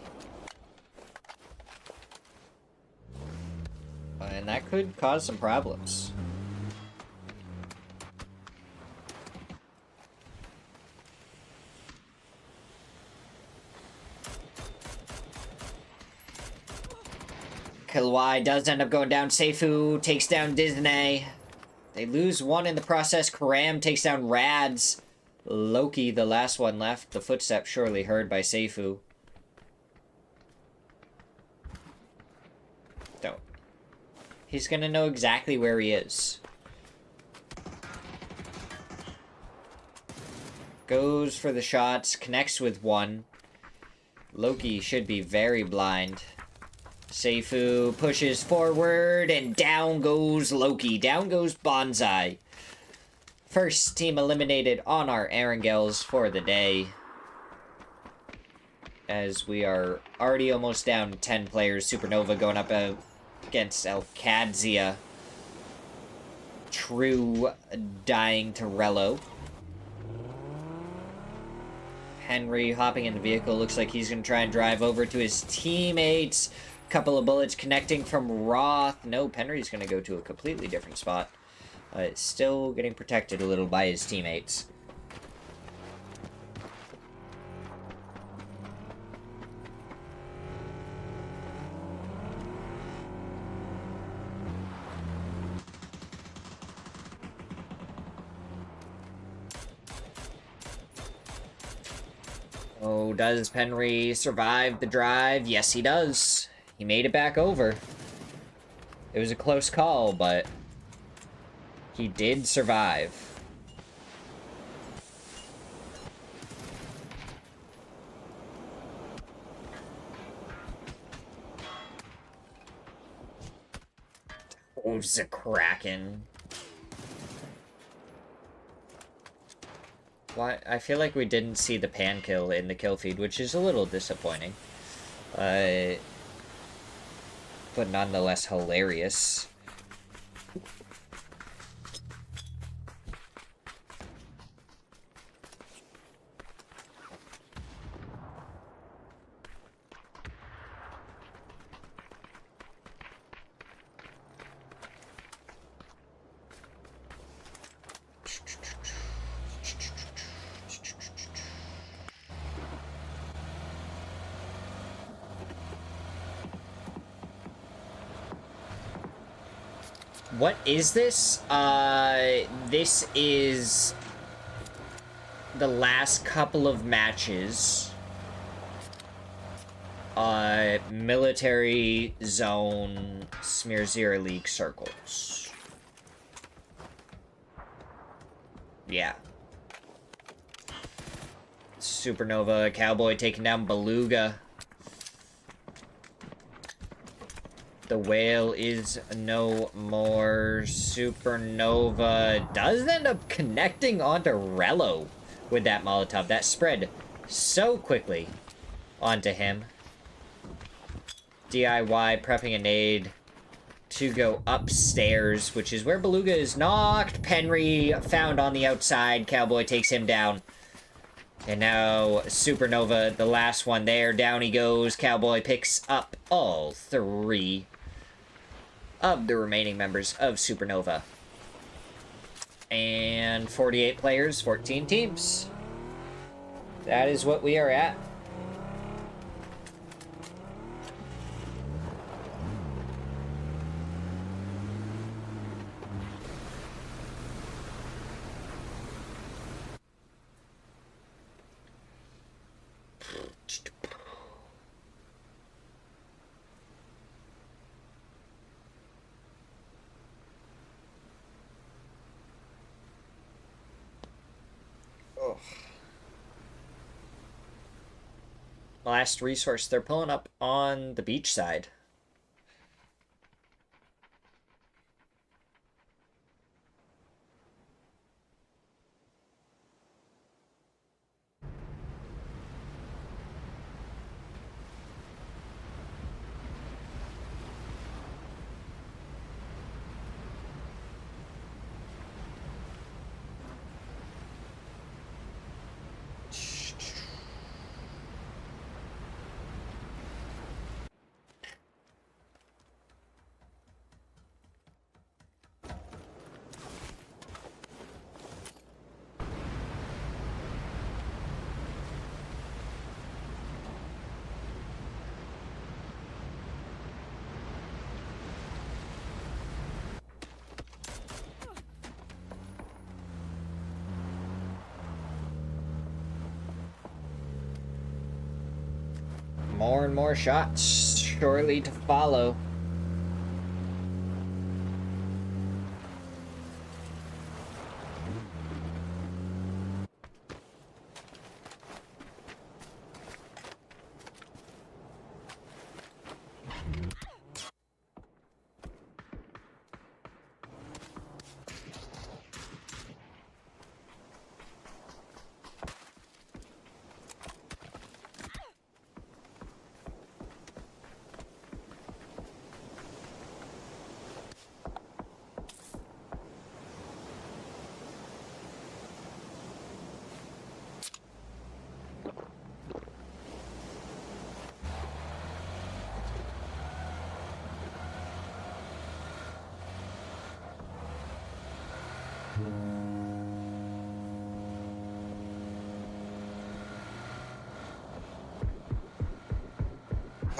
And that could cause some problems. Kilwai does end up going down. Seifu takes down Disney. They lose one in the process. Karam takes down Rads. Loki, the last one left. The footsteps surely heard by Seifu. Don't. He's gonna know exactly where he is. Goes for the shots. Connects with one. Loki should be very blind. Seifu pushes forward, and down goes Loki. Down goes Bonsai. First team eliminated on our Erangels for the day. As we are already almost down 10 players. Supernova going up against Elkadzia. True dying to Rello. Henry hopping in the vehicle. Looks like he's going to try and drive over to his teammates. Couple of bullets connecting from Roth. No, Penry's going to go to a completely different spot. Still getting protected a little by his teammates. Oh, does Penry survive the drive? Yes, he does. He made it back over. It was a close call, but he did survive. Oh, Kraken. Why? I feel like we didn't see the pan kill in the kill feed, which is a little disappointing. But nonetheless hilarious. What is this? This is the last couple of matches. Military zone Smirzera League circles. Yeah. Supernova, Cowboy taking down Beluga. The whale is no more. Supernova does end up connecting onto Rello with that Molotov. That spread so quickly onto him. DIY prepping a nade to go upstairs, which is where Beluga is knocked. Penry found on the outside. Cowboy takes him down. And now Supernova, the last one there. Down he goes. Cowboy picks up all 3 of the remaining members of Supernova. And 48 players, 14 teams. That is what we are at. last resource. They're pulling up on the beach side. More and more shots surely to follow.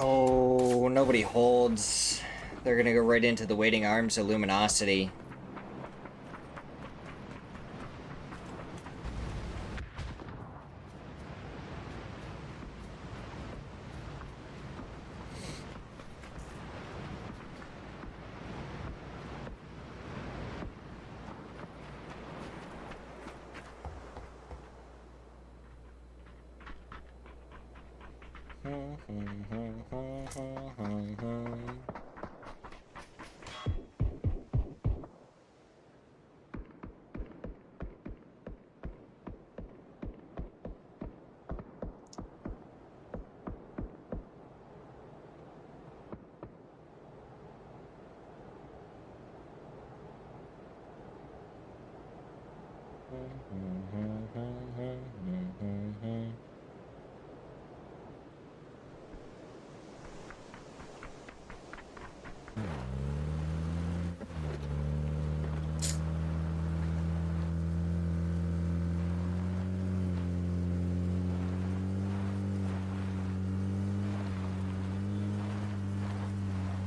Oh, nobody holds. They're gonna go right into the waiting arms of Luminosity.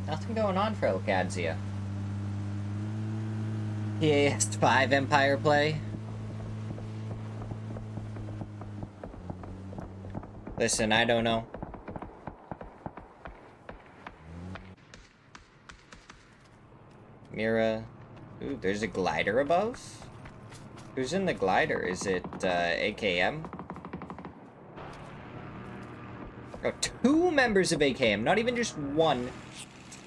Nothing going on for Elcadzia. PAS5 Empire play. Listen, I don't know. Mira. Ooh, there's a glider above? Who's in the glider? Is it AKM? Oh, 2 members of AKM, not even just 1.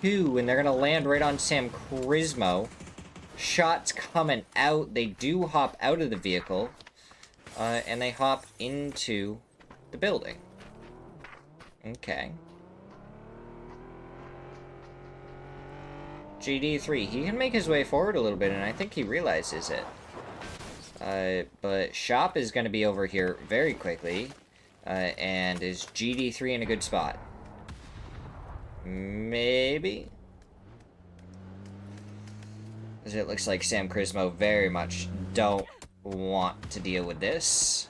2, and they're gonna land right on Sam Crismo. Shots coming out. They do hop out of the vehicle, and they hop into the building. Okay. GD3, he can make his way forward a little bit, and I think he realizes it. But Shop is going to be over here very quickly, and is GD3 in a good spot? Maybe? Because it looks like Sam Crismo very much don't want to deal with this.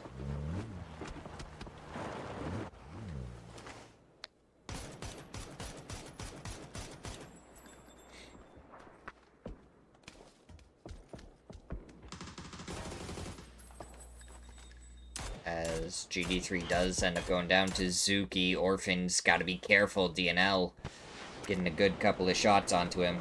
As GD3 does end up going down to Zuki. Orphan's got to be careful. DNL getting a good couple of shots onto him.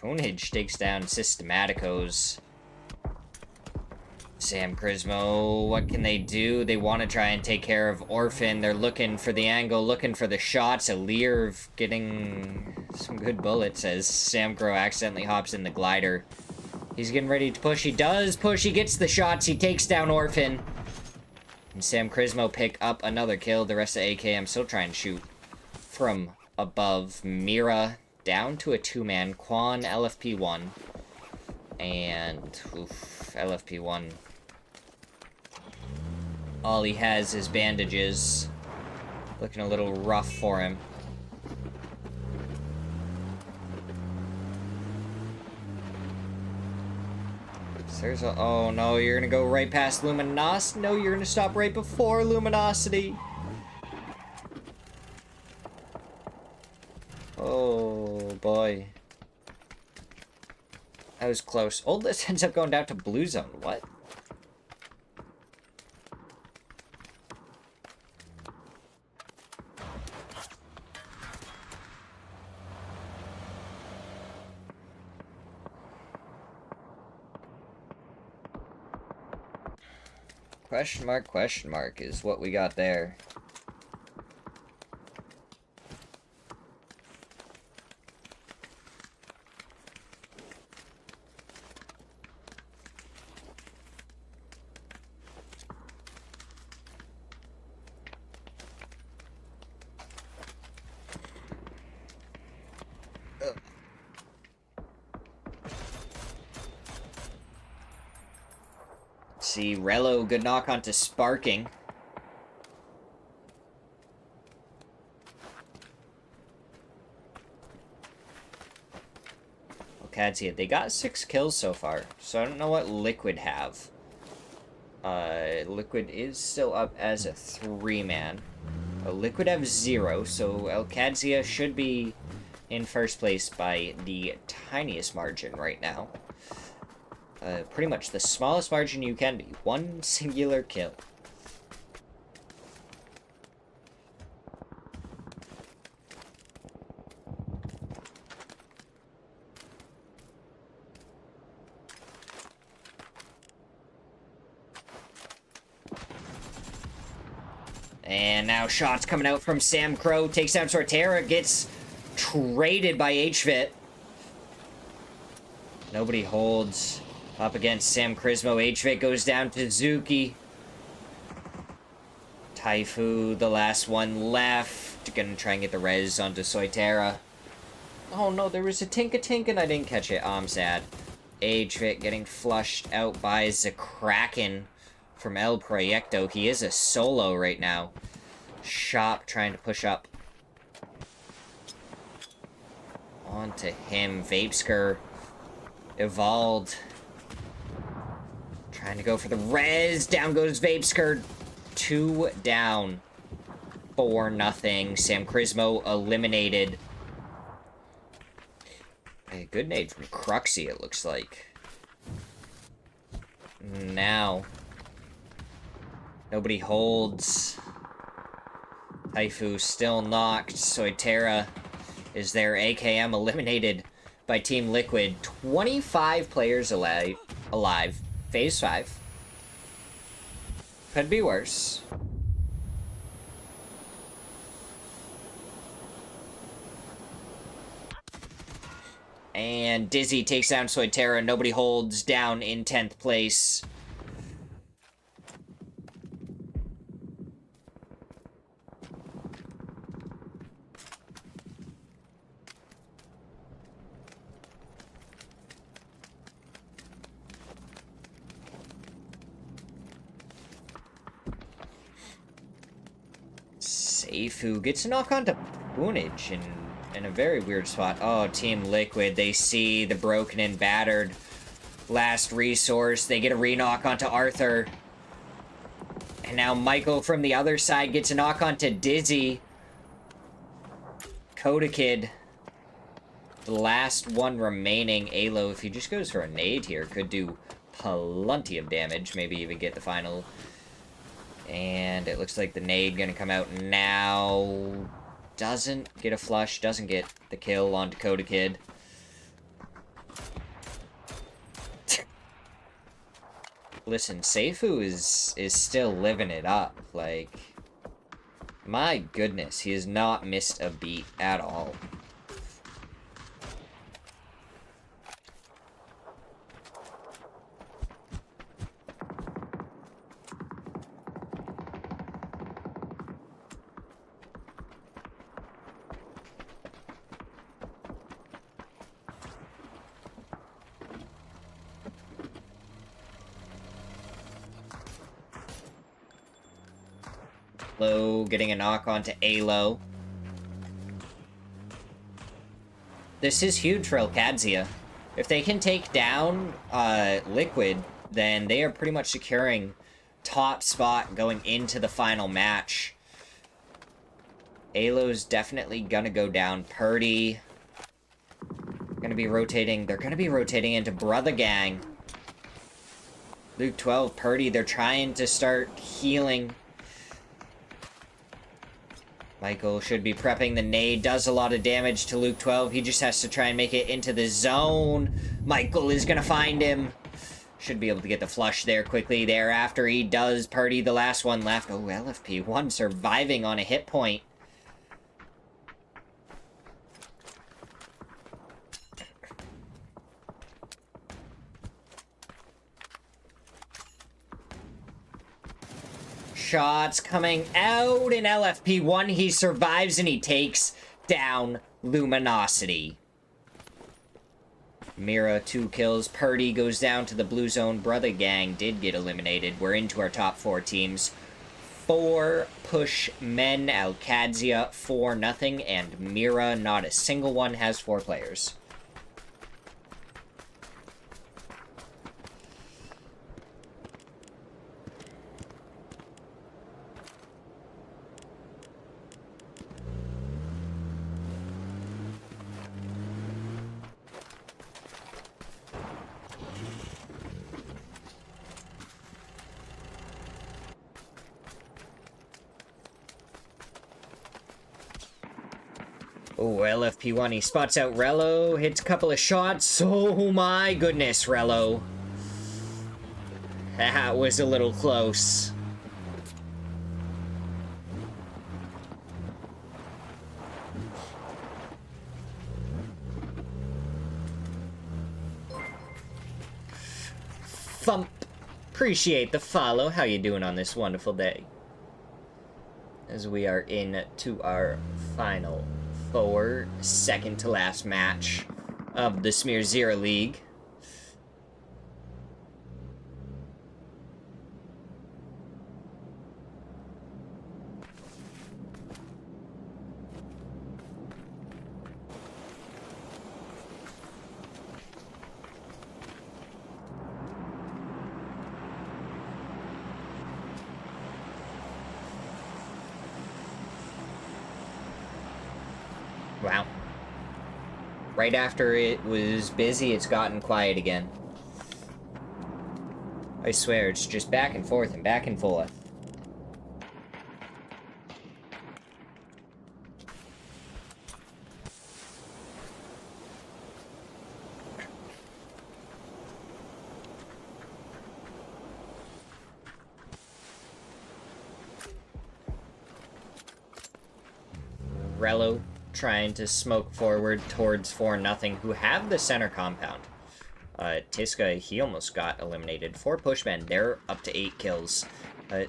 Poonage takes down Systematicos. Sam Crismo, what can they do? They want to try and take care of Orphan. They're looking for the angle, looking for the shots. Alirv getting some good bullets as Sam Crow accidentally hops in the glider. He's getting ready to push. He does push. He gets the shots. He takes down Orphan. And Sam Crismo pick up another kill. The rest of AKM still trying to shoot from above. Mira down to a two-man. Quan, LFP1. And, oof, LFP1. All he has is bandages. Looking a little rough for him. There's a... Oh, no, you're gonna go right past Luminosity? No, you're gonna stop right before Luminosity. Oh, boy. That was close. Oh, this ends up going down to Blue Zone. What? Question mark is what we got there. See, Rello, good knock onto Sparking. Okadzia, they got 6 kills so far, so I don't know what Liquid have. Liquid is still up as a 3-man. Liquid have 0, so Alcadzia should be in first place by the tiniest margin right now. Pretty much the smallest margin you can be. 1 singular kill. And now shots coming out from Sam Crow. Takes down Sortera. Gets traded by HVIT. Nobody holds. Up against Sam Crismo. HVIT goes down to Zuki. Taifu, the last one left. Gonna try and get the res onto Soitera. Oh no, there was a Tink and I didn't catch it. Oh, I'm sad. HVIT getting flushed out by Zakraken from El Proyecto. He is a solo right now. Shop trying to push up. Onto him. Vapeskir. Evolved. Trying to go for the res. Down goes Vapeskir. 2 down. 4-0. Sam Crismo eliminated. A good nade from Cruxy, it looks like. Now. Nobody holds. Taifu still knocked. Soitera is there. AKM eliminated by Team Liquid. 25 players alive. Phase 5. Could be worse. And Dizzy takes down Soitera. Nobody holds down in 10th place. Seifu gets a knock onto Poonage in a very weird spot. Oh, Team Liquid, they see the broken and battered last resource. They get a re-knock onto Arthur. And now Michael from the other side gets a knock onto Dizzy. Coda Kid, the last one remaining. Alo, if he just goes for a nade here, could do plenty of damage. Maybe even get the final. And it looks like the nade gonna come out now. Doesn't get a flush, doesn't get the kill on Dakota Kid. Listen, Seifu is still living it up. Like, my goodness, he has not missed a beat at all. Low getting a knock onto Alo. This is huge for Alcadzia. If they can take down Liquid, then they are pretty much securing top spot going into the final match. Alo's definitely gonna go down. Purdy gonna be rotating. They're gonna be rotating into Brother Gang. Luke 12, Purdy, they're trying to start healing. Michael should be prepping the nade. Does a lot of damage to Luke 12. He just has to try and make it into the zone. Michael is gonna find him. Should be able to get the flush there quickly. Thereafter, he does. Purdy, the last one left. Oh, LFP1 surviving on a hit point. Shots coming out in LFP1. He survives and he takes down Luminosity. Mira, 2 kills. Purdy goes down to the blue zone. Brother Gang did get eliminated. We're into our top 4 teams. 4 push men. Alcadzia 4-0. And Mira, not a single one, has 4 players. Oh, LFP1, he spots out Rello, hits a couple of shots. Oh my goodness, Rello. That was a little close. Thump. Appreciate the follow. How you doing on this wonderful day? As we are into our final 4, second to last match of the Smirzera League. Wow. Right after it was busy, it's gotten quiet again. I swear, it's just back and forth and back and forth. Rello trying to smoke forward towards 4-0, who have the center compound. Tiska, he almost got eliminated. 4 pushmen, they're up to 8 kills.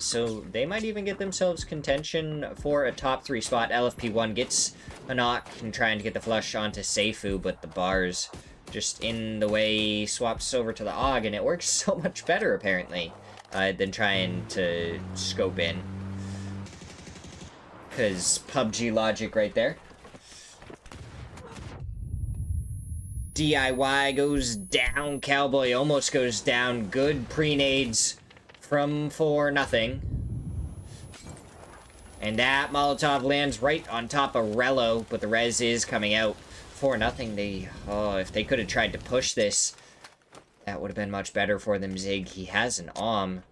So they might even get themselves contention for a top 3 spot. LFP1 gets a knock and trying to get the flush onto Seifu, but the bar's just in the way, swaps over to the AUG, and it works so much better, apparently, than trying to scope in. Because PUBG logic right there. DIY goes down. Cowboy almost goes down. Good pre-nades from 4-0. And that Molotov lands right on top of Rello, but the res is coming out. 4-0. They, oh, if they could have tried to push this, that would have been much better for them. Zig, he has an AUM.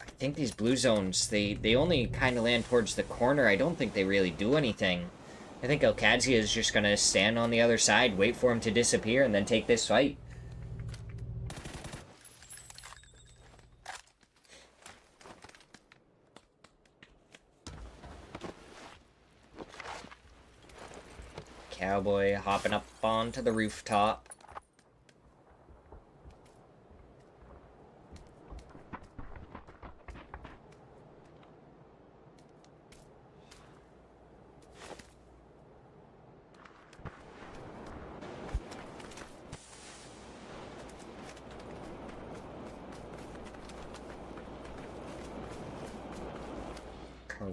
I think these blue zones, they only kind of land towards the corner. I don't think they really do anything. I think Alcadzia is just going to stand on the other side, wait for him to disappear, and then take this fight. Cowboy hopping up onto the rooftop.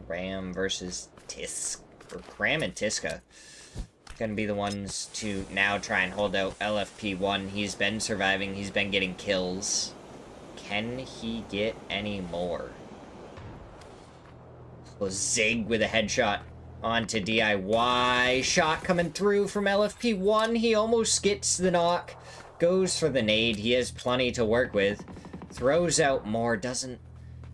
Ram versus Tisk, or Ram and Tiska. Gonna be the ones to now try and hold out LFP1. He's been surviving, he's been getting kills. Can he get any more? Well, Zig with a headshot onto DIY. Shot coming through from LFP1. He almost gets the knock. Goes for the nade. He has plenty to work with. Throws out more. Doesn't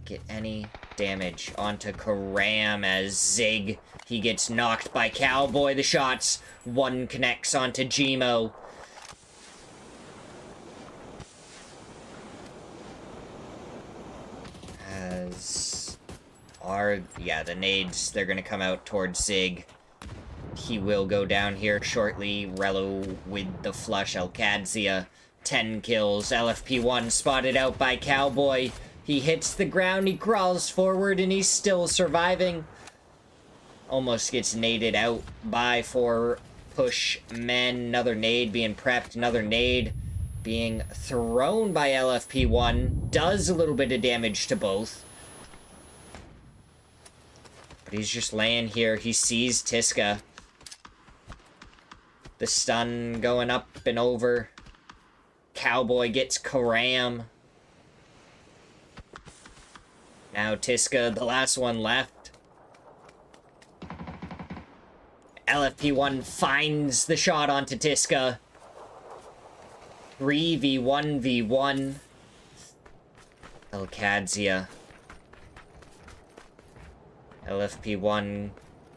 get any damage onto Karam as Zig. He gets knocked by Cowboy. The shots. One connects onto Gmo. The nades, they're gonna come out towards Zig. He will go down here shortly. Rello with the flush. Alcadzia, 10 kills. LFP1 spotted out by Cowboy. He hits the ground, he crawls forward, and he's still surviving. Almost gets naded out by 4 push men. Another nade being prepped, another nade being thrown by LFP1. Does a little bit of damage to both. But he's just laying here. He sees Tiska. The stun going up and over. Cowboy gets Karam. Now Tiska, the last one left. LFP1 finds the shot onto Tiska. 3v1v1. Alcadzia. LFP1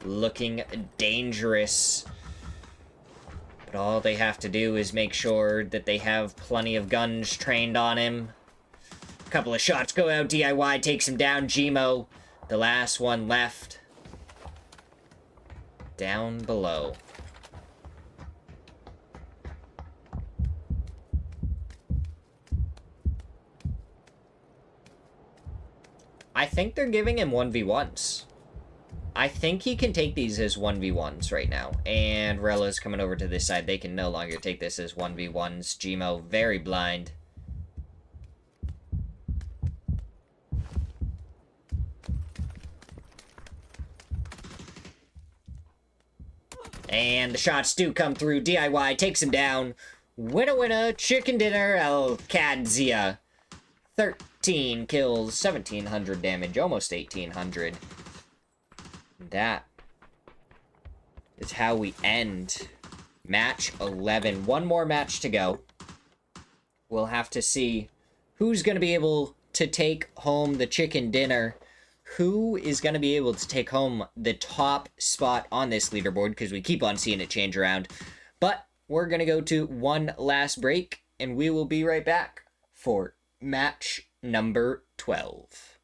looking dangerous. But all they have to do is make sure that they have plenty of guns trained on him. A couple of shots go out. DIY takes him down. Gmo, the last one left. Down below. I think they're giving him 1v1s. I think he can take these as 1v1s right now. And Rella's coming over to this side. They can no longer take this as 1v1s. Gmo very blind. And the shots do come through. DIY takes him down. Winner, winner, chicken dinner, Alcadzia. 13 kills, 1,700 damage, almost 1,800. That is how we end match 11. One more match to go. We'll have to see who's going to be able to take home the chicken dinner. Who is going to be able to take home the top spot on this leaderboard, because we keep on seeing it change around. But we're going to go to one last break, and we will be right back for match number 12.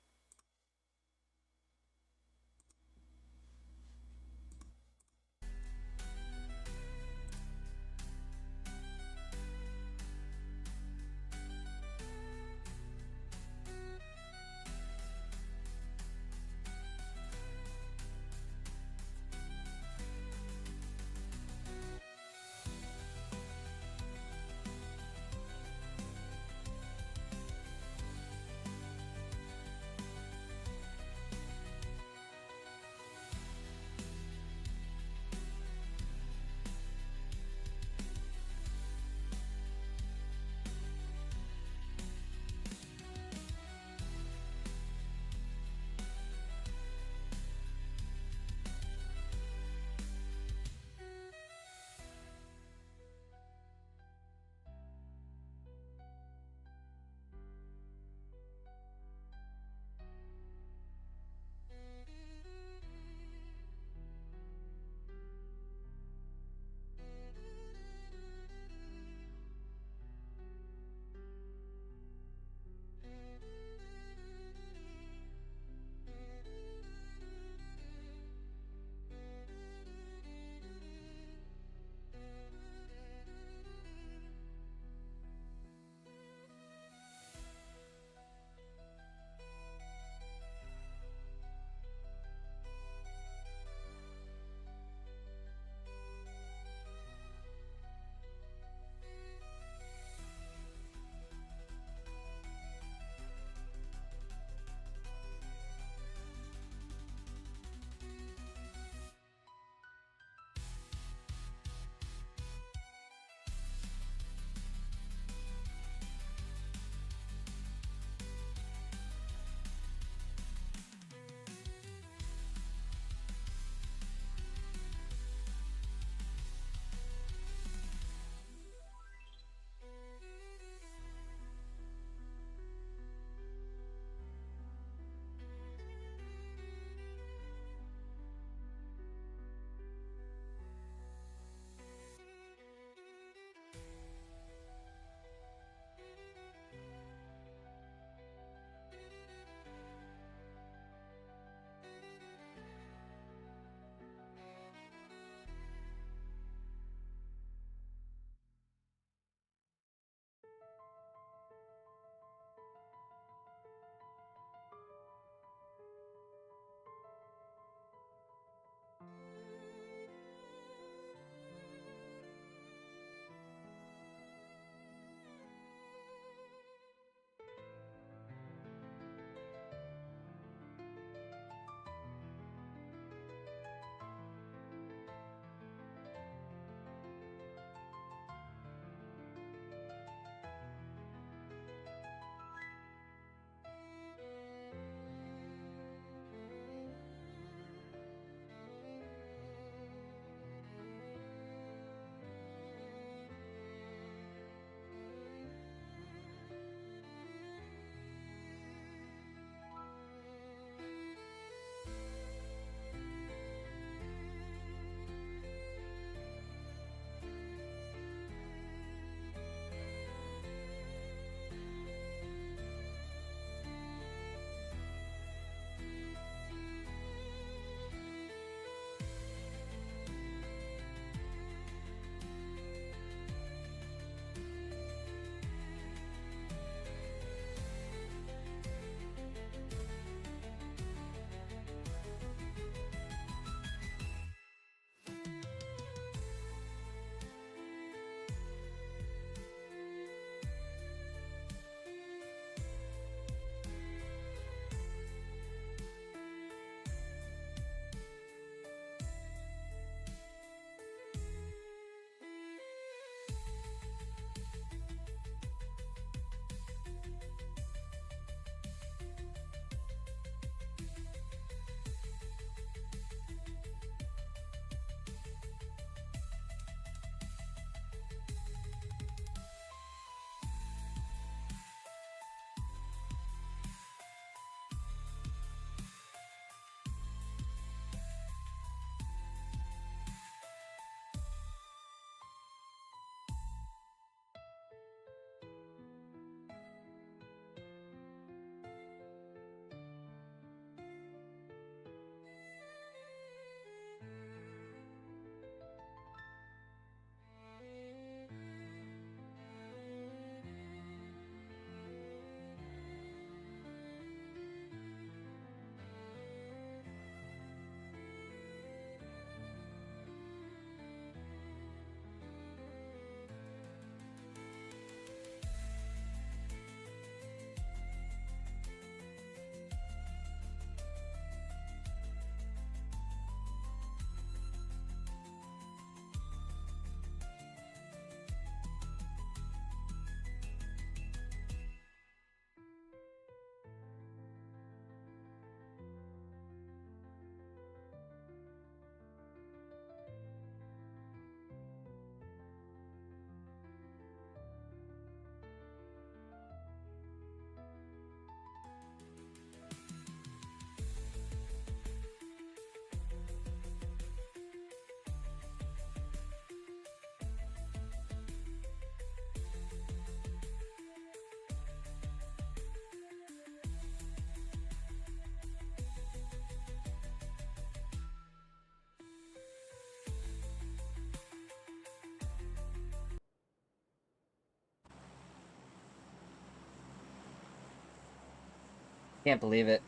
Can't believe it.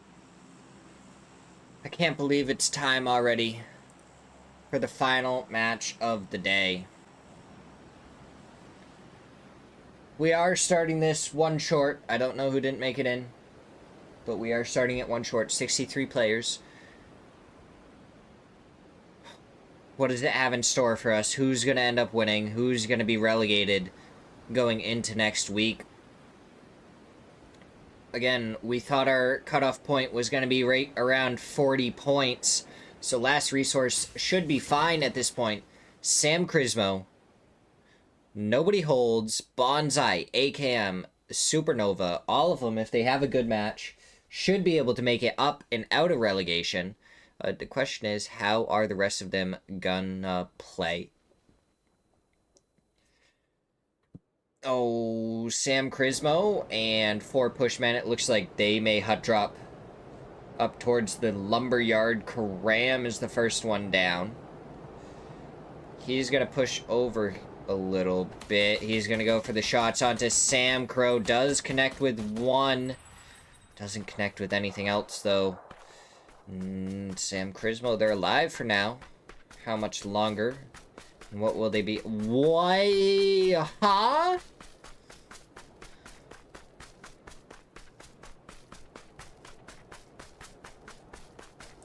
I can't believe it's time already for the final match of the day. We are starting this one short. I don't know who didn't make it in, but we are starting at one short. 63 players. What does it have in store for us? Who's going to end up winning? Who's going to be relegated going into next week? Again, we thought our cutoff point was going to be right around 40 points. So Last Resource should be fine at this point. Sam Crismo, Nobody Holds, Bonsai, AKM, Supernova, all of them, if they have a good match, should be able to make it up and out of relegation. The question is, how are the rest of them gonna play? Oh, Sam Crismo and 4 Pushman, it looks like they may hut drop up towards the lumberyard. Karam is the first one down. He's gonna push over a little bit. He's gonna go for the shots onto Sam. Crow does connect with one. Doesn't connect with anything else, though. Sam Crismo, they're alive for now. How much longer? And what will they be? Why? Huh?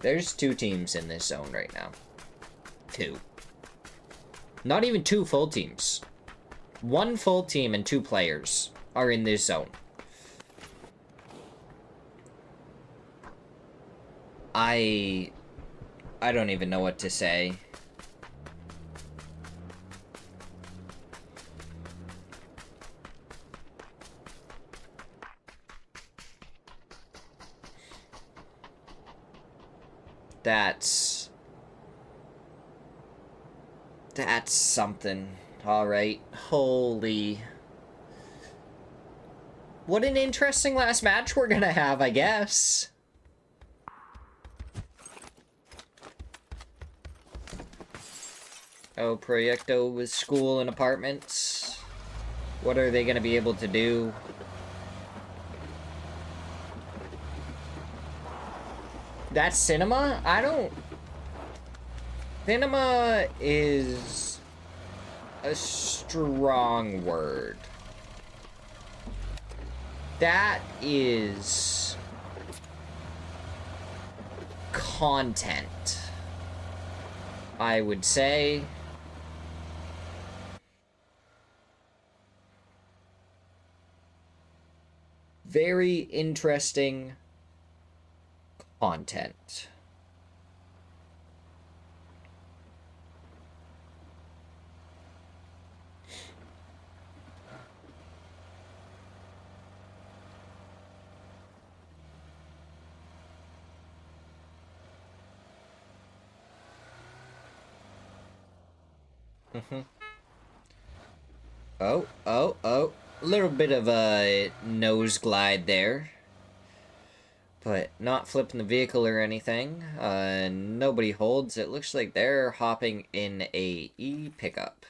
There's 2 teams in this zone right now. 2. Not even 2 full teams. 1 full team and 2 players are in this zone. I don't even know what to say. That's something. All right. Holy. What an interesting last match we're gonna have, I guess. Oh, Proyecto with school and apartments. What are they gonna be able to do? That's cinema? I don't... Cinema is a strong word. That is content, I would say. Very interesting content. Oh. A little bit of a nose glide there. But not flipping the vehicle or anything. Nobody holds. It looks like they're hopping in a E-pickup.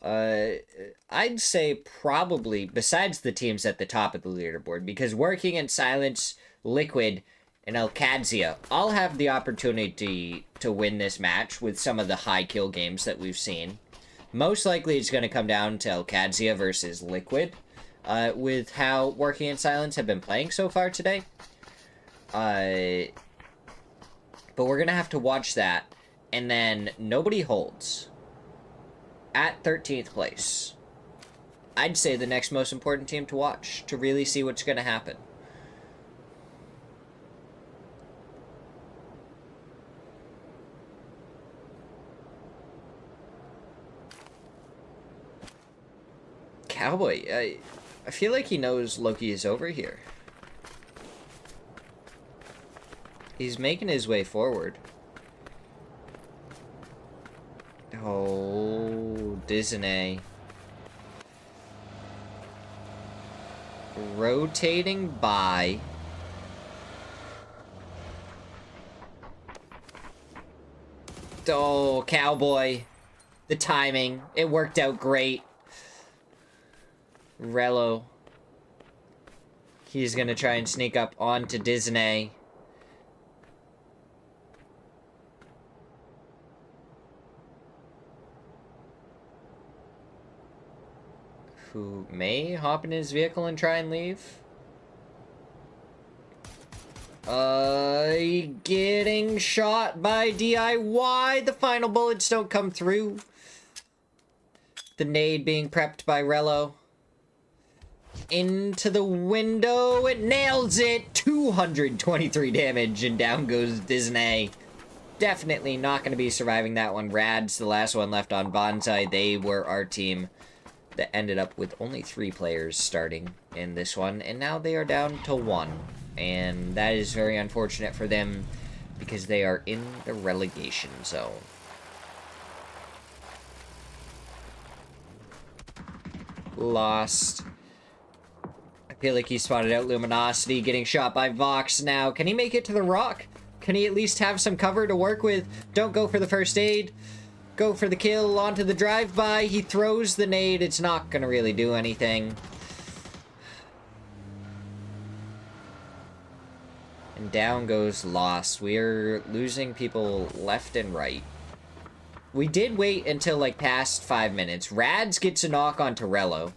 I'd say probably, besides the teams at the top of the leaderboard, because Working in Silence, Liquid, and Alcadzia all have the opportunity to win this match with some of the high kill games that we've seen. Most likely it's going to come down to Alcadzia versus Liquid, with how Working in Silence have been playing so far today. But we're going to have to watch that. And then Nobody Holds at 13th place. I'd say the next most important team to watch to really see what's going to happen. Cowboy, I feel like he knows Loki is over here. He's making his way forward. Oh, Disney. Rotating by. Oh, Cowboy. The timing. It worked out great. Relo. He's gonna try and sneak up onto Disney. Who may hop in his vehicle and try and leave. Getting shot by DIY. The final bullets don't come through. The nade being prepped by Rello. Into the window. It nails it. 223 damage, and down goes Disney. Definitely not going to be surviving that one. Rad's the last one left on Bonsai. They were our team that ended up with only 3 players starting in this one, and now they are down to 1. And that is very unfortunate for them because they are in the relegation zone. Lost. I feel like he spotted out Luminosity, getting shot by Vox now. Can he make it to the rock? Can he at least have some cover to work with? Don't go for the first aid. Go for the kill onto the drive-by. He throws the nade. It's not going to really do anything. And down goes Lost. We're losing people left and right. We did wait until, like, past 5 minutes. Rads gets a knock on Torello.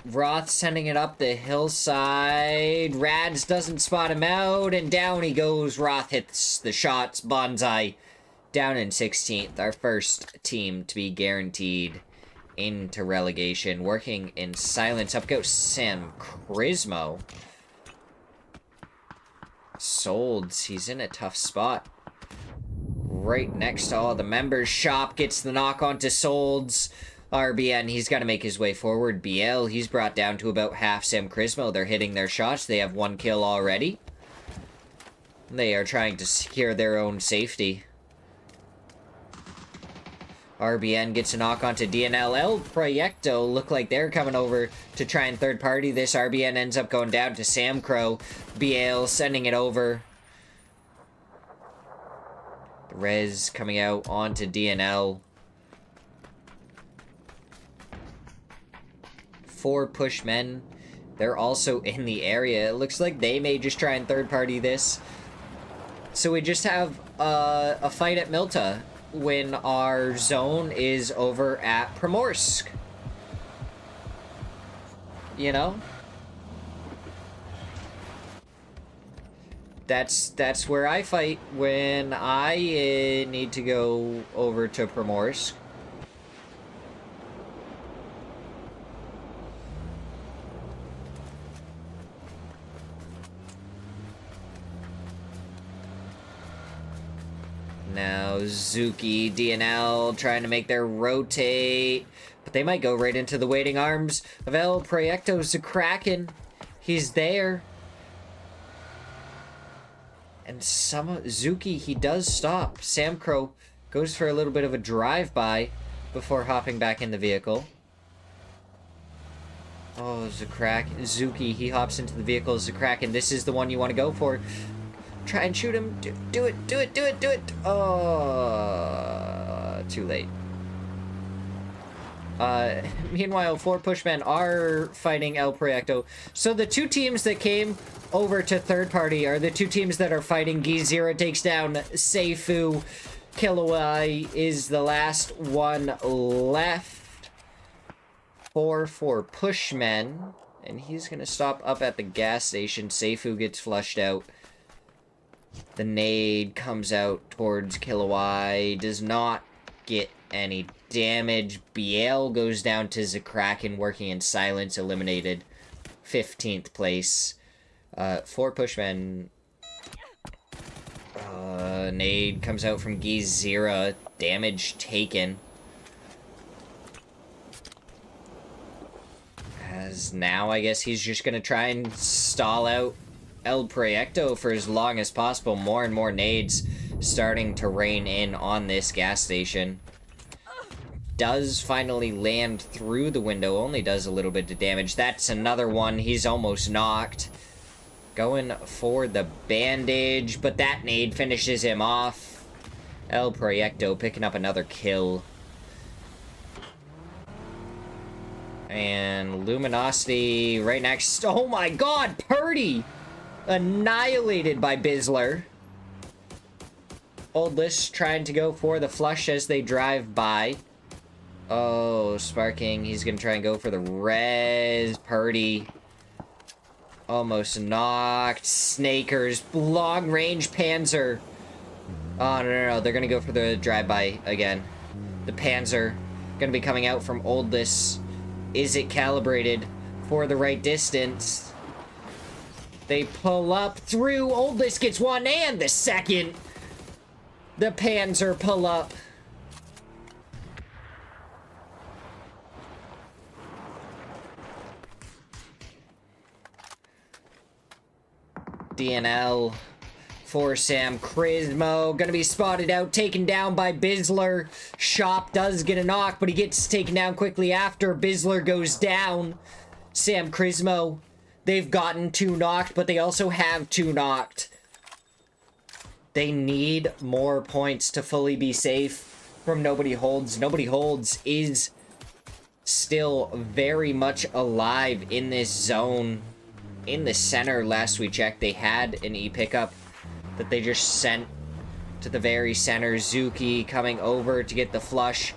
Roth sending it up the hillside. Rads doesn't spot him out, and down he goes. Roth hits the shots. Bonsai down in 16th. Our first team to be guaranteed into relegation. Working in silence. Up goes Sam Crismo. Solds. He's in a tough spot. Right next to all the members. Shop gets the knock onto Solds. RBN, he's got to make his way forward. BL, he's brought down to about half Sam Crismo. They're hitting their shots. They have 1 kill already. They are trying to secure their own safety. RBN gets a knock onto DNL. El Proyecto look like they're coming over to try and third party this. RBN ends up going down to Sam Crow. BL sending it over. Rez coming out onto DNL. 4 push men. They're also in the area. It looks like they may just try and third party this. So we just have a fight at Milta when our zone is over at Primorsk. You know? That's where I fight when I need to go over to Primorsk. Now Zuki, DNL trying to make their rotate, but they might go right into the waiting arms of El Proyecto Kraken. He's there. And Zuki, he does stop. Sam Crow goes for a little bit of a drive-by before hopping back in the vehicle. Oh, Zuki, he hops into the vehicle. Kraken, this is the one you want to go for. Try and shoot him. Do it. Oh, too late. Meanwhile, 4 pushmen are fighting El Proyecto. So the 2 teams that came over to third party are the 2 teams that are fighting. Gizira takes down Seifu. Kilowai is the last one left. 4 pushmen. And he's going to stop up at the gas station. Seifu gets flushed out. The nade comes out towards Kilowai. Does not get any damage. BL goes down to Zakraken, working in silence, eliminated. 15th place. 4 pushmen. Nade comes out from Gizira. Damage taken. As now, I guess he's just gonna try and stall out El Proyecto for as long as possible. More and more nades starting to rain in on this gas station. Does finally land through the window, only does a little bit of damage. That's another one. He's almost knocked. Going for the bandage, but that nade finishes him off. El Proyecto picking up another kill. And Luminosity right next. Oh my god, Purdy! Annihilated by Bizzler. Old List trying to go for the flush as they drive by. Oh, Sparking. He's going to try and go for the res. Purdy. Almost knocked. Snakers. Long-range Panzer. Oh, no. They're going to go for the drive-by again. The Panzer. Going to be coming out from Old List. Is it calibrated for the right distance? They pull up through. Old List gets one and the second. The Panzer pull up. DNL for Sam Crismo. Gonna be spotted out, taken down by Bizzler. Shop does get a knock, but he gets taken down quickly after. Bizzler goes down. Sam Crismo. They've gotten 2 knocked, but they also have 2 knocked. They need more points to fully be safe from Nobody Holds. Nobody Holds is still very much alive in this zone. In the center, last we checked, they had an E-pickup that they just sent to the very center. Zuki coming over to get the flush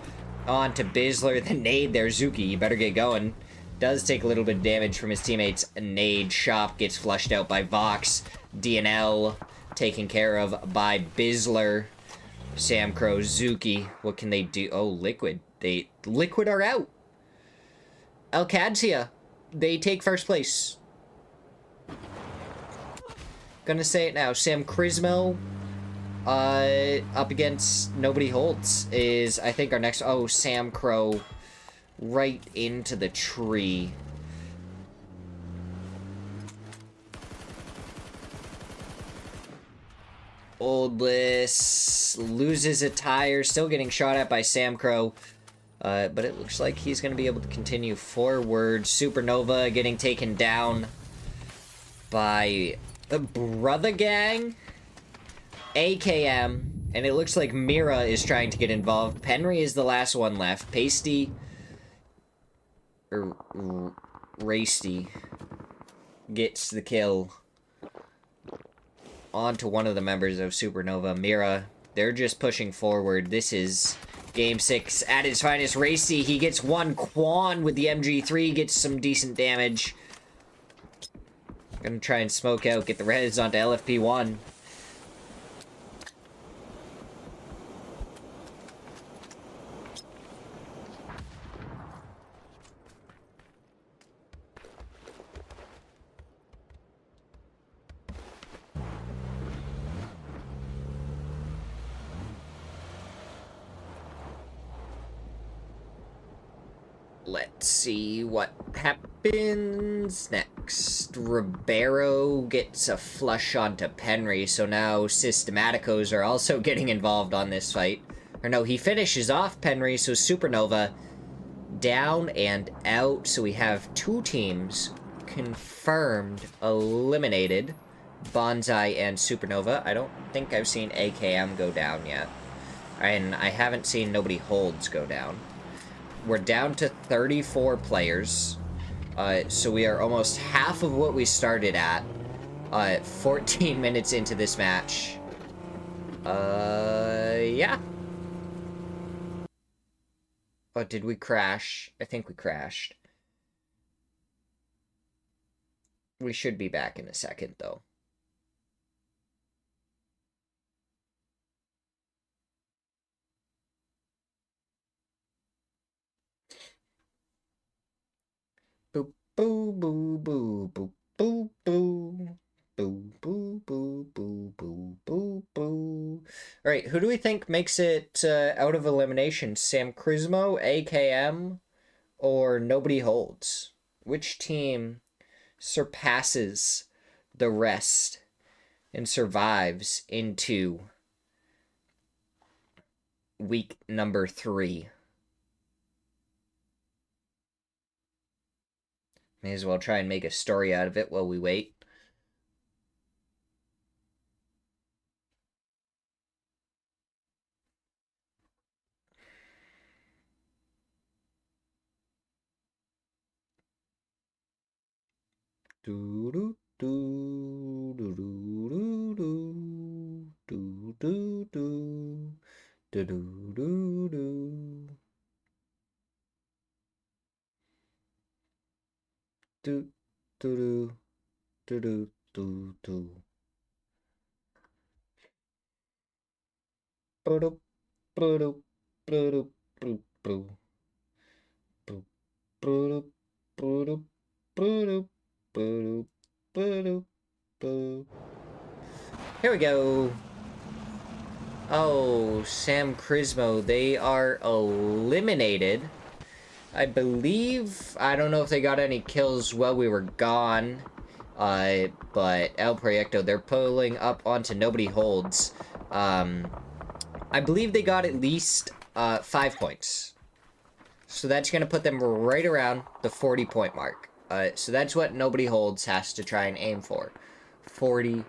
onto Bizzler. The nade there, Zuki, you better get going. Does take a little bit of damage from his teammates. A nade. Shop gets flushed out by Vox. DNL taken care of by Bizzler. Sam Crow, Zuki. What can they do? Oh, Liquid. Liquid are out. Alcadzia. They take first place. Gonna say it now. Sam Crismo up against Nobody Holds is, I think, our next... Oh, Sam Crow right into the tree. Oldless loses a tire, still getting shot at by Sam Crow. But it looks like he's going to be able to continue forward. Supernova getting taken down by the Brother Gang. AKM. And it looks like Mira is trying to get involved. Penry is the last one left. Pasty. Or Rasty gets the kill onto one of the members of Supernova. Mira, they're just pushing forward. This is Game 6 at its finest. Racy, he gets one. Quan with the MG3 gets some decent damage. Gonna try and smoke out, get the res onto LFP1. Let's see what happens next. Ribeiro gets a flush onto Penry, so now Systematicos are also getting involved on this fight. Or no, he finishes off Penry, so Supernova down and out. So we have 2 teams confirmed, eliminated. Bonsai and Supernova. I don't think I've seen AKM go down yet. And I haven't seen Nobody Holds go down. We're down to 34 players, so we are almost half of what we started at, 14 minutes into this match. Yeah. Oh, did we crash? I think we crashed. We should be back in a second, though. Boop, boo, boo, boo, boo, boo, boo. Boo, boo, boo, boo, boo, boo, boo. Alright, who do we think makes it out of elimination? Sam Crismo, AKM, or Nobody Holds? Which team surpasses the rest and survives into week number 3? May as well try and make a story out of it while we wait. Do do do do do do do do do do do do do do do do do do do. Ba-do, ba-do, ba-do, ba-do, ba-do, ba-do, ba-do, ba-do, ba-do, ba-do, ba-do. Here we go. Oh, Sam Crismo, they are eliminated. I believe, I don't know if they got any kills while we were gone, but El Proyecto, they're pulling up onto Nobody Holds. I believe they got at least 5 points. So that's going to put them right around the 40-point mark. So that's what Nobody Holds has to try and aim for. 40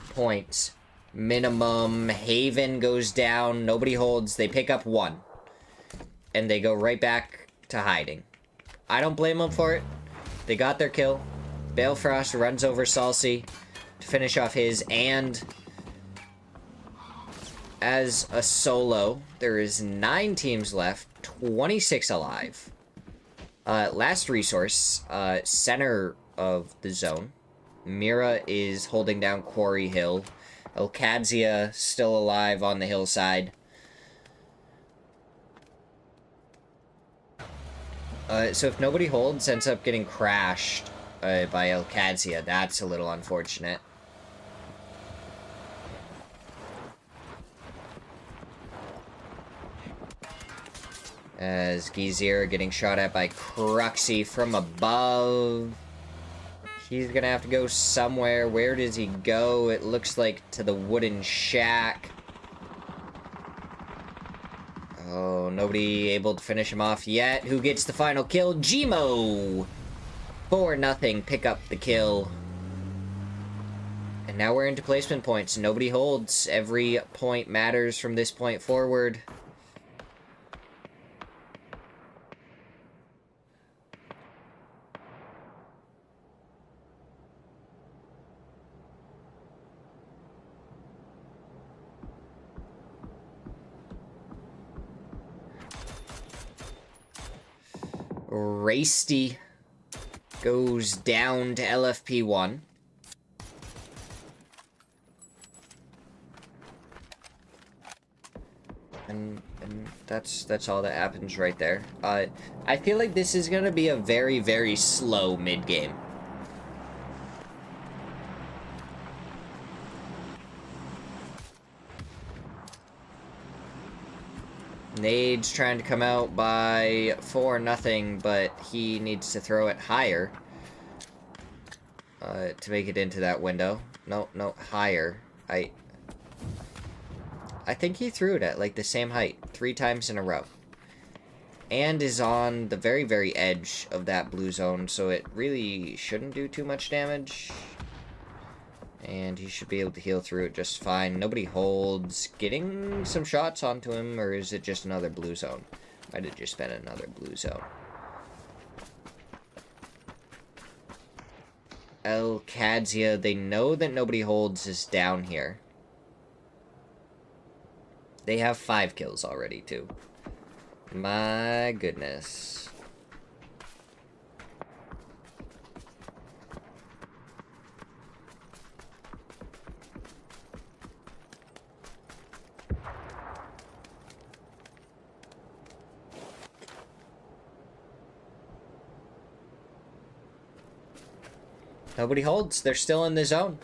points minimum. Haven goes down. Nobody Holds. They pick up 1. And they go right back to hiding. I don't blame them for it. They got their kill. Balefrost runs over Salsi to finish off his, and as a solo, there is 9 teams left, 26 alive. Last resource, center of the zone. Mira is holding down Quarry Hill. Elkadzia still alive on the hillside. So if Nobody Holds ends up getting crashed by Elkadzia, that's a little unfortunate. As Gizir getting shot at by Cruxy from above. He's gonna have to go somewhere. Where does he go? It looks like to the wooden shack. Oh, nobody able to finish him off yet. Who gets the final kill? Gmo! 4-0, pick up the kill. And now we're into placement points. Nobody Holds. Every point matters from this point forward. Rasty goes down to LFP1. And that's all that happens right there. I feel like this is gonna be a very, very slow mid-game. Nade's trying to come out by 4-0, but he needs to throw it higher to make it into that window. No, higher. I think he threw it at like the same height 3 times in a row. And is on the very, very edge of that blue zone, so it really shouldn't do too much damage. And he should be able to heal through it just fine. Nobody Holds. Getting some shots onto him, or is it just another blue zone? Might have just been another blue zone. Elkadzia, they know that Nobody Holds is down here. They have 5 kills already, too. My goodness. Nobody Holds. They're still in the zone.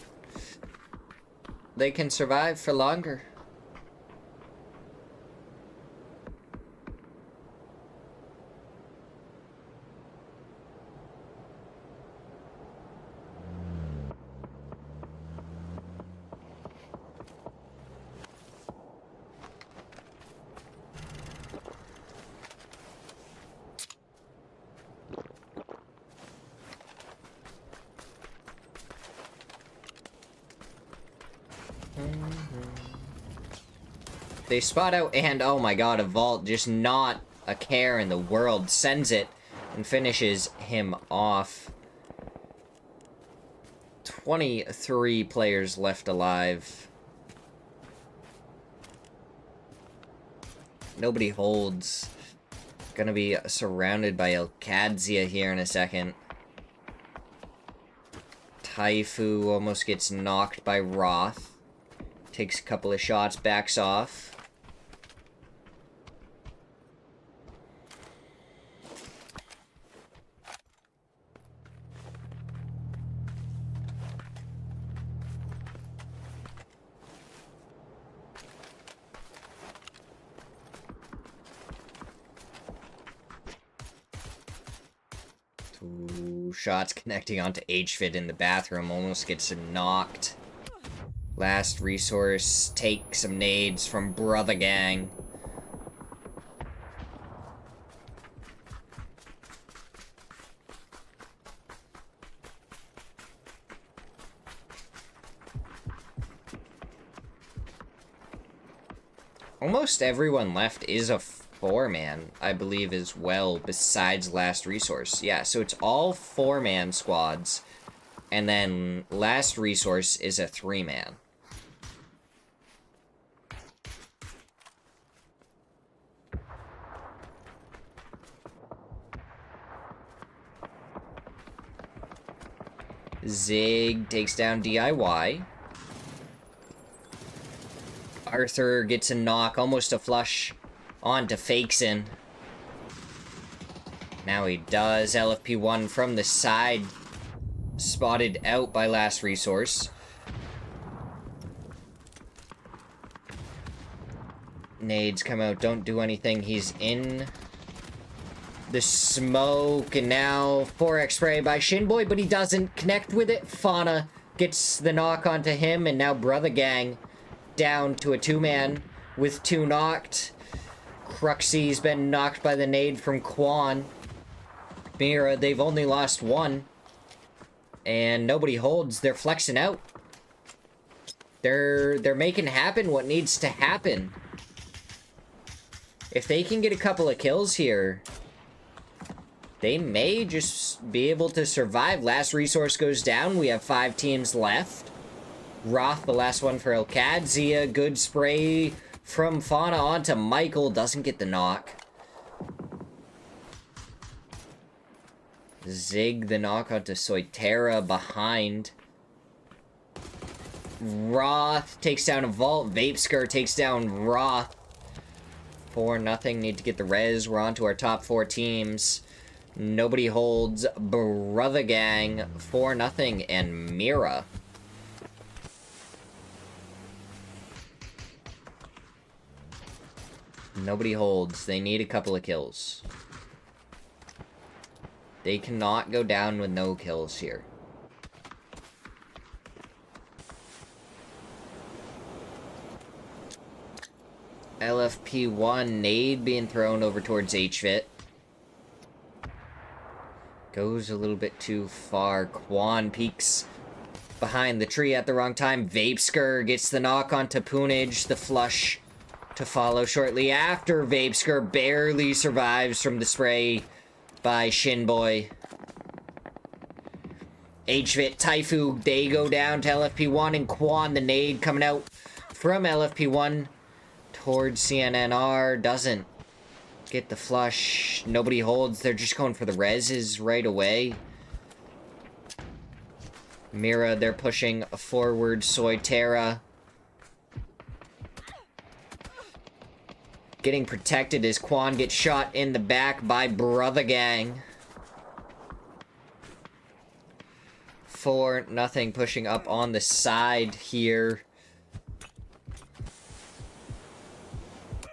They can survive for longer. They spot out, and oh my god, a vault, just not a care in the world, sends it and finishes him off. 23 players left alive. Nobody holds. Gonna be surrounded by Elkadzia here in a second. Taifu almost gets knocked by Roth. Takes a couple of shots, backs off. Two shots connecting onto HFit in the bathroom, almost gets knocked. Last resource, take some nades from Brother Gang. Almost everyone left is a four-man, I believe, as well, besides Last Resource. Yeah, so it's all four-man squads, and then Last Resource is a three-man. Zig takes down DIY. Arthur gets a knock, almost a flush, onto Fakeson. Now he does. LFP1 from the side, spotted out by Last Resource. Nades come out, don't do anything. He's in the smoke, and now 4x spray by Shinboy, but he doesn't connect with it. Fauna gets the knock onto him, and now Brother Gang down to a two-man with two knocked. Cruxy's been knocked by the nade from Quan. Mira, they've only lost one, and nobody holds. They're flexing out. They're making happen what needs to happen. If they can get a couple of kills here, they may just be able to survive. Last Resource goes down. We have 5 teams left. Roth, the last one for Elkadzia. Good spray from Fauna onto Michael. Doesn't get the knock. Zig, the knock onto Soitera behind. Roth takes down a Vault. Vapeskar takes down Roth. 4-0. Need to get the res. We're on to our top 4 teams. Nobody holds. Brother Gang, 4-0, and Mira. Nobody holds. They need a couple of kills. They cannot go down with no kills here. LFP1 nade being thrown over towards HFit. Goes a little bit too far. Quan peeks behind the tree at the wrong time. Vapeskar gets the knock onto Poonage. The flush to follow shortly after. Vapeskar barely survives from the spray by Shinboy. HVIT, Taifu, they go down to LFP1, and Quan, the nade coming out from LFP1 towards CNNR. Doesn't get the flush. Nobody holds. They're just going for the reses right away. Mira, they're pushing forward. Soitera getting protected as Quan gets shot in the back by Brother Gang. 4-0, pushing up on the side here.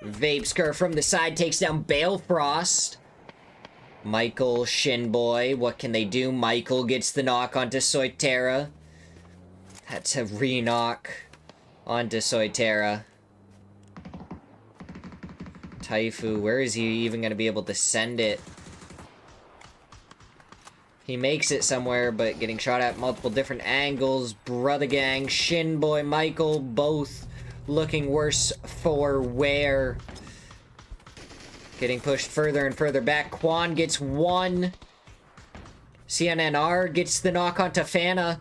Vapeskar from the side takes down Balefrost. Michael, Shinboy, what can they do? Michael gets the knock onto Soitera. That's a re-knock onto Soitera. Taifu, where is he even going to be able to send it? He makes it somewhere, but getting shot at multiple different angles. Brother Gang, Shinboy, Michael, both looking worse for wear. Getting pushed further and further back. Quan gets one. CNNR gets the knock onto Fana.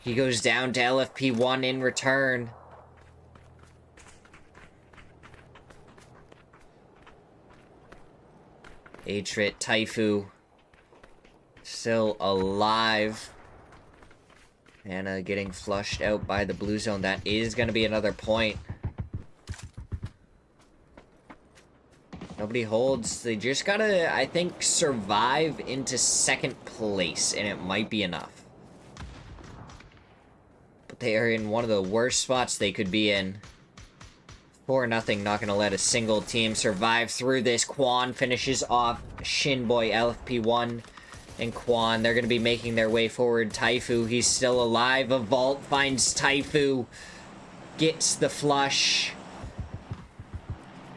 He goes down to LFP1 in return. Atrit, Taifu, still alive. Anna getting flushed out by the blue zone. That is going to be another point. Nobody holds. They just gotta, I think, survive into second place, and it might be enough. But they are in one of the worst spots they could be in. 4-0, not gonna let a single team survive through this. Quan finishes off Shinboy LFP1 and Quan. They're gonna be making their way forward. Taifu, he's still alive. A vault finds Taifu. Gets the flush.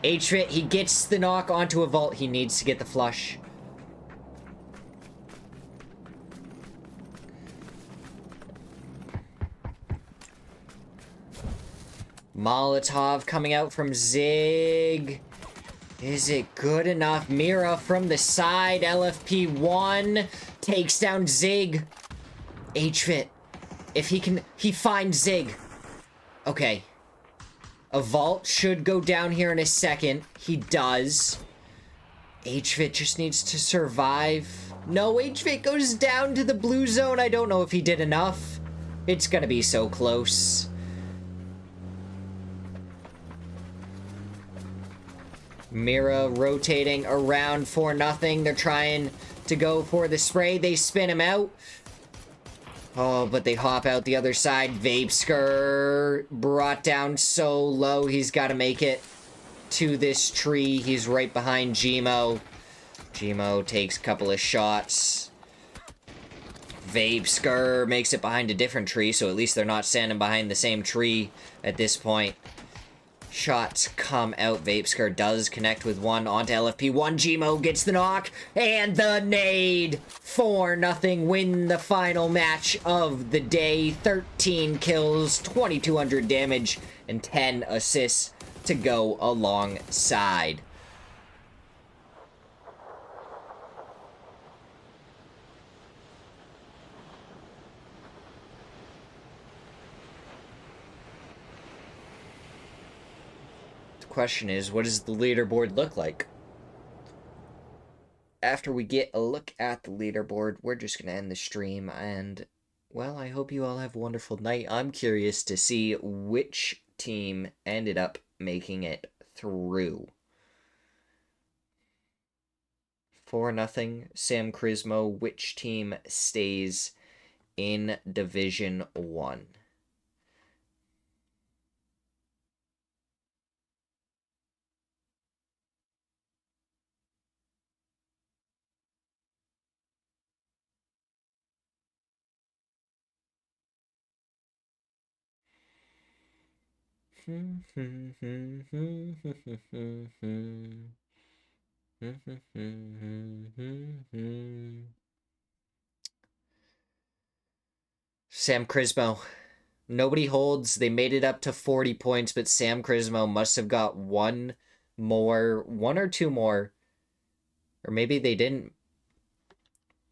Atrit, he gets the knock onto a vault. He needs to get the flush. Molotov coming out from Zig. Is it good enough? Mira from the side. LFP1 takes down Zig. Atrit, if he can, he finds Zig. Okay. A vault should go down here in a second. He does. Atrit just needs to survive. No, Atrit goes down to the blue zone. I don't know if he did enough. It's gonna be so close. Mira rotating around for nothing. They're trying to go for the spray. They spin him out. Oh, but they hop out the other side. Vapeskir brought down so low. He's got to make it to this tree. He's right behind Gmo. Gmo takes a couple of shots. Vapeskir makes it behind a different tree, so at least they're not standing behind the same tree at this point. Shots come out. Vapeskir does connect with one onto LFP1. Gmo gets the knock and the nade. 4-0 win the final match of the day. 13 kills, 2,200 damage, and 10 assists to go alongside. Question is, what does the leaderboard look like? After we get a look at the leaderboard, we're just going to end the stream, and, well, I hope you all have a wonderful night. I'm curious to see which team ended up making it through. 4-0, Sam Crismo. Which team stays in Division 1? Sam Crismo. Nobody holds. They made it up to 40 points, but Sam Crismo must have got one or two more. Or maybe they didn't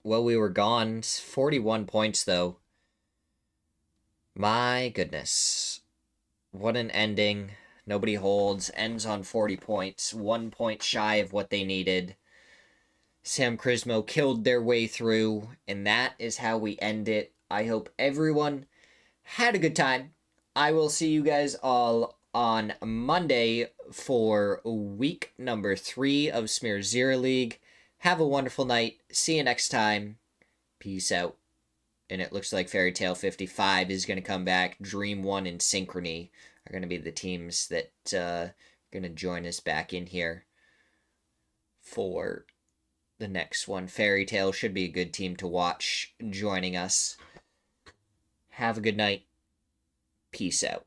while we were gone. 41 points, though. My goodness. What an ending. Nobody holds. Ends on 40 points. 1 point shy of what they needed. Sam Crismo killed their way through, and that is how we end it. I hope everyone had a good time. I will see you guys all on Monday for week number 3 of Smirzera League. Have a wonderful night. See you next time. Peace out. And it looks like Fairy Tale 55 is going to come back. Dream 1 and Synchrony are going to be the teams that are going to join us back in here for the next one. Fairy Tale should be a good team to watch joining us. Have a good night. Peace out.